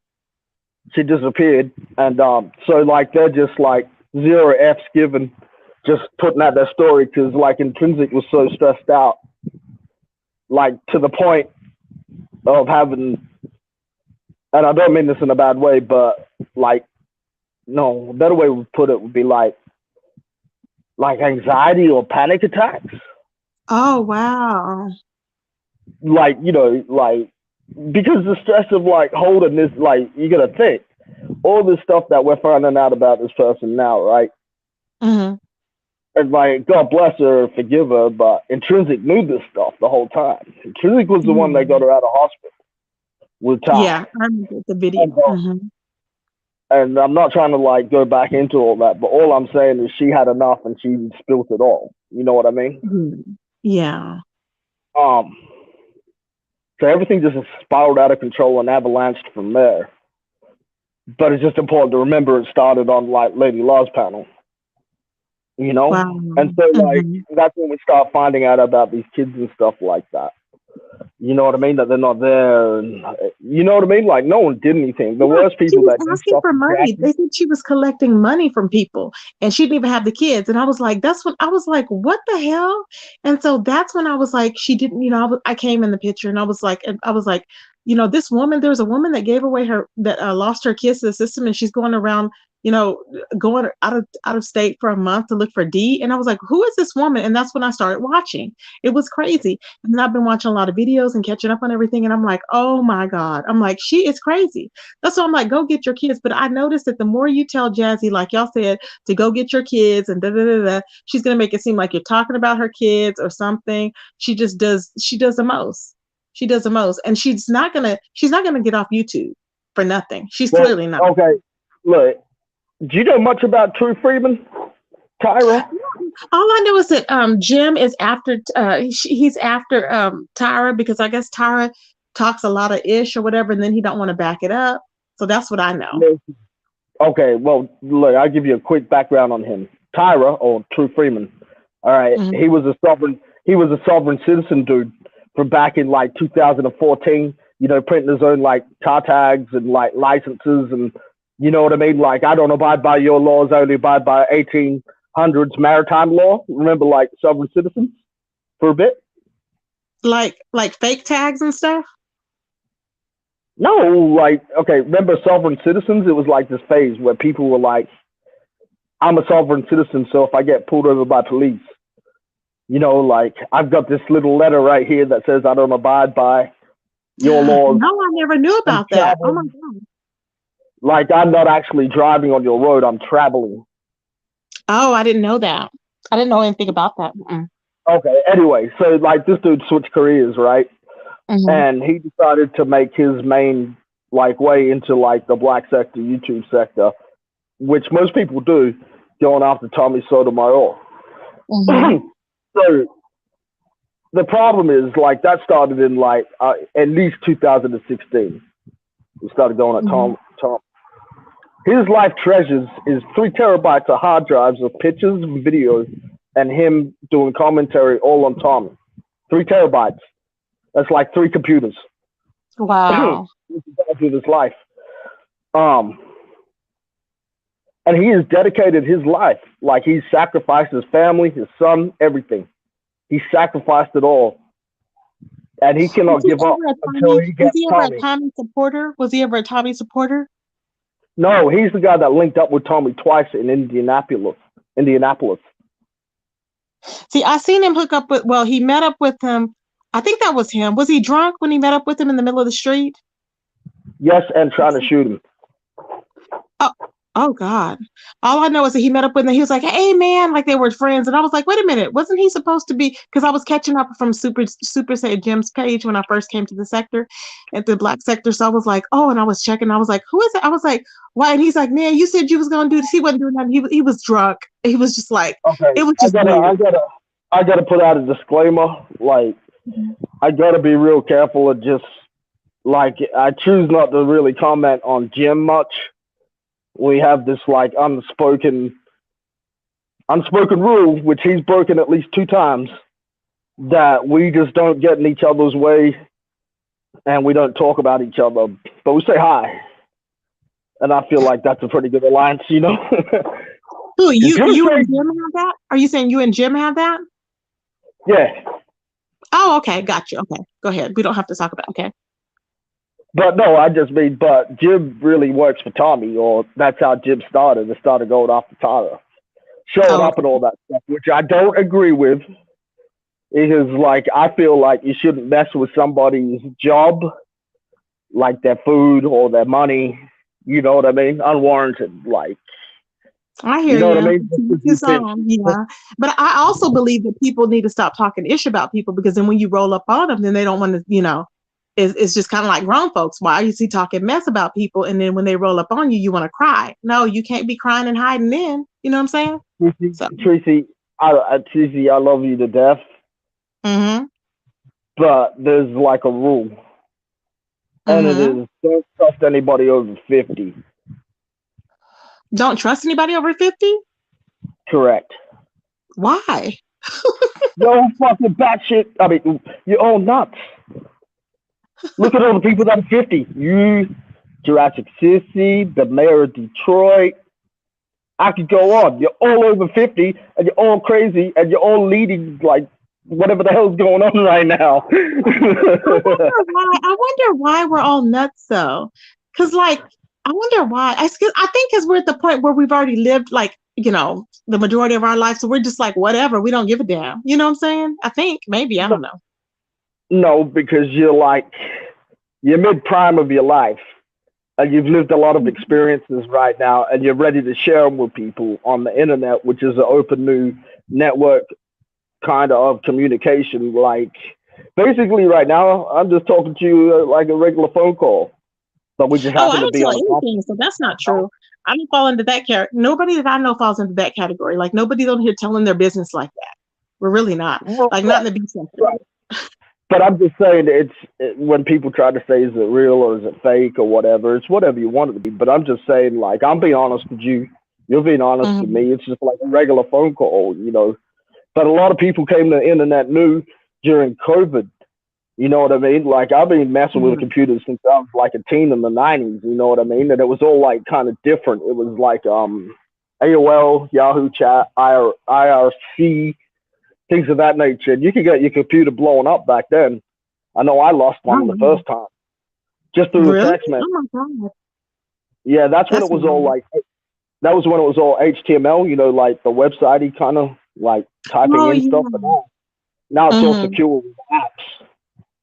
She disappeared, and so like they're just like 0 F's given, just putting out their story because like Intrinsic was so stressed out, like to the point of having, and I don't mean this in a bad way, but like, no, a better way to put it would be like anxiety or panic attacks. Oh wow! Like because the stress of like holding this, like you gotta think all this stuff that we're finding out about this person now, right? And like, God bless her, forgive her, but Intrinsic knew this stuff the whole time. Intrinsic was the one that got her out of hospital with time. Yeah, I remember the video. And I'm not trying to like go back into all that, but all I'm saying is she had enough and she spilt it all. You know what I mean? Yeah. So everything just spiraled out of control and avalanched from there. But it's just important to remember it started on like Lady Law's panel. Wow. And so like that's when we start finding out about these kids and stuff like that. You know what I mean? That they're not there, and you know what I mean? Like no one did anything. The worst people that did stuff for money. They said she was collecting money from people, and she didn't even have the kids. And I was like, that's when I was like, what the hell? And so that's when I was like, she didn't. I came in the picture, and I was like, this woman. There's a woman that gave away lost her kids to the system, and she's going around. Going out of state for a month to look for D. And I was like, who is this woman? And that's when I started watching. It was crazy. And then I've been watching a lot of videos and catching up on everything. And I'm like, oh my God. I'm like, she is crazy. That's why I'm like, go get your kids. But I noticed that the more you tell Jassy, like y'all said, to go get your kids and she's going to make it seem like you're talking about her kids or something. She does the most. She does the most. And she's not going to get off YouTube for nothing. She's clearly not. Okay. Look. Do you know much about True Freeman, Tyra? All I know is that Jim is after he's after Tyra because I guess Tyra talks a lot of ish or whatever, and then he don't want to back it up. So that's what I know. Okay, well, look, I'll give you a quick background on him. Tyra, or True Freeman. All right, he was a sovereign citizen dude from back in like 2014. You know, printing his own like car tags and like licenses, and you know what I mean. Like, I don't abide by your laws; I only abide by 1800s maritime law. Remember, like sovereign citizens for a bit. Like fake tags and stuff. No, like, okay, remember sovereign citizens? It was like this phase where people were like, I'm a sovereign citizen, so if I get pulled over by police, you know, like, I've got this little letter right here that says I don't abide by your laws. No, I never knew about that. Oh my God. Like, I'm not actually driving on your road, I'm traveling. Oh, I didn't know that. I didn't know anything about that. Okay, anyway, so like this dude switched careers, right? And he decided to make his main like way into like the black sector, YouTube sector, which most people do, going after Tommy Sotomayor. So the problem is like that started in like at least 2016. We started going at Tom. His life treasures is 3 terabytes of hard drives of pictures, videos, and him doing commentary all on Tommy. 3 terabytes. That's like 3 computers. Wow. Through his life. And he has dedicated his life. Like, he sacrificed his family, his son, everything. He sacrificed it all. And he cannot give up until he gets Tommy. Was he ever a Tommy supporter? Was he ever a Tommy supporter? No, he's the guy that linked up with Tommy twice in Indianapolis. See, I seen him hook up with, well, he met up with him. I think that was him. Was he drunk when he met up with him in the middle of the street? Yes, and trying to shoot him. Oh God. All I know is that he met up with him. He was like, hey man, like they were friends. And I was like, wait a minute, wasn't he supposed to be, because I was catching up from Super Say Jim's page when I first came to the sector, at the black sector. So I was like, oh, and I was checking. I was like, who is it? I was like, why? And he's like, man, you said you was gonna do this. He wasn't doing nothing. He was drunk. He was just like, okay. It was just I gotta put out a disclaimer. Like, I gotta be real careful of just like, I choose not to really comment on Jim much. We have this like unspoken rule, which he's broken at least 2 times, that we just don't get in each other's way and we don't talk about each other, but we say hi. And I feel like that's a pretty good alliance, you know? Who, you and Jim have that? Are you saying you and Jim have that? Yeah. Oh, okay. Got you. Okay. Go ahead. We don't have to talk about it. Okay. But no, I just mean, but Jim really works for Tommy, or that's how Jim started. It started going after Tyra, showing up and all that stuff, which I don't agree with. Because, like, I feel like you shouldn't mess with somebody's job, like their food or their money. You know what I mean? Unwarranted, like. I hear you. Know what I mean? Yeah, but I also believe that people need to stop talking ish about people, because then when you roll up on them, then they don't want to, you know. It's just kind of like grown folks. Why you see talking mess about people, and then when they roll up on you, you want to cry. No, you can't be crying and hiding in. You know what I'm saying? Tracy, I love you to death. But there's like a rule, and it is don't trust anybody over 50. Don't trust anybody over 50? Correct. Why? No fucking batshit. I mean, you're all nuts. Look at all the people that are 50. You, Jurassic Sissy, the mayor of Detroit. I could go on. You're all over 50, and you're all crazy, and you're all leading like whatever the hell's going on right now. I wonder why we're all nuts though. Because like, I wonder why. I think because we're at the point where we've already lived like, you know, the majority of our life. So we're just like, whatever. We don't give a damn. You know what I'm saying? I think maybe. I don't know. No, because you're mid-prime of your life, and you've lived a lot of experiences right now, and you're ready to share them with people on the internet, which is an open new network kind of communication. Like, basically right now, I'm just talking to you like a regular phone call, but we just happen to be on anything, so that's not true. I don't fall into that category. Nobody that I know falls into that category. Like, nobody's on here telling their business like that. We're really not. Not in the beach sector. Right. But I'm just saying, when people try to say, is it real or is it fake or whatever, it's whatever you want it to be. But I'm just saying, like, I'm being honest with you. You're being honest with Mhm. me. It's just like a regular phone call, you know. But a lot of people came to the internet new during COVID. You know what I mean? Like, I've been messing with Mhm. computers since I was like a teen in the 90s. You know what I mean? And it was all like kind of different. It was like AOL, Yahoo Chat, IRC, things of that nature. And you could get your computer blown up back then. I know I lost one the Oh, first time just through a really? text message. Oh my God. Yeah, that's when That's it was all weird. like, that was when it was all HTML, you know, like the website kind of like typing Oh in stuff. yeah. But now it's all Mhm. secure with apps.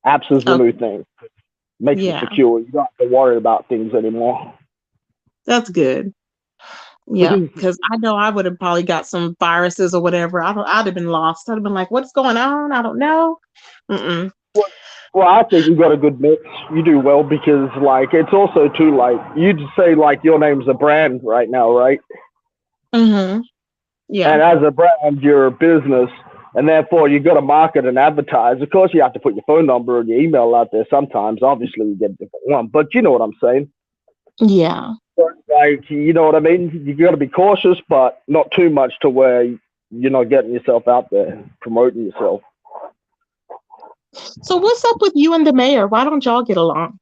Apps is the new Okay. thing. Makes it Yeah, secure. You don't have to worry about things anymore. that's good. Yeah, because I know I would have probably got some viruses or whatever. I'd have been lost. I'd have been like, "What's going on? I don't know." Mm-mm. Well, I think you got a good mix. You do well because, like, it's also too like you just say like your name's a brand right now, right? Mhm. Yeah. And as a brand, you're a business, and therefore you got to market and advertise. Of course, you have to put your phone number and your email out there. Sometimes, obviously, you get a different one, but you know what I'm saying. Yeah. Like, you know what I mean? You got to be cautious, but not too much to where you're not getting yourself out there promoting yourself. So what's up with you and the mayor? Why don't y'all get along?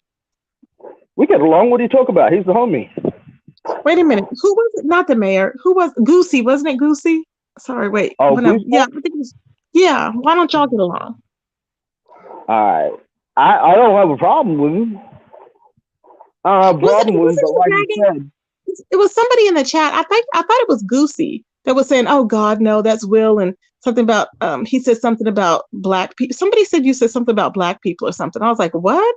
We get along. What are you talking about? He's the homie. Wait a minute. Who was it? Not the mayor. Who was Goosey? Wasn't it Goosey? Sorry, wait. Oh, When I, Goose. yeah, I think it was, yeah. Why don't y'all get along? All right. I don't have a problem with him. I don't have a Was it? problem with him, Wasn't but he like you bragging? said, It was somebody in the chat. I thought it was Goosey that was saying, "Oh God, no, that's Will," and something about he said something about black people. Somebody said you said something about black people or something. I was like, what?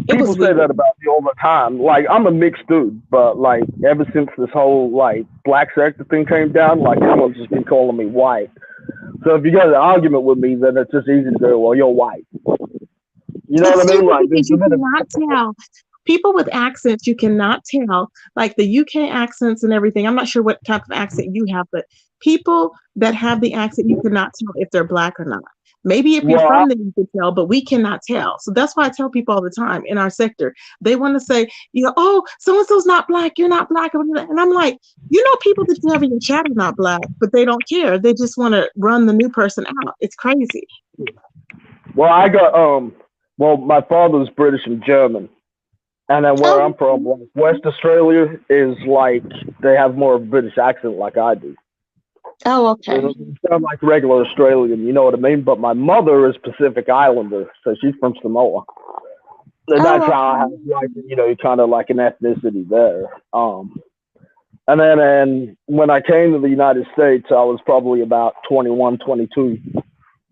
It people was say that weird. about me all the time. Like, I'm a mixed dude, but like ever since this whole like black sector thing came down, like everyone's just been calling me white. So if you get an argument with me, then it's just easy to go, well, you're white. You know It's what I mean? stupid Like, there's because a you bit of cannot tell. People with accents, you cannot tell. Like the UK accents and everything. I'm not sure what type of accent you have, but people that have the accent, you cannot tell if they're black or not. Maybe if you're well, from there, you can tell, but we cannot tell. So that's why I tell people all the time in our sector, they want to say, oh, so and so's not black, you're not black. And I'm like, people that you have in your chat are not black, but they don't care. They just want to run the new person out. It's crazy. well, I got well, my father's British and German. And then where I'm Oh, from, like West Australia, is like they have more of a British accent like I do. oh, So okay. it sound like regular Australian, you know what I mean? But my mother is Pacific Islander, so she's from Samoa. And that's Oh, how I have okay. like, kind of like an ethnicity there. And then when I came to the United States, I was probably about 21, 22.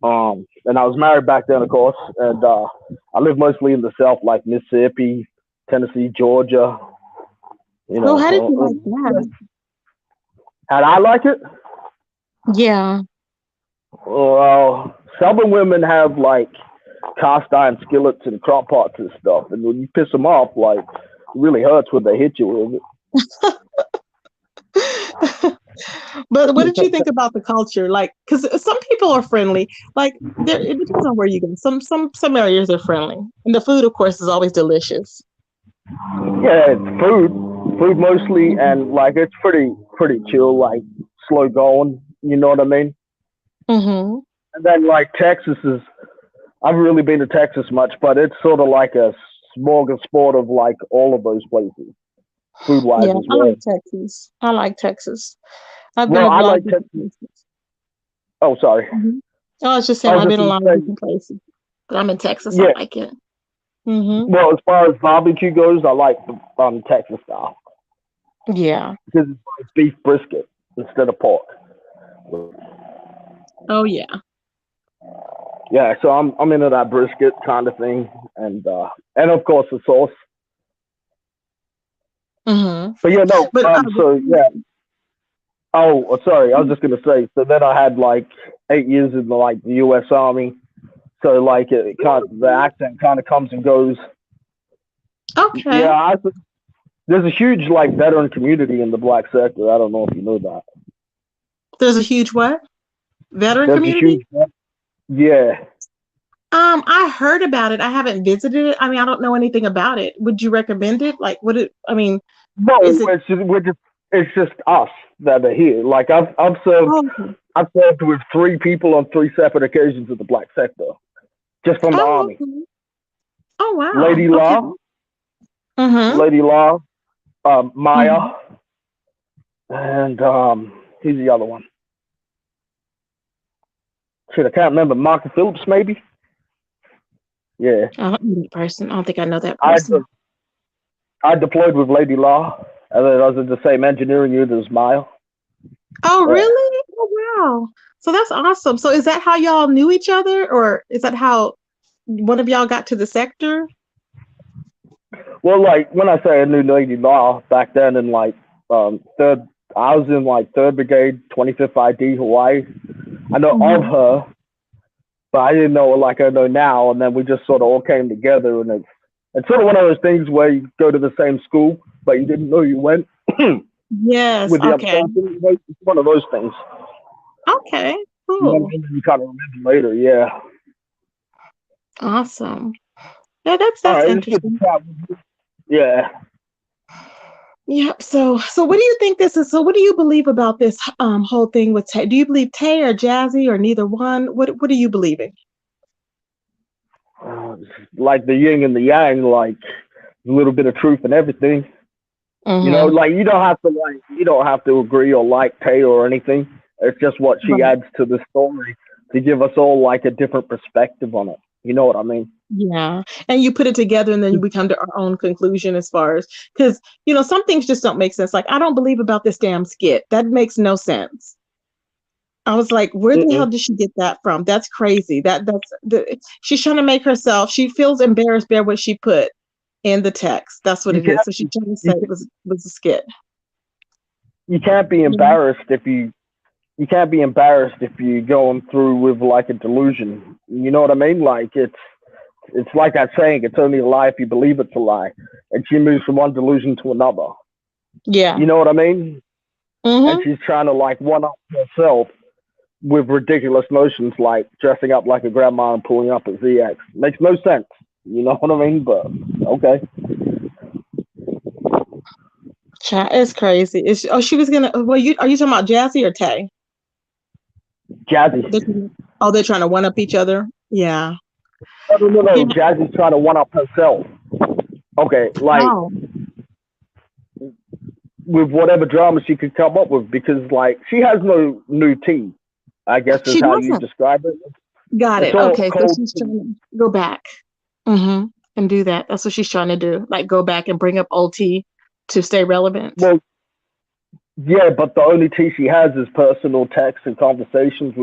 And I was married back then, of course. And I lived mostly in the South, like Mississippi, Tennessee, Georgia. You Oh, how did you know, like that? how'd I like it? Yeah. Well, Southern women have like cast iron skillets and crock pots and stuff. And when you piss them off, like, it really hurts when they hit you with it. But what did you think about the culture? Like, because some people are friendly. Like, it depends on where you go. Some areas are friendly, and the food, of course, is always delicious. Yeah, it's food mostly, and like it's pretty chill, like slow going. You know what I mean? Mm-hmm. And then like Texas is, I've really been to Texas much, but it's sort of like a smorgasbord of like all of those places, food wise Yeah, as I well. like Texas. I like Texas. I've been Well, a I lot of like different Texas. places. Oh, sorry. Mm-hmm. I was just I saying was I've just been a gonna lot of say, different places, but I'm in Texas. I yeah. like it. Mm-hmm. Well, as far as barbecue goes, I like the Texas style Yeah. because it's like beef brisket instead of pork. Oh yeah. Yeah, so I'm into that brisket kind of thing, and of course the sauce. Mm-hmm. But yeah, no. But So yeah. Oh, sorry. I was just gonna say. So then I had like 8 years in the U.S. Army. So like the accent kind of comes and goes. okay. Yeah, there's a huge like veteran community in the black sector. I don't know if you know that. There's a huge what? Veteran There's a community? huge, yeah. I heard about it. I haven't visited it. I mean, I don't know anything about it. Would you recommend it? Like, would it? I mean, No, is it? it's just us that are here. Like Oh, okay. I've served with 3 people on 3 separate occasions at the black sector, just from the Oh, army. okay. Oh, wow. Lady Okay. Law, Mm-hmm. Lady Law, Maya, Mm-hmm. and who's the other one? Shit, I can't remember. Mark Phillips, maybe. Yeah, I don't know that person. I don't think I know that I person. I deployed with Lady Law, and then I was in the same engineering unit as Maya. Oh, Yeah. really? Oh, wow. So that's awesome. So is that how y'all knew each other, or is that how one of y'all got to the sector? Well, like when I say I knew Lady Law back then, in like third, I was in like 3rd Brigade, 25th ID, Hawaii. I know of Mm-hmm. her, but I didn't know her like I know now. And then we just sort of all came together, and it's sort of one of those things where you go to the same school, but you didn't know you went Yes. with the other Okay. person. It's one of those things. Okay. You know what I Cool. mean? You kind of remember later, yeah. Awesome. Yeah, that's All that's right, it's good to interesting. chat with you. Yeah. Yep. So what do you think this is? So what do you believe about this whole thing with Tay? Do you believe Tay or Jazzy or neither one? What are you believing? Like the yin and the yang, like a little bit of truth and everything. You know, Mm-hmm. like you don't have to agree or like Tay or anything. It's just what she Right. adds to the story to give us all like a different perspective on it. You know what I mean? Yeah. And you put it together and then we come to our own conclusion as far as because some things just don't make sense. Like I don't believe about this damn skit. That makes no sense. I was like, where the hell Mm-mm. did she get that from? That's crazy. She's trying to make herself. She feels embarrassed by what she put in the text. That's what You it is. can't So she's trying to say you it can't, was a skit. you can't be Yeah. embarrassed if you can't be embarrassed if you're going through with like a delusion. You know what I mean? Like it's like that saying, it's only a lie if you believe it's a lie. And she moves from one delusion to another. Yeah. You know what I mean? And Mm-hmm. she's trying to like one up herself with ridiculous notions like dressing up like a grandma and pulling up a ZX. Makes no sense. You know what I mean? But okay. Chat is crazy. She was gonna. Well, are you talking about Jassy or Tay? Jazzy. They're trying they're trying to one up each other. Yeah. No. Yeah. Jazzy's trying to one up herself. Okay, like Oh, with whatever drama she could come up with, because like she has no new tea, I guess is she how you doesn't. describe it. Got It's it. all Okay, so cold. she's trying to go back. Mm-hmm. And do that. That's what she's trying to do. Like go back and bring up old tea to stay relevant. Well, yeah, but the only tea she has is personal texts and conversations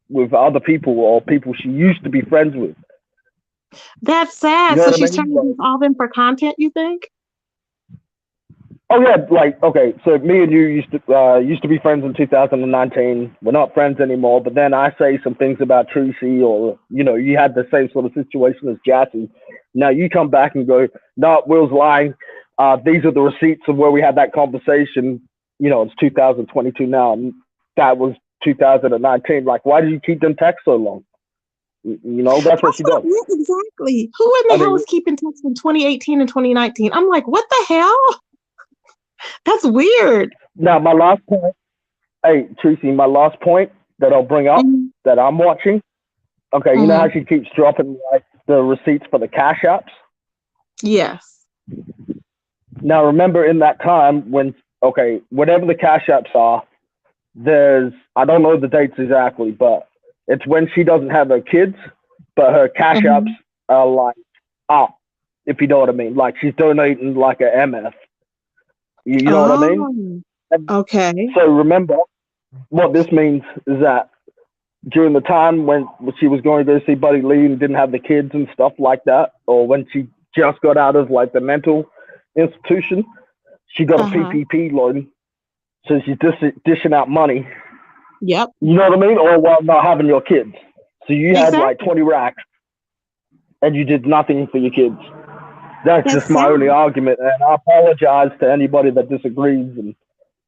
with other people or people she used to be friends with. That's You sad. know So what I she's mean? trying to Like, use all them for content, you think? oh yeah, like okay, so me and you used to be friends in 2019. We're not friends anymore. But then I say some things about Tracy, or you had the same sort of situation as Jassy. Now you come back and go, no, Will's lying. These are the receipts of where we had that conversation. It's 2022 now, and that was 2019. Like, why did you keep them texts so long? That's what That's she what, does. yeah, exactly. Who in I the hell is mean, keeping texts from 2018 and 2019? I'm like, what the hell? That's weird. now my last point. Hey, Tracy, my last point that I'll bring up Mm-hmm. that I'm watching. Okay, you know Mm-hmm. how she keeps dropping like the receipts for the cash apps? Yes. Now remember in that time when whatever the cash apps are, I don't know the dates exactly, but it's when she doesn't have her kids, but her cash apps Mm-hmm. are like up, if you know what I mean. Like she's donating like a MF. You know what I mean? Oh, And okay. so remember what this means is that during the time when she was going to go see Buddy Lee and didn't have the kids and stuff like that, or when she just got out of like the mental institution, she got a Uh-huh. PPP loan, so she's dishing out money. Yep. You know what I mean? Or while not having your kids, so you had like Exactly. 20 racks and you did nothing for your kids. That's That's just my sad. only argument, and I apologize to anybody that disagrees. And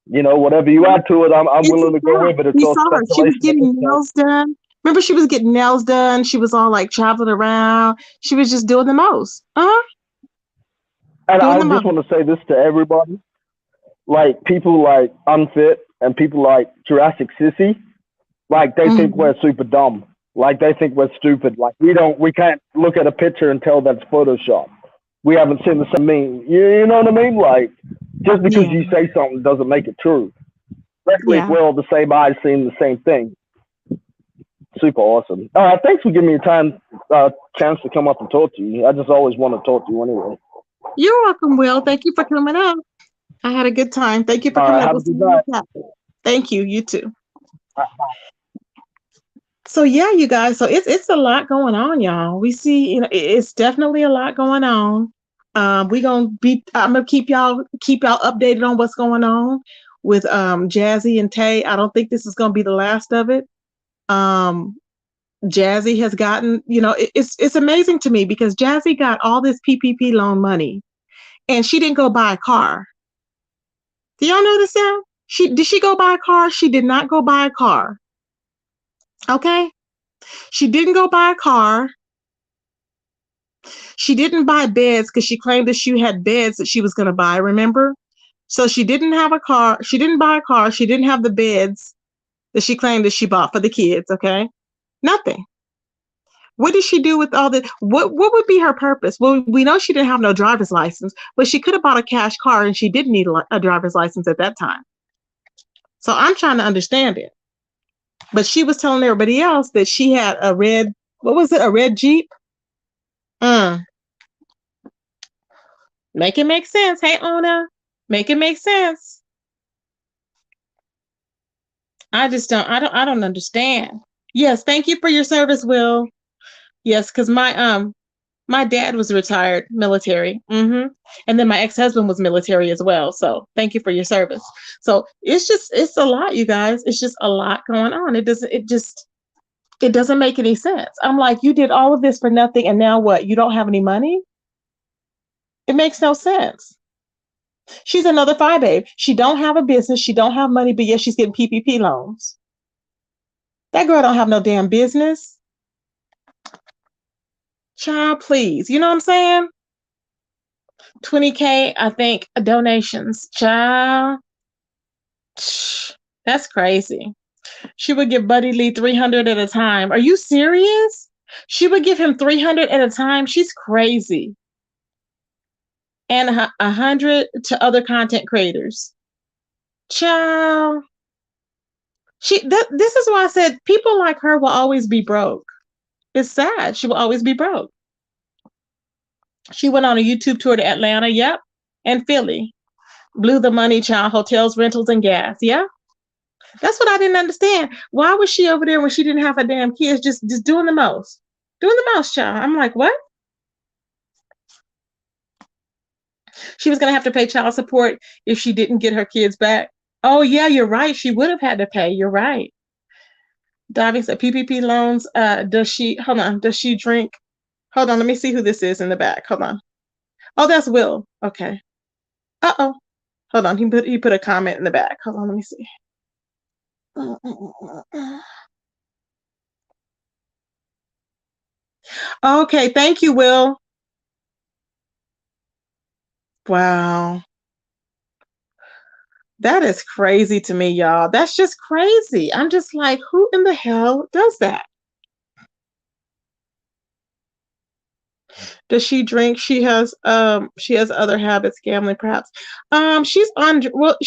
whatever you add to it, I'm It's a willing to go fact. with it. It's We all saw her. She was speculation at this getting point. nails done. Remember, she was getting nails done. She was all like traveling around. She was just doing the most. And Doing I the just most. want to say this to everybody: like people like Unfit and people like Jurassic Sissy, like they think we're super dumb. Like they think we're stupid. Like we can't look at a picture and tell that's Photoshop. We haven't seen the same meme. You know what I mean? Like just because Yeah. you say something doesn't make it true. Especially if Yeah. we're all the same eyes seeing the same thing. Super awesome. Thanks for giving me a chance to come up and talk to you. I just always want to talk to you anyway. You're welcome, Will. Thank you for coming up. I had a good time. Thank you for coming up. Have We'll a see good you night. Thank you. You too. So yeah, you guys. So it's a lot going on, y'all. We see, it's definitely a lot going on. We gonna be. I'm gonna keep y'all updated on what's going on with Jassy and Tay. I don't think this is gonna be the last of it. Um, Jassy has gotten, it's amazing to me because Jassy got all this PPP loan money, and she didn't go buy a car. Do y'all notice that? Did she go buy a car? She did not go buy a car. Okay, she didn't go buy a car. She didn't buy beds because she claimed that she had beds that she was going to buy, remember? So she didn't have a car. She didn't buy a car. She didn't have the beds that she claimed that she bought for the kids, okay? Nothing. What did she do with all the, what would be her purpose? Well, we know she didn't have no driver's license, but she could have bought a cash car and she didn't need a driver's license at that time. So I'm trying to understand it. But she was telling everybody else that she had a red, what was it, a red Jeep? Make it make sense. Hey, Ona, make it make sense. I don't understand. Yes, thank you for your service, Will. Yes, because my dad was retired military. And then my ex-husband was military as well. So thank you for your service. So it's a lot, you guys. It's just a lot going on. It doesn't make any sense. I'm like, you did all of this for nothing, and now what? You don't have any money? It makes no sense. She's another FI babe. She don't have a business. She don't have money, but yet she's getting PPP loans. That girl don't have no damn business. Child, please. You know what I'm saying? 20K, I think, donations. Child. That's crazy. She would give Buddy Lee 300 at a time. Are you serious? She would give him 300 at a time. She's crazy. And 100 to other content creators. Child. This is why I said people like her will always be broke. It's sad. She will always be broke. She went on a YouTube tour to Atlanta, yep, and Philly. Blew the money, child, hotels, rentals, and gas. Yeah. That's what I didn't understand. Why was she over there when she didn't have her damn kids, just doing the most? Doing the most, child. I'm like, what? She was gonna have to pay child support if she didn't get her kids back. Oh yeah, you're right. She would have had to pay. You're right. Diving said PPP loans. Does she drink? Hold on, let me see who this is in the back. Hold on. Oh, that's Will. Okay. Uh-oh. Hold on. He put a comment in the back. Hold on, let me see. Okay, thank you, Will. Wow. That is crazy to me, y'all. That's just crazy. I'm just like, who in the hell does that? Does she drink? She has other habits, gambling perhaps. She's on, well,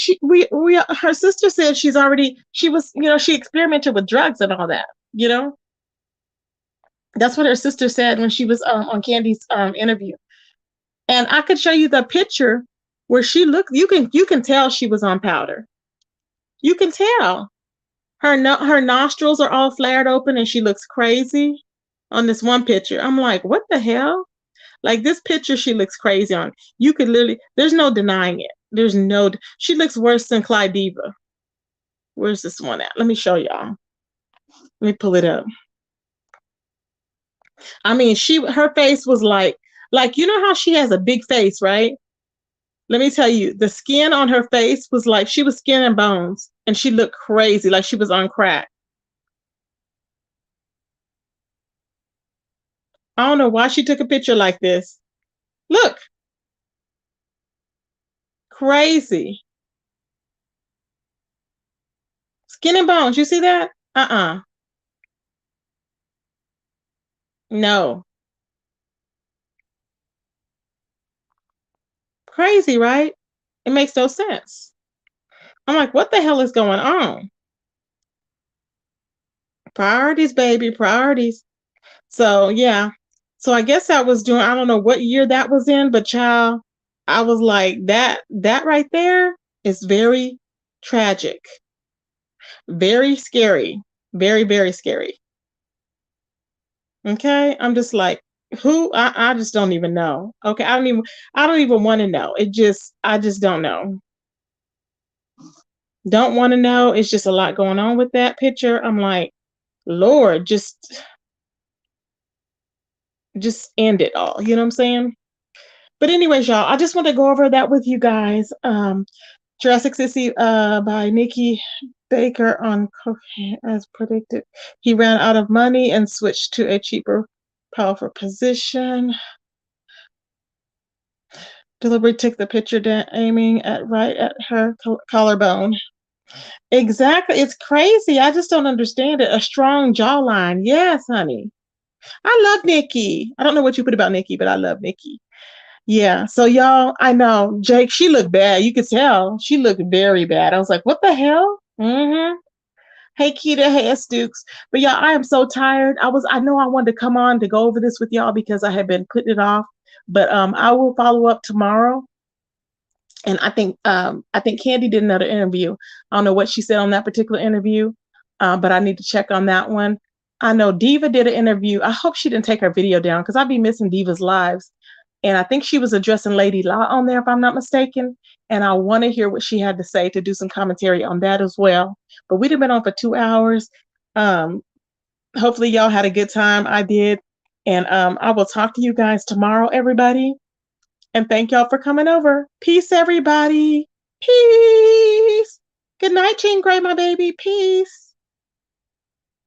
her sister said she experimented with drugs and all that, That's what her sister said when she was on Candy's interview. And I could show you the picture where she looked, you can tell she was on powder. You can tell. Her nostrils are all flared open and she looks crazy on this one picture. I'm like, what the hell? Like this picture, she looks crazy on. You could literally, there's no denying it. She looks worse than Clyde Diva. Where's this one at? Let me show y'all. Let me pull it up. I mean, her face was like, you know how she has a big face, right? Let me tell you, the skin on her face was like she was skin and bones, and she looked crazy, like she was on crack. I don't know why she took a picture like this. Look, crazy. Skin and bones. You see that? No. Crazy, right? It makes no sense. I'm like, what the hell is going on? Priorities, baby, priorities. So yeah. So I guess I was doing, I don't know what year that was in, but child, I was like, that right there is very tragic. Very scary. Very, very scary. Okay. I'm just like, who I just don't even know. Okay. I don't even want to know. I just don't know. Don't want to know. It's just a lot going on with that picture. I'm like, Lord, just end it all. You know what I'm saying? But anyways, y'all, I just want to go over that with you guys. Jurassic Sissy by Nikki Baker on cocaine as predicted. He ran out of money and switched to a cheaper, powerful position. Deliberately took the picture down, aiming right at her collarbone. Exactly. It's crazy. I just don't understand it. A strong jawline. Yes, honey. I love Nikki. I don't know what you put about Nikki, but I love Nikki. Yeah. So y'all, I know Jake. She looked bad. You could tell she looked very bad. I was like, what the hell? Mm-hmm. Hey Keita, hey S Dukes. But y'all, I am so tired. I know I wanted to come on to go over this with y'all because I had been putting it off. But I will follow up tomorrow. And I think Candy did another interview. I don't know what she said on that particular interview, but I need to check on that one. I know Diva did an interview. I hope she didn't take her video down because I'd be missing Diva's lives. And I think she was addressing Lady Law on there, if I'm not mistaken. And I want to hear what she had to say to do some commentary on that as well. But we'd have been on for 2 hours. Hopefully y'all had a good time. I did. And I will talk to you guys tomorrow, everybody. And thank y'all for coming over. Peace, everybody. Peace. Good night, Jean Grey, my baby. Peace.